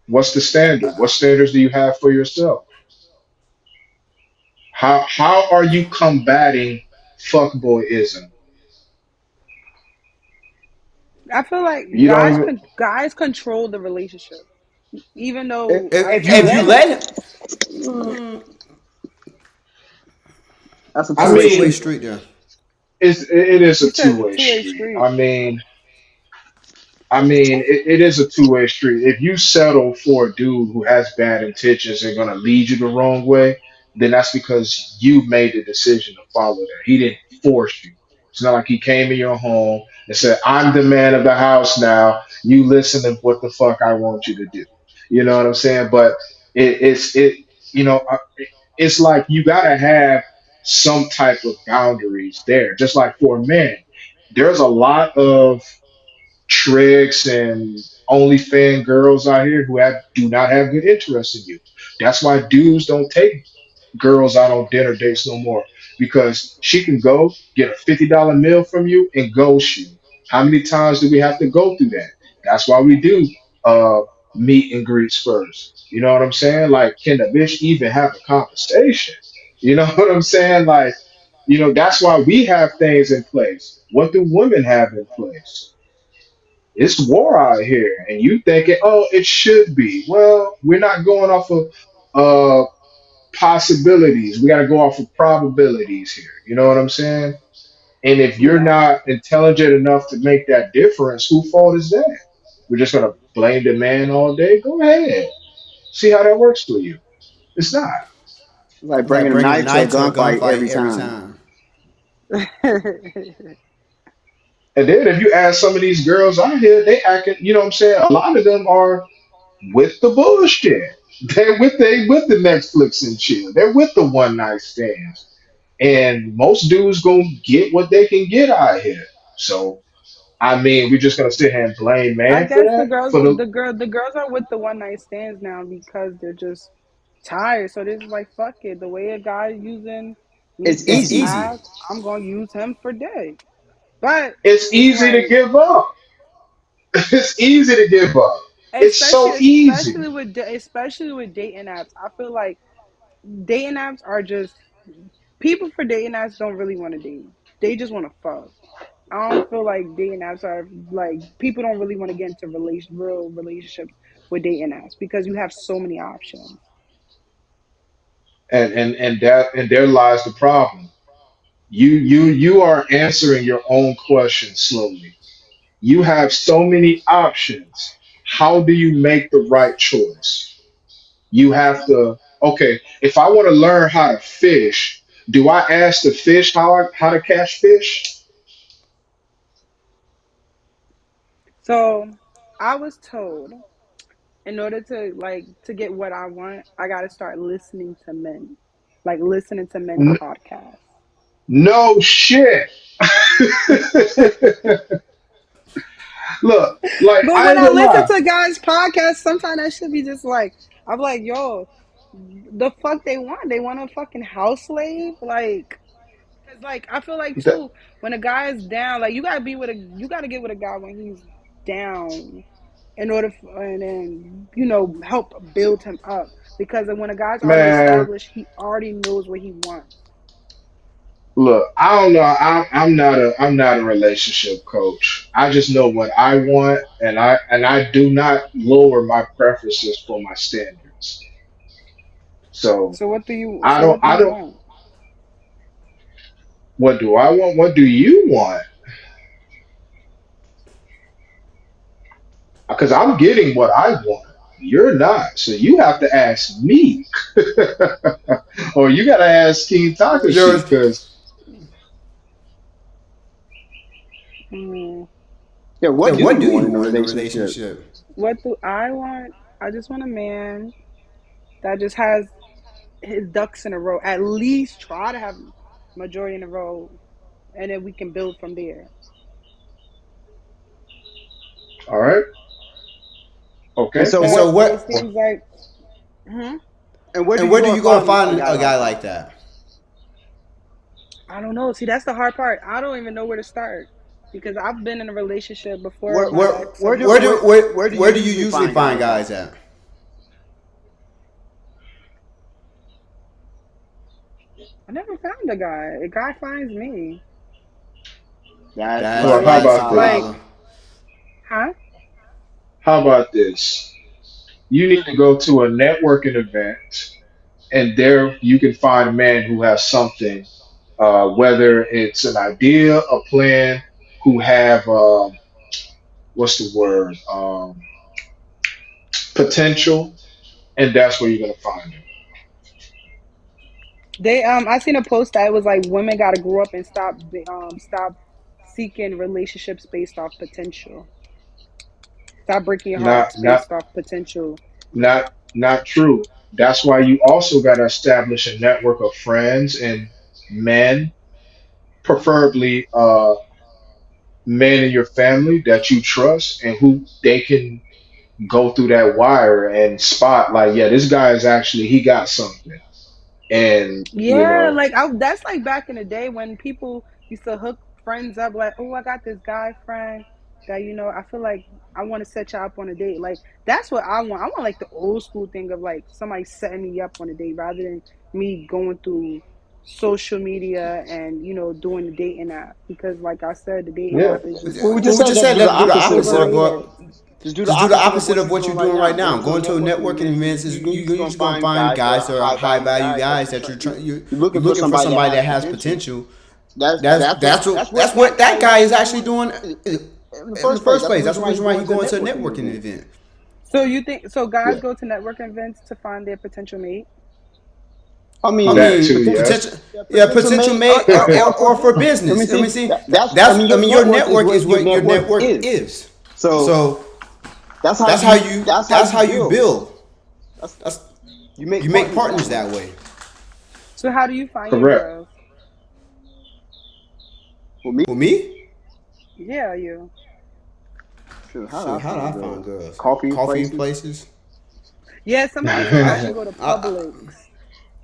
What's the standard? What standards do you have for yourself? How are you combating fuckboyism? I feel like You don't even. guys control the relationship, even If, though I if you If you let feel it, let him, mm, that's a I that's a two-way two-way mean, street. street there. it is a you said it's a two-way two-way street. street. It is a two-way street. If you settle for a dude who has bad intentions and gonna lead you the wrong way, then that's because you made the decision to follow that. He didn't force you. It's not like he came in your home and said, "I'm the man of the house now. You listen to what the fuck I want you to do." You know what I'm saying? But it you know it's like you gotta have some type of boundaries there. Just like for men, there's a lot of tricks and OnlyFans girls out here who do not have good interest in you. That's why dudes don't take girls out on dinner dates no more because she can go get a $50 meal from you and ghost you. How many times do we have to go through that? That's why we do uh meet and greets first. You know what I'm saying? Like, can the bitch even have a conversation? You know what I'm saying? Like, that's why we have things in place. What do women have in place? It's war out here, and you thinking, oh, it should be. Well, we're not going off of uh possibilities. We got to go off of probabilities here. You know what I'm saying? And if you're Yeah, not intelligent enough to make that difference, whose fault is that? We're just gonna blame the man all day. Go ahead, see how that works for you. It's not. It's like It's like bringing a bringing a knife to a knife to a gunfight gunfight every every time. time. And then if you ask some of these girls out here, they acting. You know what I'm saying? A lot of them are with the bullshit. They with the Netflix and chill. They're with the one night stands. And most dudes gonna get what they can get out here. So I mean, we're just gonna sit here and blame I man for guess that. For the the girls are with the one night stands now because they're just tired. So this is like fuck it. The way a guy using It's this It's easy. easy. app, I'm gonna use him for day. But It's it's easy to like give up. It's easy to give up. It's especially so easy. especially with dating apps. I feel like dating apps are just people for dating apps don't really want to date. They just want to fuck. I don't feel like dating apps are like people don't really want to get into real relationships with dating apps because you have so many options. And there lies the problem. You are answering your own question slowly. You have so many options. How do you make the right choice? You have to, okay, if I want to learn how to fish, do I ask the fish how to catch fish? So I was told in order to get what I want, I got to start listening to men, like listening to men's N- podcasts. no shit. Look, like But I when ain't I gonna listen lie. to guys' podcasts, sometimes that should be just like I'm like, yo, the fuck they want? They want a fucking house slave, like. Cause like I feel like Th- too when a guy is down, like you gotta get with a guy when he's down in order and then help build him up because when a guy's already Man, established, he already knows what he wants. look, I don't know. I'm not a relationship coach. I just know what I want, and I do not lower my preferences for my standards. So So what do I you don't. want? What do I want? What do you want? Because I'm getting what I want. You're not, so you have to ask me, or you got to ask King Takashi. Yours. Because Mm, Yeah, Yeah, what do what you do want you in a want in a relationship? relationship? what do I want? I just want a man that just has his ducks in a row. At least try to have majority in a row, and then we can build from there. all right, And okay. so And so But what? it what? seems like, hmm And where do And you where do go to you go to find a find guy a guy like like that? that? I don't know. See, that's the hard part. I don't even know where to start because I've been in a relationship before Where my Where ex of like where where do do you you usually usually find find guys at? guys at? I never found a guy. A guy finds me. That's Well, how Like That's about the solid. like this? problem. huh? How about this? You need to go to a networking event, and there you can find a man who has something, whether it's an idea, a plan, who have what's the word, potential, and that's where you're gonna find him. They I seen a post that was like women got to grow up and stop seeking relationships based off potential. Stop breaking your Not hearts not based off potential. not true. That's why you also got to establish a network of friends and men, preferably men in your family that you trust and who they can go through that wire and spot like, yeah, this guy is actually he got something, and you Yeah, know, that's like back in the day when people used to hook friends up like, "Oh, I got this guy friend that I feel like I want to set you up on a date." Like that's what I want. I want like the old school thing of like somebody setting me up on a date rather than me going through social media and doing the dating app because like I said, the dating yeah, app is just Well, we Well, just we said just that to said do the that do the opposite of opposite of what. overrated. what. Just do the Just do the opposite of opposite what of you're what doing you're right doing now. right now. Going to a Going to a networking networking event, event is you're you're just gonna just gonna find find guys that guys are that are high high value value guys that guys that you're looking you're for looking for somebody that somebody has that has potential. potential. That's That's what what that guy that is guy is actually actually doing doing in the in the first place. first That's the place. That's reason the why he's reason why going he's to a going to a networking networking event. event. So guys yeah, go to networking events to find their potential mate? I I mean, that mean, too, potential, yes. yeah, potential potential mate, mate or for let me business. I mean, see. see, I mean, I your mean, your network is network is what your what your network network is. is. So So that's how you build. build. That's That's you make you make partners that partners way. that way. So how do you find your Correct. girls? For me, For me, Yeah, you. sure. How do sure, I how do find I find girls? girls? Coffee Coffee places. places. Yeah, somebody said I I, should go to I, Publix.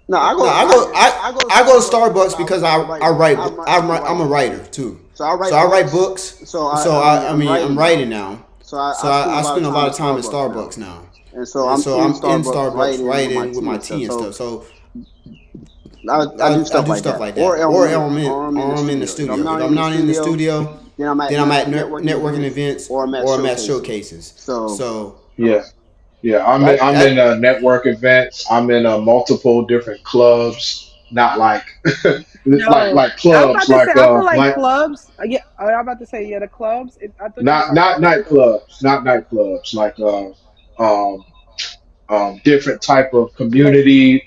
No, The I no, go I Publix. go I I I go to I go to Starbucks because Starbucks because I I'm write I'm a I'm a writer. writer too. So I So write I write books. books. So So I I I'm mean I'm writing writing now. now. So So I spend a I lot of spend a time lot at of time at Starbucks now. Starbucks now. And so And I'm so in I'm in Starbucks Starbucks writing with my writing with tea my and stuff. tea and So stuff. So I do I stuff do like stuff that. like that. Or I'm in the Or I'm in the studio. If I'm studio. If not I'm in the not in the studio, studio, then I'm at then I'm at networking networking events events or I'm at or I'm at showcases. showcases. So So Yeah. Yeah, I'm in, that I'm in that network events. I'm in multiple different clubs, not like No, like I was clubs, about to say I feel like like clubs. Yeah, I was about to say yeah, the clubs. I thought you were not talking not about like the. nightclubs, not nightclubs, like um different type of Like community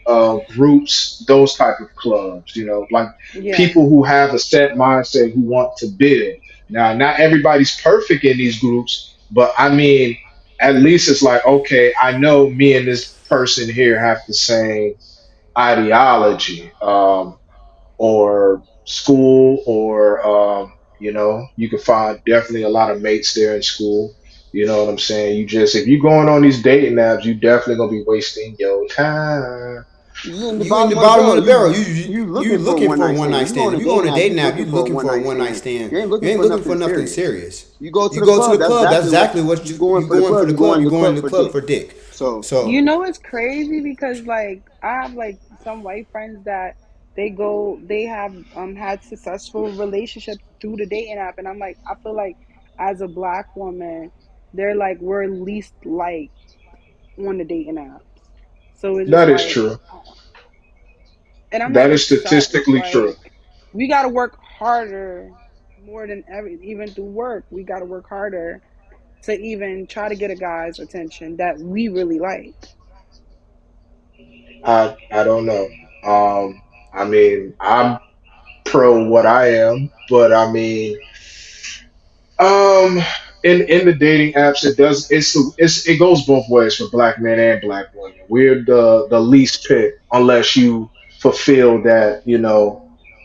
groups, those type of clubs. You know, like yeah, people who have a set mindset who want to build. Now, not everybody's perfect in these groups, but I mean, at least it's like, okay, I know me and this person here have the same ideology, or school, or you can find definitely a lot of mates there in school. You know what I'm saying? You just, if you going on these dating apps, you definitely gonna be wasting your time. you in the you in the bottom of the bottom of barrel. the barrel. You You looking for a looking one for a night one stand. night If you go stand. on If a you go on dating a app, you dating app, you looking for a looking one for a night one night stand. stand. You ain't You looking ain't for looking for nothing nothing serious. serious. You go to You the go to club. the club. That's exactly what You you going for the going for club. the You club. going You to the going club to the for club dick. for dick. So you So know it's crazy because like I have like some white friends that they have had successful relationships through the dating app, and I'm like I feel like as a black woman, they're like we're least like on the dating apps. So it's just That is like, true. and I'm like, That is it sucks. statistically true. Like, we got to work harder more than ever, even through work. We got to work harder to even try to get a guy's attention that we really like. I don't know. I mean, I'm pro what I am, but I mean, Um, in the dating apps, it goes both ways for black men and black women. We're the least picked unless you fulfill that,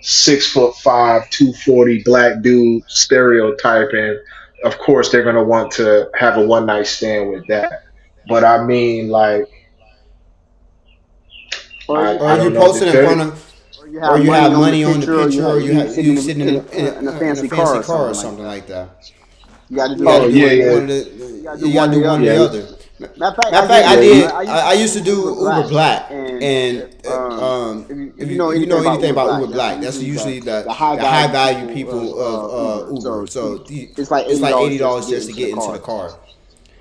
6'5", 240 black dude stereotype, and of course they're gonna want to have a one night stand with that. But I mean, like, or I you or I you don't know. posting in front of, or you or have you have money on the money on the picture, or picture, or you sitting you sitting in a in a fancy car fancy or car or something like something that. like that. You got to You do got Oh to one. do yeah, it yeah, one of You got to the. do You got one to or do the one or other. the yeah, other. Matter of fact, Matter I of fact, did. I yeah. did. I I used to used to do do Uber Uber Black, Black, and and if you know if you anything know about anything Uber about Black, Uber that's Black, that's usually usually the high the high value value people people of of Uber. Uber. So So it's like it's eighty like dollars eighty just to dollars get just to into the get into the car. car.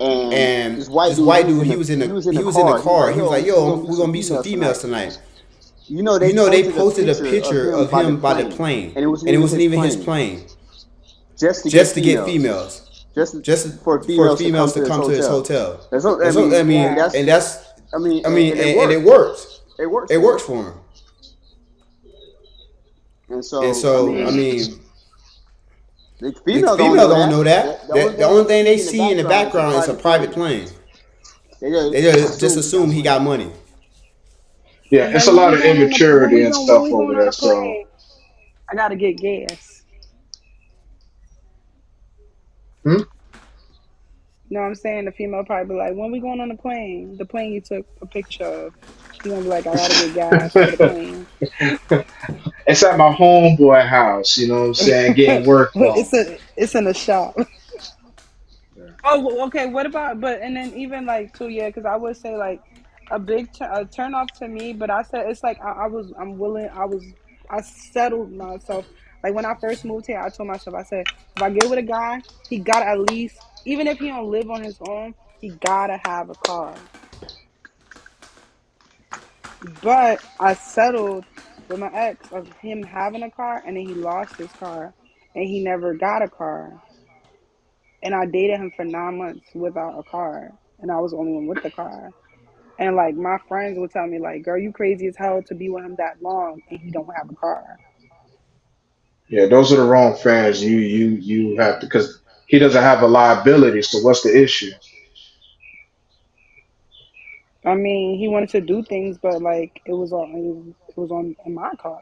And And this white this dude, white dude, he was in he the was in the car. He was car. like, He was like, "Yo, we're gonna "Yo, meet we're some gonna meet some females tonight." females tonight." They They posted a posted a picture of picture him of by the him by the plane, plane, and it wasn't and it even wasn't his even his plane, plane, just to get just to get females, females, just just for for females to come females to to his come to his hotel. hotel. And so, And so, I mean, and Wow. that's, and that's, and it and it worked. works. It works It for works him. for him. And And so, I so, I mean, mean, the the female don't female know don't know that. that. The only The thing only they thing they see in the see in the background is a background is a private private plane. plane. They They just assume he got assume he got money. money. Yeah, He's it's like, a lot of immaturity and when stuff we over going on there. a So plane? I gotta get gas. hmm? You know what I'm saying? The female probably be like, when we going on the plane? The plane you took a picture of. He gonna be like, I gotta get gas for the plane. It's at my homeboy house. You know what I'm saying? Getting worked on. It's in the shop. Yeah. Oh, well, okay. What about but and then even like too, yeah, because I would say like a turn off to me. But I said it's like I'm willing. I settled myself. Like when I first moved here, I told myself I said if I get with a guy, he got to at least even if he don't live on his own, he gotta have a car. But I settled with my ex of him having a car and then he lost his car and he never got a car. And I dated him for 9 months without a car. And I was the only one with the car. And like my friends would tell me, like, girl, you crazy as hell to be with him that long and he don't have a car. Yeah, those are the wrong fans. You have to, because he doesn't have a liability. So what's the issue? I mean, he wanted to do things, but like it was on in my car.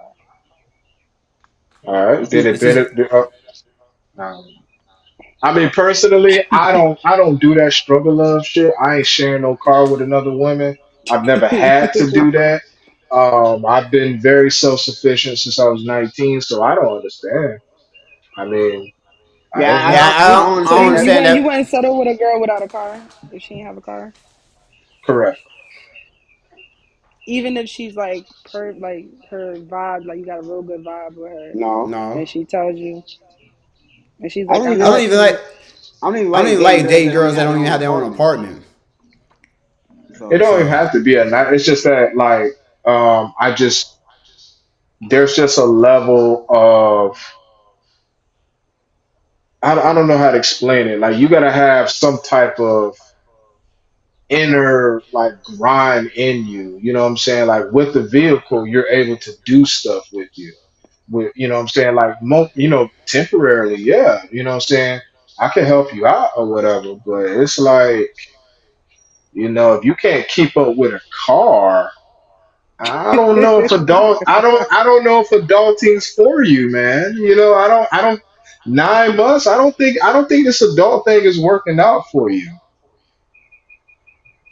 All right, It's did just it It's just benefit? I mean, personally, I don't do that struggle love shit. I ain't sharing no car with another woman. I've never had to do that. I've been very self sufficient since I was 19, so I don't understand. I mean, Yeah, it's Yeah, not So I don't you understand wouldn't you that. wouldn't settle with a girl without a car if she didn't have a car, correct. even if she's like like her vibe, like you got a real good vibe with her, no. and No, she tells you, and she's I like, don't I'm even I don't like. even like. actually, I don't even I don't like even dating like girls dating that don't girls even that have their don't even own have their own apartment. apartment. So It don't even So have to be a night. It's just that like I just there's just a level of I don't know how to explain it. Like you gotta have some type of inner like grind in you. You know what I'm saying? Like with the vehicle, you're able to do stuff with you. With you know what I'm saying? Like temporarily, yeah. You know what I'm saying? I can help you out or whatever, but it's like, if you can't keep up with a car, I don't know if I don't know if adulting's for you, man. I don't 9 months, I don't think this adult thing is working out for you.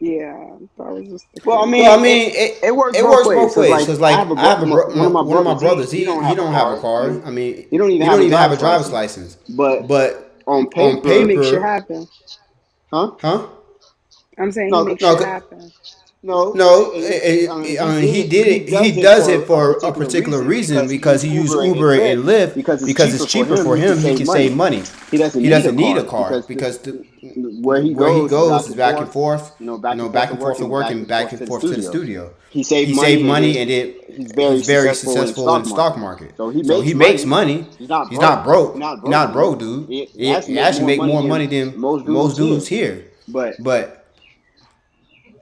yeah, that was just the well, I crazy well, I mean, part. it mean, it works it both works ways. both Cause ways. like Cause I like have a I have one of my one of my brothers. brothers. He don't He have a don't have a car. car. I mean, He don't even he have don't a even have a driver's driver's license. license. But But on on He paper, makes shit paper, happen. huh? huh? I'm saying he No, makes No, shit happen. no. no. He I mean, did he it. did He it. He does it does it for a for a particular particular reason reason because he because uses he used Uber and Uber Lyft and Lyft because it's because it's cheaper for cheaper him. for He can him. He save can save money. money. He doesn't He need a doesn't need a car car because because where he where he goes is goes back is and back and forth. forth. Back and forth Back to and work forth to and work back and and back forth and to the forth to the studio. studio. He saved He saved money and money then and then he's very he's very successful in the successful in stock the stock market. market. So he So makes he makes money. money. He's not He's not broke. broke. He's not He's broke, not dude. broke, dude. He actually He make actually more make money more than money than most most dudes dudes here. here. But But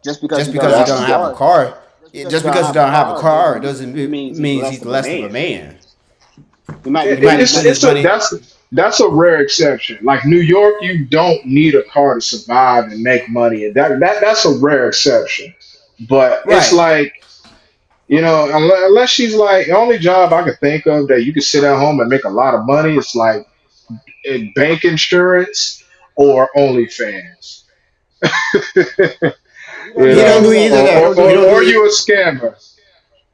just because just he because doesn't he have a don't That's have a car, car, just because he just doesn't because he have a don't have a car car doesn't doesn't means he's means less he's of a less of a man. man. He might be He it, might getting be his it's getting money. his it's a money. that's a rare exception. Like New York, you don't need a car to survive and make money, and that's a rare exception. But it's Right. like, unless she's like the only job I could think of that you could sit at home and make a lot of money, it's like bank insurance or OnlyFans. He don't do He don't any do of that. either of Or, He or, don't that. do He or, don't any. do or you it. a scammer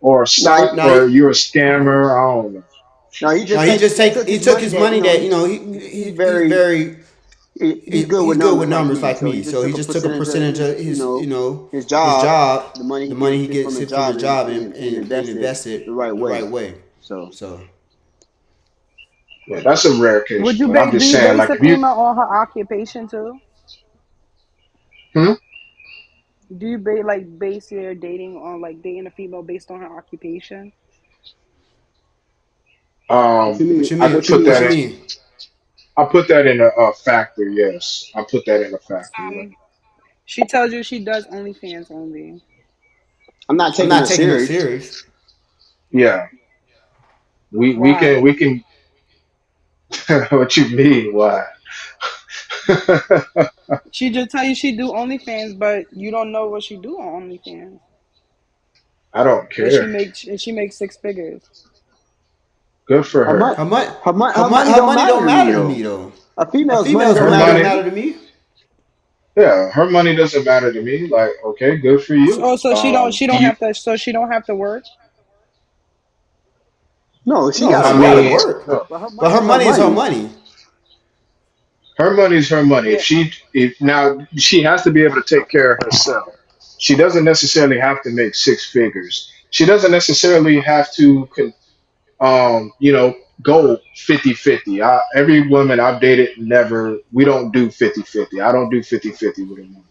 or No, stock No, or you're a scammer. I don't know. no. no. He took He his took money his that money that he's he's very very he's good with he's good with numbers like numbers me. like So he me. just So he took a just took a percentage of percentage his of his his his job, job, the money the he money gets he from gets the from the job, job, and and invest it invest it the right the way. right way. So So Yeah, that's a rare case. Would you But I'm do just you saying, base like, a if you, female on her occupation too? hmm? Do you base your dating on like dating a female based on her occupation? what you what mean? you I mean? could What you put mean? What that you in. mean? I put that in a factor. Yes, I put that in a factor. Yeah. Um, she tells you she does OnlyFans only. I'm not I'm taking not her taking her serious. serious. Yeah, we can Why? we can. What you mean? Why? She just tell you she do OnlyFans, but you don't know what she do on OnlyFans, I don't and she care. makes six figures. Good for Her money, her. her money Her don't money matter don't to me matter to though. me though. A A female's money female's don't Her money matter to don't money. me. matter to me. Yeah, her money doesn't matter to me. Like, okay, good for you. So she Do don't you? have to work. No, she No, gotta I she gotta work, mean, work, no. but her but money her is her money is her money. money. Her money's her money. Yeah. If now she has to be able to take care of herself. She doesn't necessarily have to make six figures. She doesn't necessarily have to go 50-50. Every woman I've dated never we don't do 50-50. I don't do 50-50 with a woman.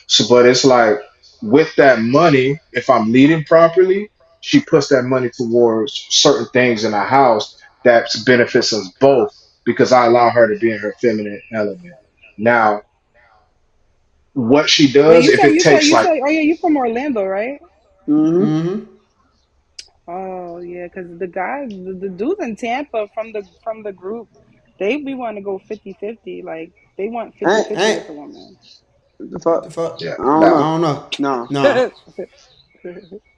So but it's like with that money, if I'm leading properly, she puts that money towards certain things in the house that benefits us both because I allow her to be in her feminine element. Now, what she Wait, does, if it takes you like, said, oh yeah, you from Orlando, right? Hmm. Mm-hmm. Oh yeah, because the dudes in Tampa from the group, they be wanting to go 50-50. Like they want I, 50-50 Ain't with the woman. the what the fuck? fuck? yeah, I don't I nah. know. don't know. No, No.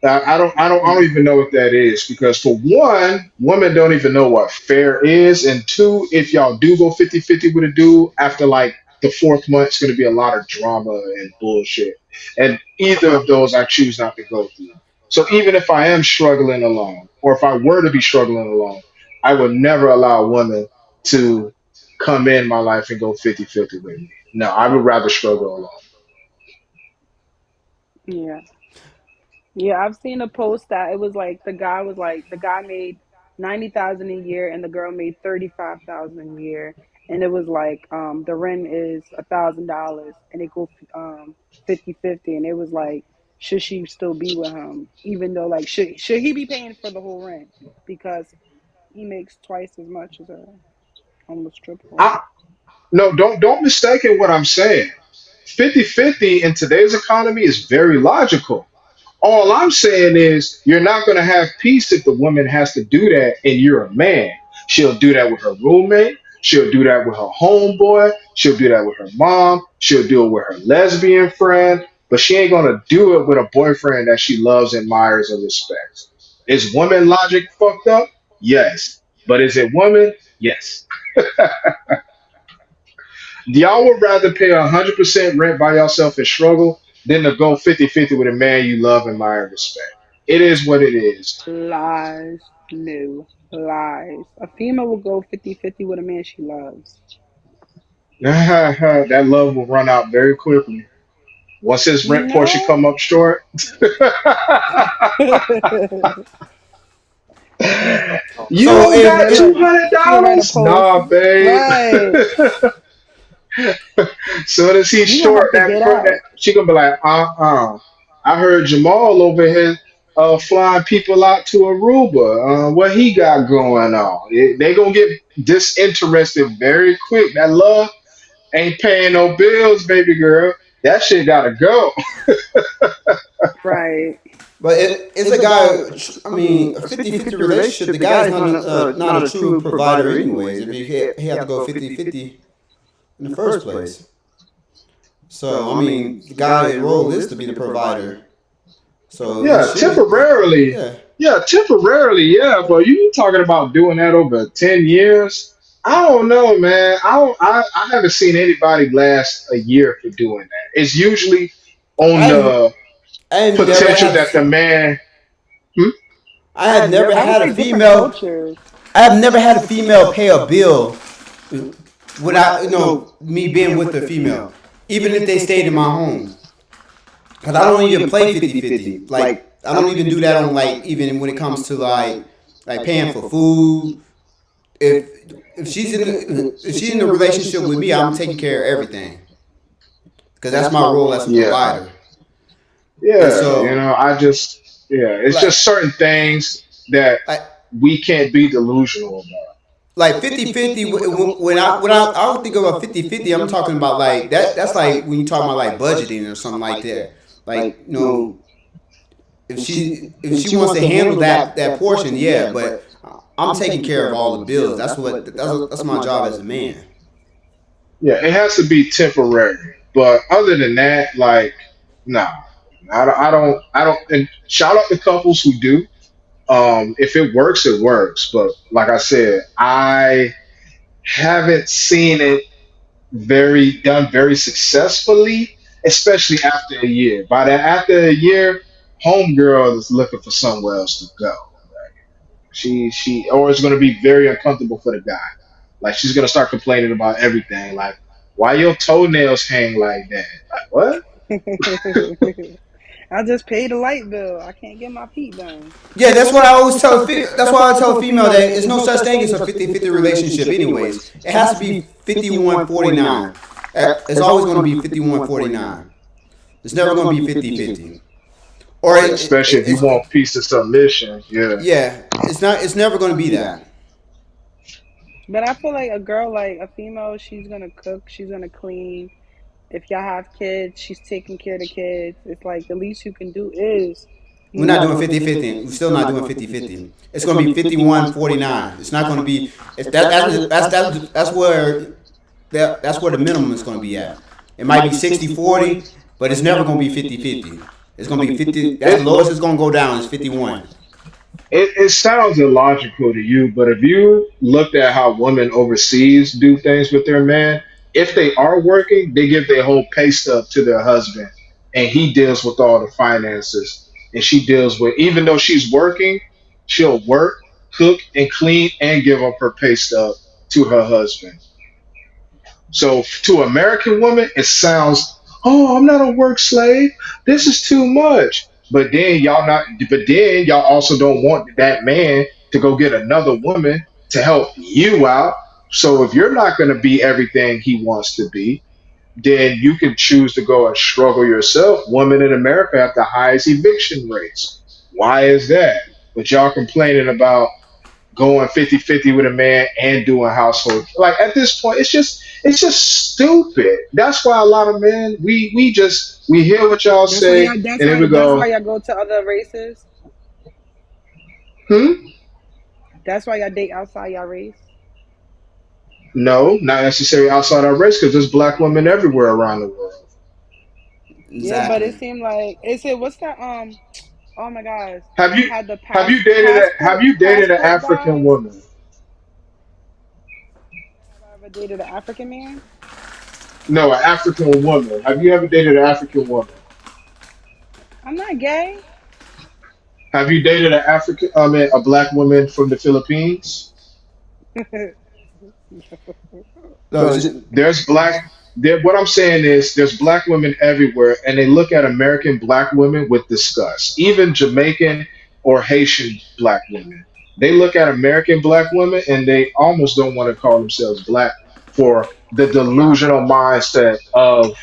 I don't even know what that is because for one, women don't even know what fair is, and two, if y'all do go 50-50 with a dude, after like the fourth month, it's going to be a lot of drama and bullshit, and either of those I choose not to go through. So even if I am struggling alone, or if I were to be struggling alone, I would never allow a woman to come in my life and go 50-50 with me. No, I would rather struggle alone. Yeah. Yeah, I've seen a post that it was like the guy made 90,000 a year and the girl made 35,000 a year, and it was like the rent is $1,000 and they go 50/50, and it was like should she still be with him even though like should he be paying for the whole rent because he makes twice as much as her, almost triple. I no, don't mistake it what I'm saying. 50-50 in today's economy is very logical. All I'm saying is you're not going to have peace if the woman has to do that and you're a man. She'll do that with her roommate. She'll do that with her homeboy. She'll do that with her mom. She'll do it with her lesbian friend. But she ain't going to do it with a boyfriend that she loves, admires, and respects. Is woman logic fucked up? Yes. But is it woman? Yes. Y'all would rather pay 100% rent by yourself and struggle than to go 50-50 with a man you love, admire, and respect. It is what it is. Lies. No. Lies. A female will go 50/50 with a man she loves. That love will run out very quickly. Once his rent portion No. come up short, you So don't if, got if two Look, hundred she gonna write a dollars, post. nah, babe. Right. Soon as he's You gonna short have to that get front, that out. she gonna be like, I heard Jamal over here flying people out to Aruba. What he got going on? They gonna get disinterested very quick. That love ain't paying no bills, baby girl. That shit gotta go. Right. but it's a guy. I mean, a 50-50 relationship. The guy is not a true provider, anyways. If he had to go 50-50 in the first place. So I mean, the guy's role is to be the provider. So he Yeah, should. temporarily. Yeah. Yeah, temporarily. Yeah, but you talking about doing that over 10 years? I don't know, man. I haven't seen anybody last a year for doing that. It's usually on I the I never potential that have. the man. Hmm? I have never I would had a say different female. cultures. I have never had a female pay a bill without me being with the female, even if they stayed in my home. Cause I don't even play 50-50. Like I don't even do that on like even when it comes to like paying for food. If if she's in a relationship with me, I'm taking care of everything. Cause that's my role as a Yeah, provider. And yeah. so Yeah. It's like just certain things that like we can't be delusional about. like 50-50 when I don't think about 50-50, I'm talking about like that's like when you talking about like budgeting or something like that. Like if she wants to handle that portion, yeah, but I'm taking care of all the bills. That's my job as a man. Yeah, it has to be temporary. But other than that, like, nah. I don't and shout out to couples who do. If it works, it works. But like I said, I haven't seen it very successfully, especially after a year. By that after a year, homegirl is looking for somewhere else to go. She or it's gonna be very uncomfortable for the guy. Like she's gonna start complaining about everything. Like, why your toenails hang like that? Like, what? I just paid a light bill. I can't get my feet done. Yeah, that's what I always tell. That's why I tell a female that there's no such thing as a 50-50 relationship. Anyways, it has to be 51-49. It's always going to be 51-49. It's never going to be 50-50. Or Especially if you it's want peace of submission. Yeah. yeah, it's not. It's never going to be that. But I feel like a girl, like a female, she's gonna cook, she's gonna clean. If y'all have kids, she's taking care of the kids. It's like the least you can do is, We're not doing 50-50. We're still not doing 50-50. It's going to be 51-49. It's not going to be. It's that's where the minimum is going to be at. It might be 60-40, but it's never going to be 50-50. It's gonna be 50. That's the It lowest it's gonna go down is 51. it sounds illogical to you, but if you looked at how women overseas do things with their man, if they are working, they give their whole pay stub to their husband, and he deals with all the finances, and she deals with even though she's working, she'll work, cook, and clean, and give up her pay stub to her husband. So to American women, it sounds, oh, I'm not a work slave. This is too much. But then y'all also don't want that man to go get another woman to help you out. So if you're not going to be everything he wants to be, then you can choose to go and struggle yourself. Women in America have the highest eviction rates. Why is that? But y'all complaining about going 50-50 with a man and doing household, like at this point it's just stupid. That's why a lot of men, we hear what y'all That's why say, y'all. That's and then why. we That's why go, y'all go to other races. hmm. That's why y'all date outside y'all race. No, not necessarily outside our race, because there's black women everywhere around the world. Yeah, but it Exactly. seemed like it said, "What's that?" Oh my gosh, have you had the have you dated a have you dated an African guys. woman? Have I ever dated an African man? No, an African woman. Have you ever dated an African woman? I'm not gay. Have you dated an African, I mean, a black woman from the Philippines? No, it's- There's black. What I'm saying is, there's black women everywhere, and they look at American black women with disgust. Even Jamaican or Haitian black women, they look at American black women and they almost don't want to call themselves black for the delusional mindset of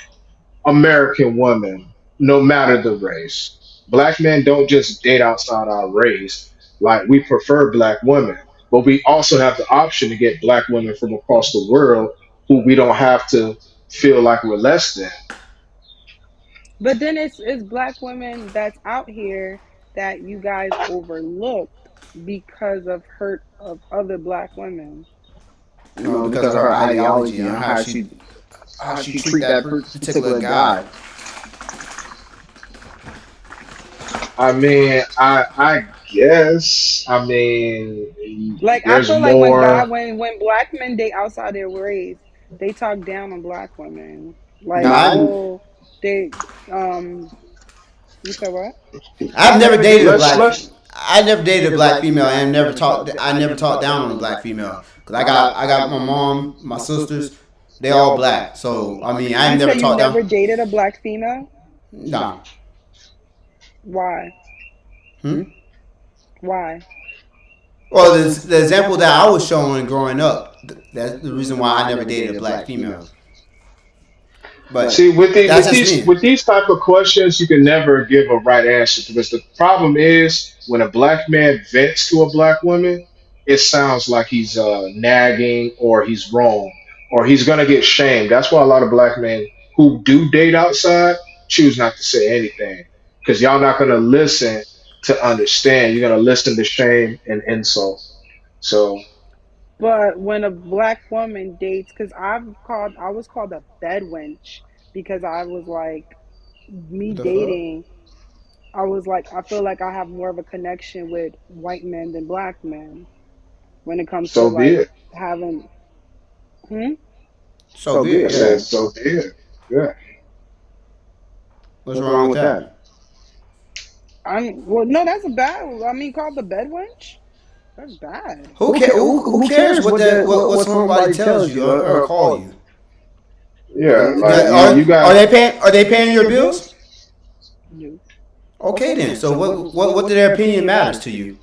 American women, no matter the race. Black men don't just date outside our race. Like, we prefer black women, but we also have the option to get black women from across the world who we don't have to feel like we're less than. But then it's black women that's out here that you guys overlooked because of hurt of other black women. no, because of her ideology and how she treat that particular guy. I mean, I guess. I mean, Like I there's feel like more. when black men date outside their race, they talk down on black women. No, Like, oh, they you said what? I've never dated a Let's black. let's. I never dated a black female and never talked. I never talked down on a black female because I got my mom, my sisters. They all black. So I mean, I've You never said you talked down. never dated a black female? No. Why? Hmm? Why? Well, the example that I was showing growing up, that's the reason why I never dated a black female. But See, that's just me. with these type of questions, you can never give a right answer, because the problem is when a black man vents to a black woman, it sounds like he's nagging or he's wrong or he's gonna get shamed. That's why a lot of black men who do date outside choose not to say anything, because y'all not gonna listen to understand. You're gonna listen to shame and insult. So But when a black woman dates, because I was called a bed wench because I was like, me What the fuck? dating, I was like, I feel like I have more of a connection with white men than black men when it comes to so be like it. having, hmm? So be I it. Yeah. said so be it. Yeah. What's wrong with that? Well, no, that's a bad, I mean, called the bed wench? That's bad. Who cares what what somebody tells you or call you? Yeah, like you Are got. they paying your bills? No. Okay then. So what do their opinion matters to you?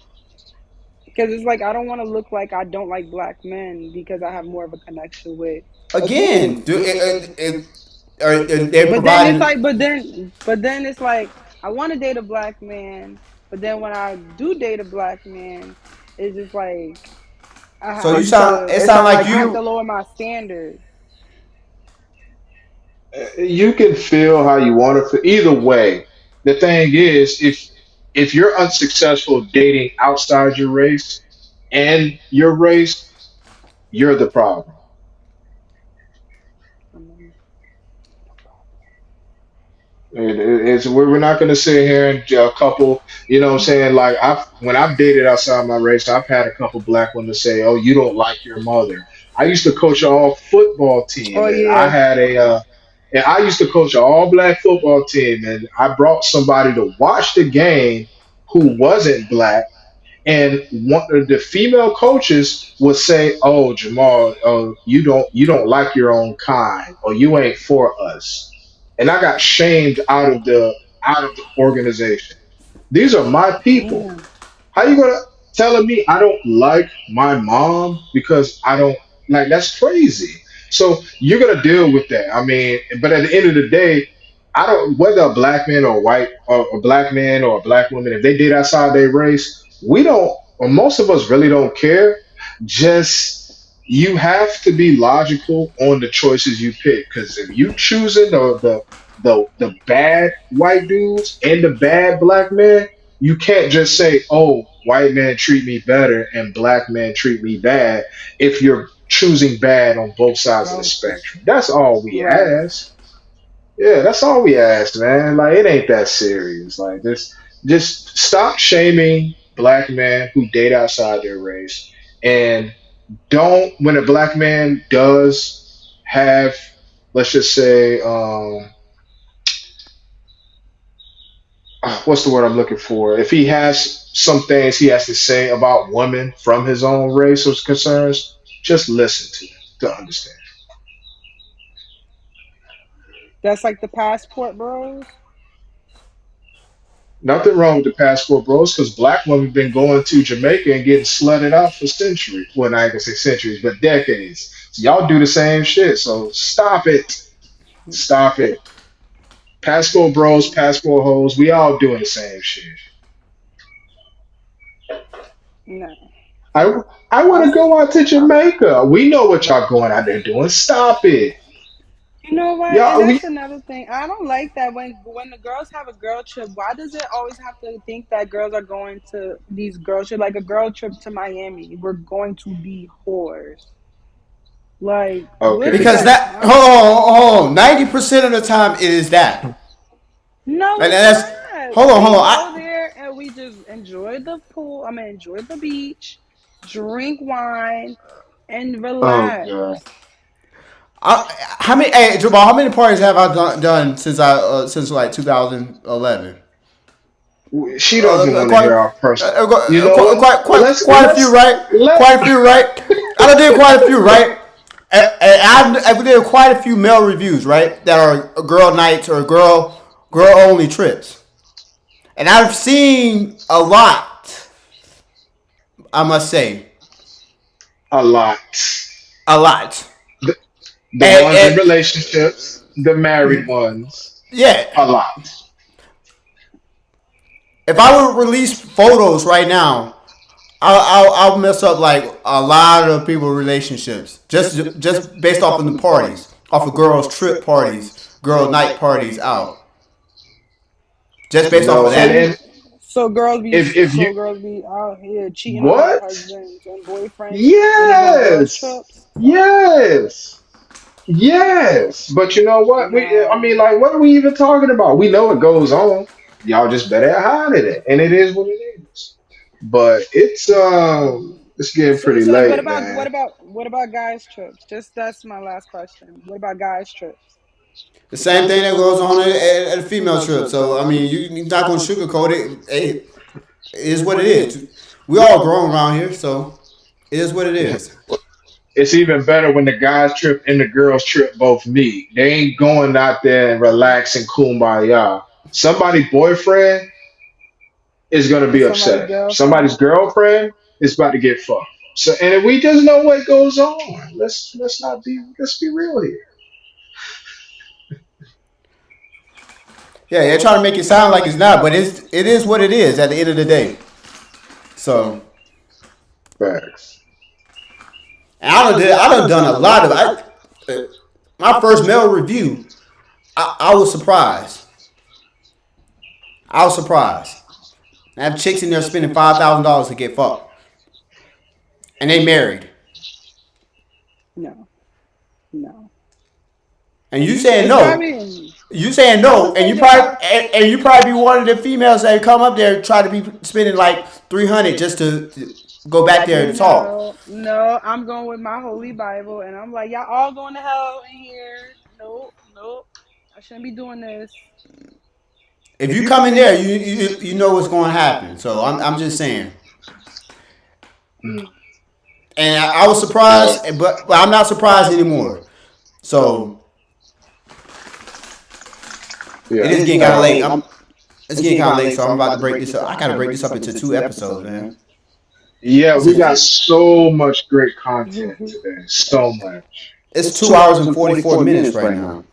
Because it's like, I don't want to look like I don't like black men because I have more of a connection with. Again, are they But then it's providing? like, but then it's like, I want to date a black man, but then when I do date a black man, it's just like So I you have sound to, it sound like I have you. to lower my standard. You can feel how you want to feel. Either way, the thing is, if you're unsuccessful dating outside your race and your race, you're the problem. It's we're not going to sit here and a couple, you know what I'm saying? Like when I've dated outside my race, I've had a couple black women say, "Oh, you don't like your mother." I used to coach an all football team, Oh and I yeah, had and I used to coach an all black football team, and I brought somebody to watch the game who wasn't black, and one of the female coaches would say, "Oh, Jamal, you don't like your own kind, or you ain't for us." And I got shamed out of the organization. These are my people. damn. How you gonna telling me I don't like my mom because I don't like that's crazy. So you're gonna deal with that. I mean, but at the end of the day, I don't whether a black man or white or a black man or a black woman, if they date outside their race, we don't or most of us really don't care. Just you have to be logical on the choices you pick. Because if you choosing the bad white dudes and the bad black men, you can't just say, "Oh, white men treat me better and black men treat me bad." If you're choosing bad on both sides of the Both. spectrum, that's all we Right. ask. Yeah, that's all we ask, man. Like it ain't that serious. Like just stop shaming black men who date outside their race, and don't when a black man does have, let's just say, what's the word I'm looking for? If he has some things he has to say about women from his own race or concerns, just listen to him to understand. That's like the passport bros. Nothing wrong with the passport bros, because black women been going to Jamaica and getting slutted out for centuries. Well, not gonna say centuries, but decades. So y'all do the same shit. So stop it. Stop it. Passport bros, passport hoes, we all doing the same shit. No. I I I want to s- go out to Jamaica. We know what y'all going out there doing. Stop it. You know what? And Y'all, we that's another thing. I don't like that when the girls have a girl trip. Why does it always have to think that girls are going to these girl trip like a girl trip to Miami? We're going to be whores. Like, what okay? is Because the that point? hold on, 90% of the time it is that. No, And it's that's not. hold We on. go there and we just enjoy the pool. I mean, enjoy the beach, drink wine, and Oh god. relax. How many? Hey, Jamal, how many parties have I done since like 2011? She doesn't want to Quite, hear our personal. You know what? quite a few, right? Let. Quite a few, right? I done did quite a few, right? I did quite a few male reviews, right? That are girl nights or girl only trips, and I've seen a lot. I must say, A lot. a lot. The, the ones in And relationships, the married ones, yeah, a lot. if I would release photos right now, I'll mess up like a lot of people's relationships just based off of the parties, off of girls' trip parties, girl night parties out, just You based off know, of that. if you So girls be out here cheating on their what? husbands and boyfriends when they go on girls Yes, trips. yes, yes. But you know what? I mean, No, like, what are we even talking about? We know it goes on. Y'all just better hide it, and it is what it is. But it's getting so pretty so what late, about man. guys trips? Just that's my last question. What about guys trips? The same thing that goes on at a female trip. So I mean, you're not gonna sugarcoat it. It is what it is. We all grown around here, so it is what it is. It's even better when the guys trip and the girls trip both meet. They ain't going out there and relaxing kumbaya. Somebody's boyfriend is gonna be And somebody upset. Somebody's girlfriend. girlfriend is about to get fucked. So and we just know what goes on. Let's be real here. Yeah, they're trying to make it sound like it's not, but it is what it is at the end of the day. So Facts. and I done done a lot of my first male review. I was surprised. I was surprised. I have chicks in there spending $5,000 to get fucked, and they married. No, no. And you saying It's no? probably. You saying I no, would say the top and you probably be one of the females that come up there try to be spending like 300 just to go back there to talk. no, no. I'm going with my holy Bible, and I'm like, y'all all going to hell in here. Nope, nope. I shouldn't be doing this. If you come in there, you know what's going to happen. So I'm just saying. And I was surprised, but I'm not surprised anymore. So Yeah. it is getting kind of late. It's getting kind of late, so I'm about to break this up. I got to break this up into 2 episodes, man. Yeah, This we got is so much great content today. So much. it's 2 hours and 44 minutes right now.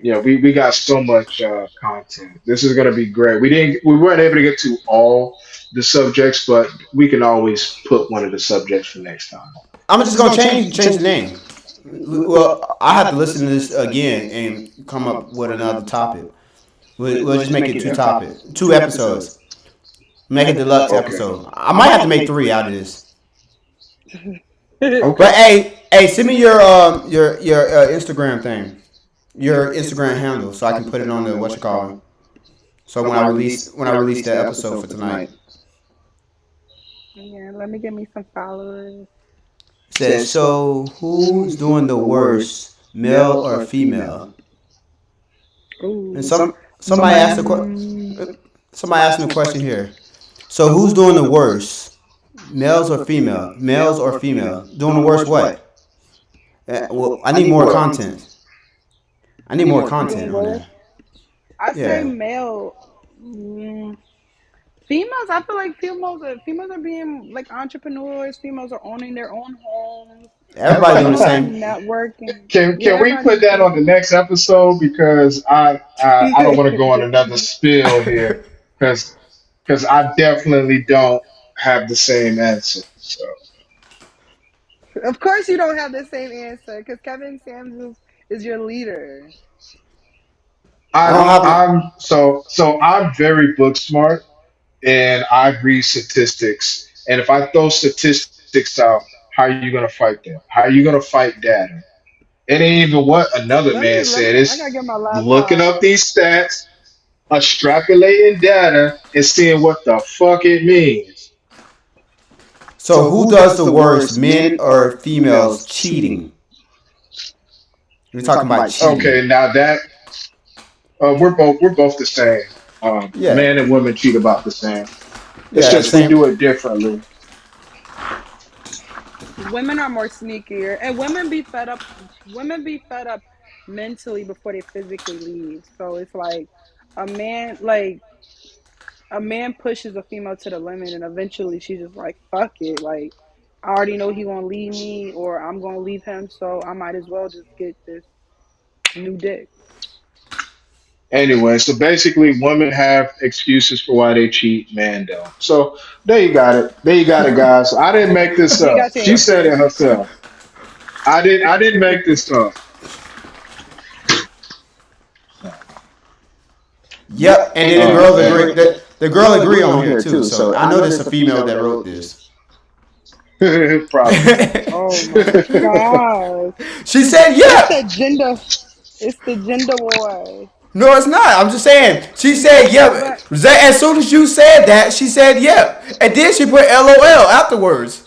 Yeah, we got so much content. This is gonna be great. We weren't able to get to all the subjects, but we can always put one of the subjects for next time. I'm just gonna change the name. Well, I have to listen to this again and come up with another topic. We'll just make it two episodes. Make a deluxe Okay. episode. I might have to make three out of this. Okay. But send me your Instagram thing, your Instagram handle, so I can put it on the what you call it. So when I release that episode for tonight, Yeah, let me get me some followers. it says so who's doing the worst, male or female? And Ooh. somebody asked Mm, somebody asked me a question here. So who's doing the worst, males or female? Males or female doing the worst what? Well, I need more content. I need more content doing on worse. there. I say Yeah. male. Mm, females, I feel like females are being like entrepreneurs. Females are owning their own homes. Everybody doing the Females are same. networking. Yeah, Can we put everybody's that on the next episode because I don't want to go on another spill here because I definitely don't have the same answer. So Of course, you don't have the same answer because Kevin Samuels is your leader. I don't have it. I'm very book smart and I read statistics. And if I throw statistics out, how are you gonna fight them? How are you gonna fight data? It ain't even what another man Let me. said. I gotta It's get my looking laptop. up these stats, extrapolating data, and seeing what the fuck it means. So who does the worst, men or females cheating? We're talking about cheating. Okay, now that we're both the same. Yeah. Men and women cheat about the same. It's Yeah. just we Same. do it differently. Women are more sneakier, and women be fed up. Women be fed up mentally before they physically leave. So it's like a man, like a man pushes a female to the limit, and eventually she's just like, "Fuck it!" Like I already know he gonna leave me, or I'm gonna leave him, so I might as well just get this new dick. Anyway, so basically, women have excuses for why they cheat, men don't. So there you got it. There you got it, guys. I didn't make this You up. got the She said answer. it herself. I didn't make this up. Yep. And then the Uh, girls and agree. The girl agree on here too. So I know there's a female that wrote this. probably. Oh my god! She said, It's "Yeah." the gender. It's the gender war. No, it's not. I'm just saying. She said, "Yeah." But As soon as you said that, she said, "Yeah," and then she put LOL afterwards.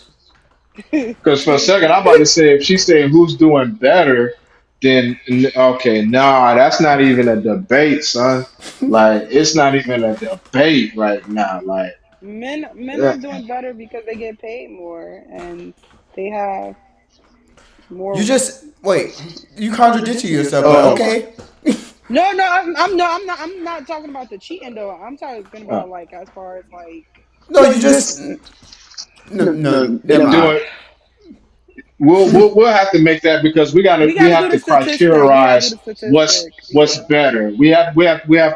Because for a second, I'm about to say if she's saying who's doing better, then okay, nah, that's not even a debate, son. Like it's not even a debate right now. Like men uh, are doing better because they get paid more and they have You more. just wait. You contradicted yourself, but oh my, okay. No, no, I'm not talking about the cheating though. I'm talking uh, about like as far as like No, you just no. Never mind. doing. We'll have to make that because we we got to have do to the statistic. We got to do the criterize statistic. what's Yeah, better. We have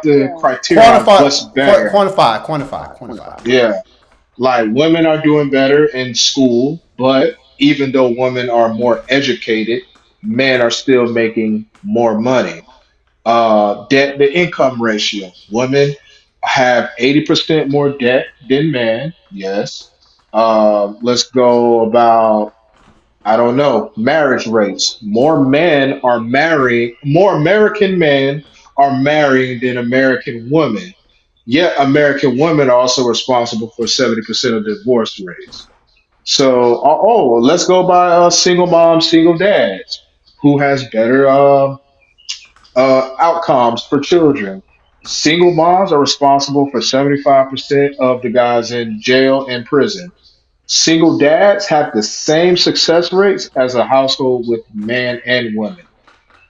to yeah. criterize what's better. Quantify. Yeah. Like women are doing better in school, but even though women are more educated, men are still making more money. Debt to income ratio. Women have 80% more debt than men. Yes. Let's go about I don't know. Marriage rates. More men are marrying, more American men are marrying than American women. Yet American women are also responsible for 70% of divorce rates. So, let's go by single moms, single dads. Who has better outcomes for children? Single moms are responsible for 75% of the guys in jail and prison. Single dads have the same success rates as a household with man and woman.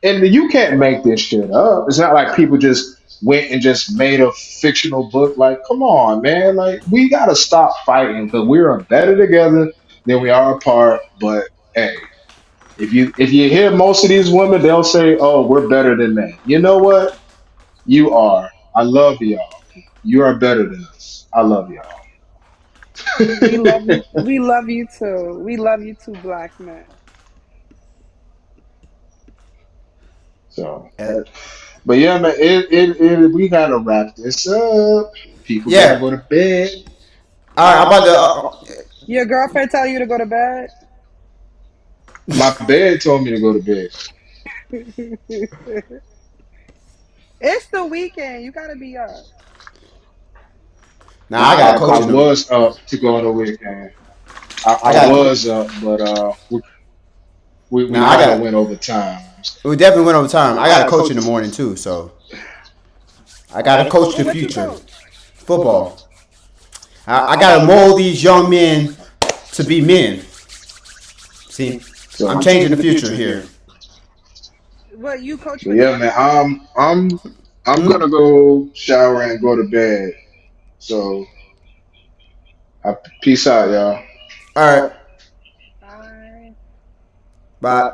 And you can't make this shit up. It's not like people just went and just made a fictional book. Like, come on, man. Like, we gotta stop fighting because we are better together than we are apart. But hey, if you hear most of these women, they'll say, "Oh, we're better than men." You know what? You are. I love y'all. You are better than us. I love We love y'all. you. We love you too. We love you too, black men. So, Uh, but yeah, man, we gotta wrap this up. People gotta yeah. go to bed. All right. I'm about to. Your girlfriend tell you to go to bed? My bed told me to go to bed. It's the weekend. You gotta be up. Now I Nah, got to I coach in them. was up to go on the weekend. I I got. was up, but we Now I kind of got. went over time. We definitely went over time. I got to coach in the morning too, so I got to coach Well, the what you future coach? football. I got to mold these young men to be men. See, So, I'm changing the future here. What you coach so for yeah, man, Nami-Oh? I'm Hmm? gonna go shower and go to bed. So, peace out, y'all. All right. Bye. Bye.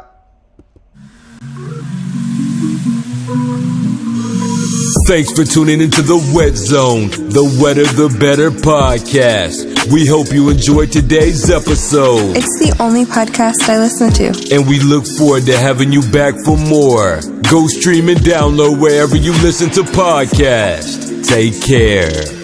Thanks for tuning into the Wet Zone, the wetter the better podcast. We hope you enjoyed today's episode. It's the only podcast I listen to. And we look forward to having you back for more. Go stream and download wherever you listen to podcasts. Take care.